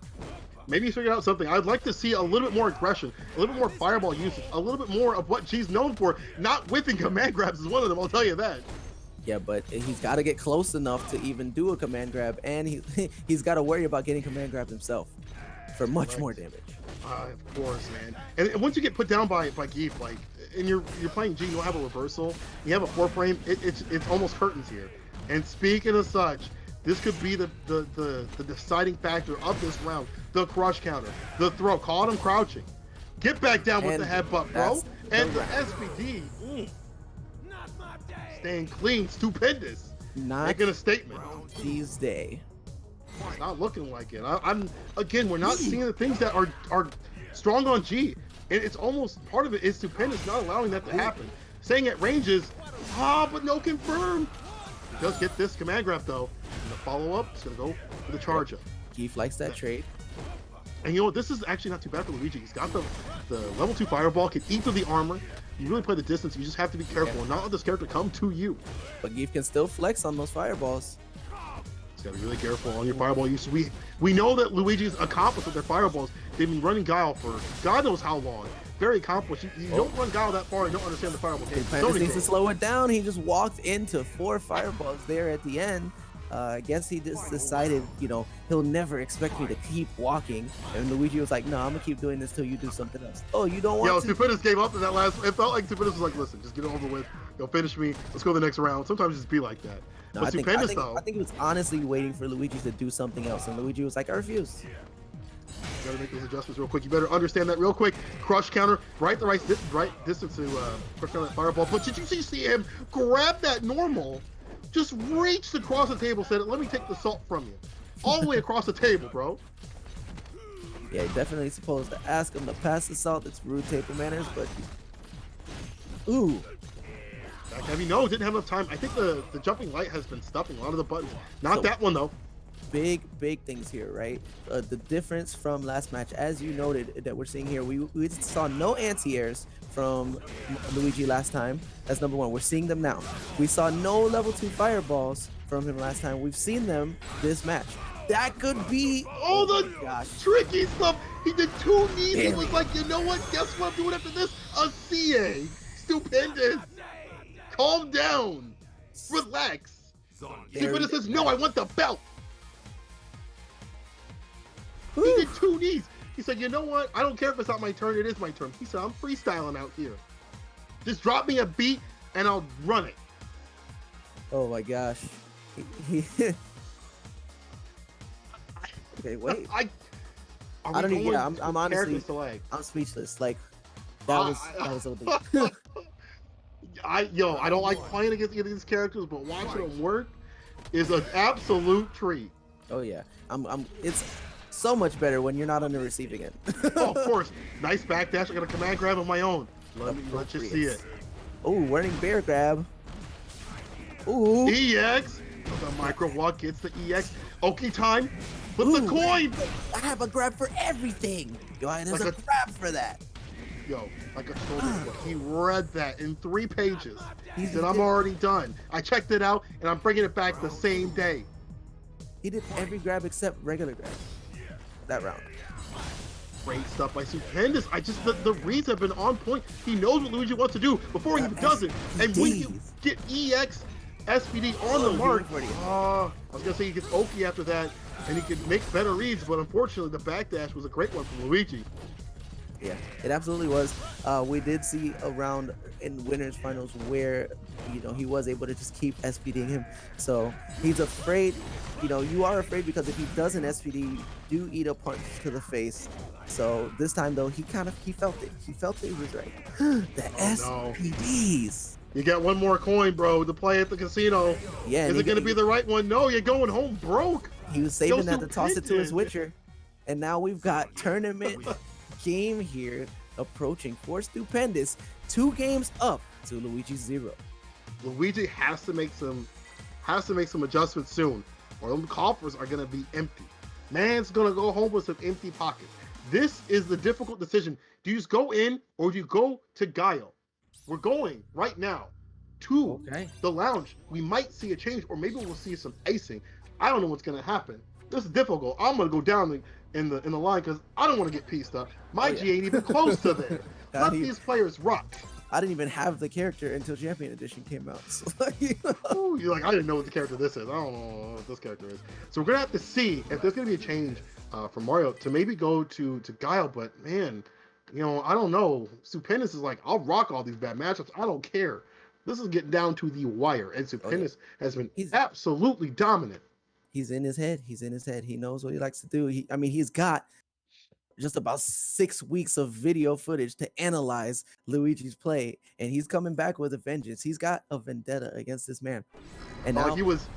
Maybe he's figured out something. I'd like to see a little bit more aggression, a little bit more fireball usage, a little bit more of what G's known for. Not whipping command grabs is one of them, I'll tell you that. Yeah, but he's got to get close enough to even do a command grab, and he's got to worry about getting command grabbed himself for much more damage. Of course, man. And once you get put down by Geef, like, and you're playing G, you don't have a reversal, you have a 4-frame, it's almost curtains here. And speaking of such, this could be the deciding factor of this round. The crush counter, the throw, caught him crouching. Get back down with And the headbutt, bro. that's And the the SPD, staying clean, stupendous. Not Making a statement. G's day. It's not looking like it. I'm again, we're not seeing the things that are strong on G. And it's almost part of it is Stupendous not allowing that to happen. Saying at ranges, but no confirm. He does get this command grab though. And the follow-up is gonna go for the charge up. Keith likes that trade. And you know what? This is actually not too bad for Luigi. He's got the level 2 fireball, can eat through the armor. You really play the distance. You just have to be careful and not let this character come to you. But Geef can still flex on those fireballs. You gotta be really careful on your fireball use. We know that Luigi's accomplished with their fireballs. They've been running Guile for God knows how long. Very accomplished. You don't run Guile that far and don't understand the fireball game. Stupendous needs to slow it down. He just walked into 4 fireballs there at the end. I guess he just decided, he'll never expect me to keep walking. And Luigi was like, no, I'm gonna keep doing this till you do something else. Oh, you don't want to? Stupendous gave up in that last. It felt like Stupendous was like, listen, just get it over with. You'll finish me. Let's go to the next round. Sometimes just be like that. No, But I think he was honestly waiting for Luigi to do something else, and Luigi was like, I refuse. You gotta make those adjustments real quick. You better understand that real quick. Crush counter, right distance to crush counter that fireball. But did you see him grab that normal? Just reached across the table, said, let me take the salt from you. All the way across the table, bro. Yeah, definitely supposed to ask him to pass the salt. It's rude table manners, but ooh. Heavy no, didn't have enough time. I think the jumping light has been stuffing a lot of the buttons. Not that one though. Big things here, right? The difference from last match, as you noted, that we're seeing here, we saw no anti-airs from Luigi last time. That's number one. We're seeing them now. We saw no level 2 fireballs from him last time. We've seen them this match. That could be tricky stuff. He did 2 knees. He was like, you know what? Guess what I'm doing after this? A CA. Stupendous. Calm down. Relax. Stupendous says, no, I want the belt. He did 2 knees. He said, you know what? I don't care if it's not my turn. It is my turn. He said, I'm freestyling out here. Just drop me a beat and I'll run it. Oh my gosh. Okay, wait. I don't even. Yeah, I'm honestly. I'm speechless. Like that was so deep. I don't like playing against these characters, but watching them work is an absolute treat. Oh yeah, it's so much better when you're not on the receiving end. Oh, of course. Nice backdash. I got a command grab of my own. Let you see it. Oh, running bear grab. Ooh. EX. The micro walk gets the EX. Oki time. But the coin! I have a grab for everything. Yo, there's Like a grab for that. Yo, like a shoulder. He read that in 3 pages. He said, He I'm did- already done. I checked it out, and I'm bringing it back the same day. He did every grab except regular grab that round. Great stuff by Stupendous. The reads have been on point. He knows what Luigi wants to do before he even does it. And when you get EX SPD on the mark, I was gonna say he gets Oki after that, and he could make better reads, but unfortunately the backdash was a great one from Luigi. Yeah, it absolutely was. We did see a round in winners finals where, you know, he was able to just keep SPDing him. So he's afraid, you know, you are afraid because if he doesn't SPD, you do eat a punch to the face. So this time though, he felt it. He felt that he was right. The SPDs. You got one more coin, bro, to play at the casino. Yeah. Is it gonna be the right one? No, you're going home broke. He was saving that to toss it to his Stupendous. Witcher. And now we've got tournament game here approaching for Stupendous. 2 games up to Luigi's 0. Luigi has to make some adjustments soon, or them coffers are gonna be empty. Man's gonna go home with some empty pockets. This is the difficult decision. Do you just go in or do you go to Guile? We're going right now to the lounge. We might see a change, or maybe we'll see some icing. I don't know what's gonna happen. This is difficult. I'm gonna go down in the line because I don't want to get pieced up. My G ain't even close to there. Let these players rock. I didn't even have the character until Champion Edition came out. So, Ooh, you're like, I didn't know what the character this is. I don't know what this character is. So we're gonna have to see if there's gonna be a change from Mario to maybe go to Guile. But man, you know, I don't know. Stupendous is like, I'll rock all these bad matchups. I don't care. This is getting down to the wire, and Stupendous has been absolutely dominant. He's in his head. He's in his head. He knows what he likes to do. He's got just about 6 weeks of video footage to analyze Luigi's play, and he's coming back with a vengeance. He's got a vendetta against this man. And now he was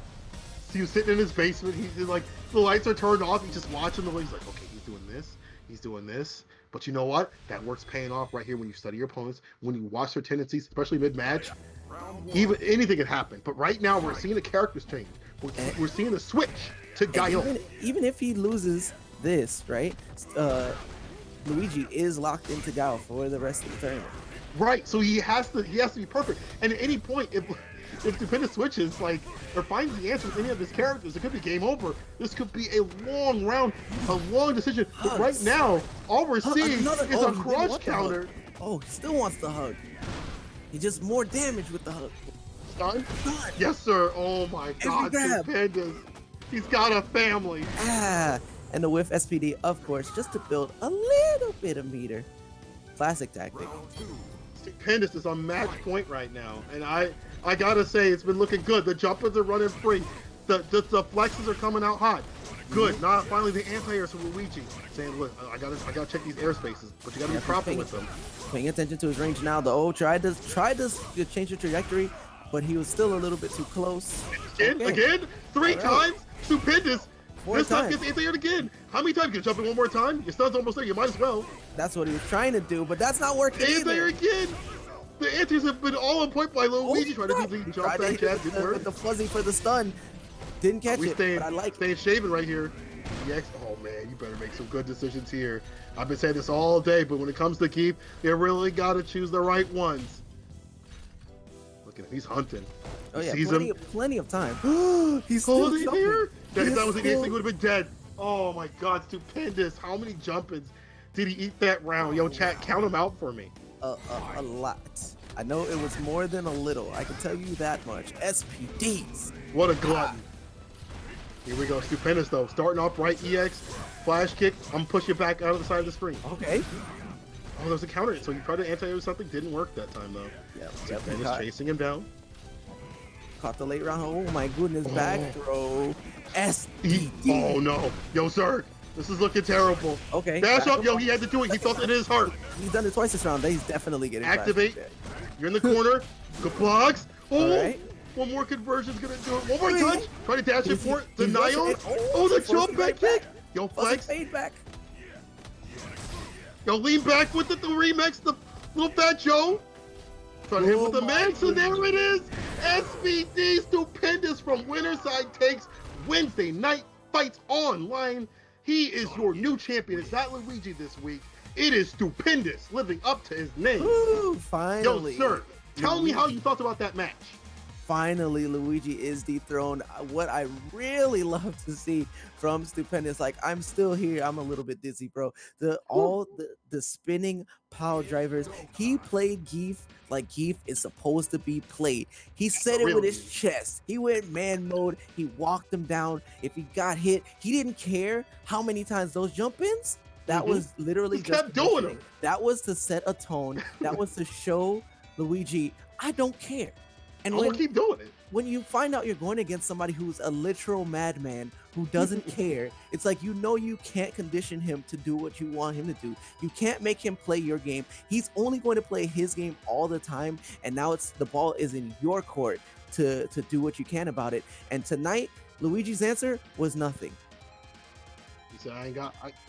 sitting in his basement. He's like, the lights are turned off. He's just watching the way. He's like, okay, he's doing this. He's doing this. But you know what? That work's paying off right here when you study your opponents, when you watch their tendencies, especially mid-match. Even anything can happen. But right now, we're seeing the characters change. We're seeing the switch to Guile. Even if he loses this, right? Luigi is locked into Guile for the rest of the tournament. Right, so he has to be perfect. And at any point, if Stupendous switches or finds the answer with any of his characters, it could be game over. This could be a long round, a long decision. But right now, all we're seeing is a crush counter. Oh, he still wants the hug. He just more damage with the hug. Done? Yes, sir. Oh my God, Stupendous. He's got a family. And the whiff SPD, of course, just to build a little bit of meter. Classic tactic. Stupendous is on match point right now, and I gotta say it's been looking good. The jumpers are running free. The flexes are coming out hot. Good. Now finally the anti-airs from Luigi saying, look, I gotta check these airspaces, but you gotta be proper with them. Paying attention to his range now. The O tried to change the trajectory, but he was still a little bit too close. Again? 3 times? Stupendous. 4 this time times. gets anti-aired again. How many times can you jump in one more time? Your stun's almost there. You might as well. That's what he was trying to do, but that's not working either. Anti-air again. The anti-airs have been all on point by Luigi trying to do the jump back jab. Didn't work. With the fuzzy for the stun. Didn't catch it, but I like it. Staying shaven right here. Oh man, you better make some good decisions here. I've been saying this all day, but when it comes to keep, you really got to choose the right ones. Look at him, he's hunting. Oh yeah, plenty of time. He's still still here. That was the ace, he would have been dead. Oh my God, Stupendous. How many jump-ins did he eat that round? Yo, chat, count them out for me. A lot. I know it was more than a little. I can tell you that much. SPDs. What a glutton. Here we go. Stupendous though. Starting off right, EX, flash kick. I'm pushing you back out of the side of the screen. Okay. Oh, there's a counter. So you tried to anti-air something. Didn't work that time though. Yeah. Stupendous chasing him down. Caught the late round. Oh my goodness. Back throw. SPD. Oh no. Yo, sir. This is looking terrible. Okay. Dash up. Yo, he had to do it. He felt it in his heart. He's done it twice this round. He's definitely getting activate. You're in the corner. Good blocks. Oh. Right. One more conversion's gonna do it. One more touch. Try to dash it for it. Denial. Oh, the jump back kick. Yo, flex. Fade back. Yo, lean back with the remix. The little fat Joe. Trying to hit with the max, and there it is. SVD Stupendous from Winterside takes Wednesday Night Fights Online. He is your new champion. It's not Luigi this week. It is Stupendous, living up to his name. Ooh, Yo, finally. sir, tell me how you felt about that match. Finally, Luigi is dethroned. What I really love to see from Stupendous, like, I'm still here. I'm a little bit dizzy, bro. The spinning pile drivers. He played Geef like Geef is supposed to be played. He said it with his chest. He went man mode. He walked him down. If he got hit, he didn't care how many times those jump ins. That was literally just kept doing it. That was to set a tone. That was to show Luigi, I don't care. And I'm gonna keep doing it. When you find out you're going against somebody who's a literal madman who doesn't care, it's like, you know, you can't condition him to do what you want him to do. You can't make him play your game. He's only going to play his game all the time, and now the ball is in your court to do what you can about it. And tonight, Luigi's answer was nothing. He said, I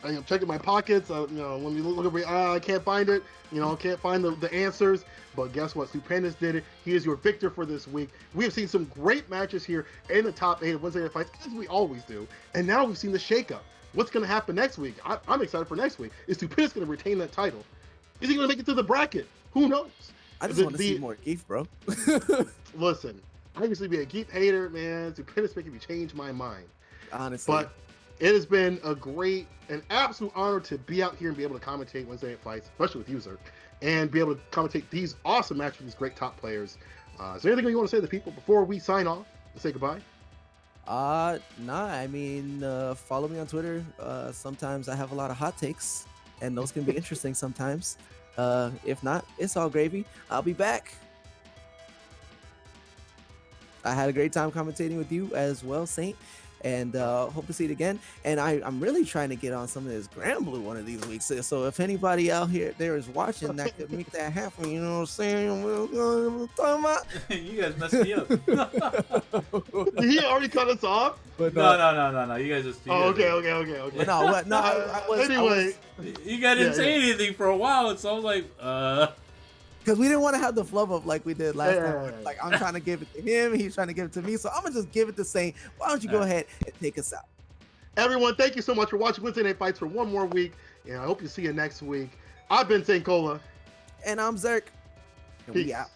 am checking my pockets. You know, when we look at I can't find it. You know, can't find the answers. But guess what? Stupendous did it. He is your victor for this week. We have seen some great matches here in the top 8 of Wednesday Night Fights, as we always do. And now we've seen the shakeup. What's going to happen next week? I'm excited for next week. Is Stupendous going to retain that title? Is he going to make it to the bracket? Who knows? I just want to see more Geef, bro. Listen, I used to be a Geef hater, man. Stupendous making me change my mind. Honestly. But it has been an absolute honor to be out here and be able to commentate Wednesday Night Fights, especially with you, sir, and be able to commentate these awesome matches with these great top players. Is there anything you want to say to the people before we sign off and say goodbye? Nah, I mean, follow me on Twitter. Sometimes I have a lot of hot takes, and those can be interesting sometimes. If not, it's all gravy. I'll be back. I had a great time commentating with you as well, Saint. And hope to see it again. And I'm really trying to get on some of this Granblue one of these weeks. So if anybody out here there is watching that could make that happen, you know what I'm saying? We're talking about. You guys messed me up. Did he already cut us off? But no. You guys just. Okay. But no, anyway, you guys didn't say anything for a while, and so I was like, Because we didn't want to have the flub up like we did last time. Like, I'm trying to give it to him, he's trying to give it to me. So I'm going to just give it to Saint. Why don't you go ahead and take us out? Everyone, thank you so much for watching Wednesday Night Fights for one more week. And I hope to see you next week. I've been Saint Cola. And I'm Zerk. And Peace. we out.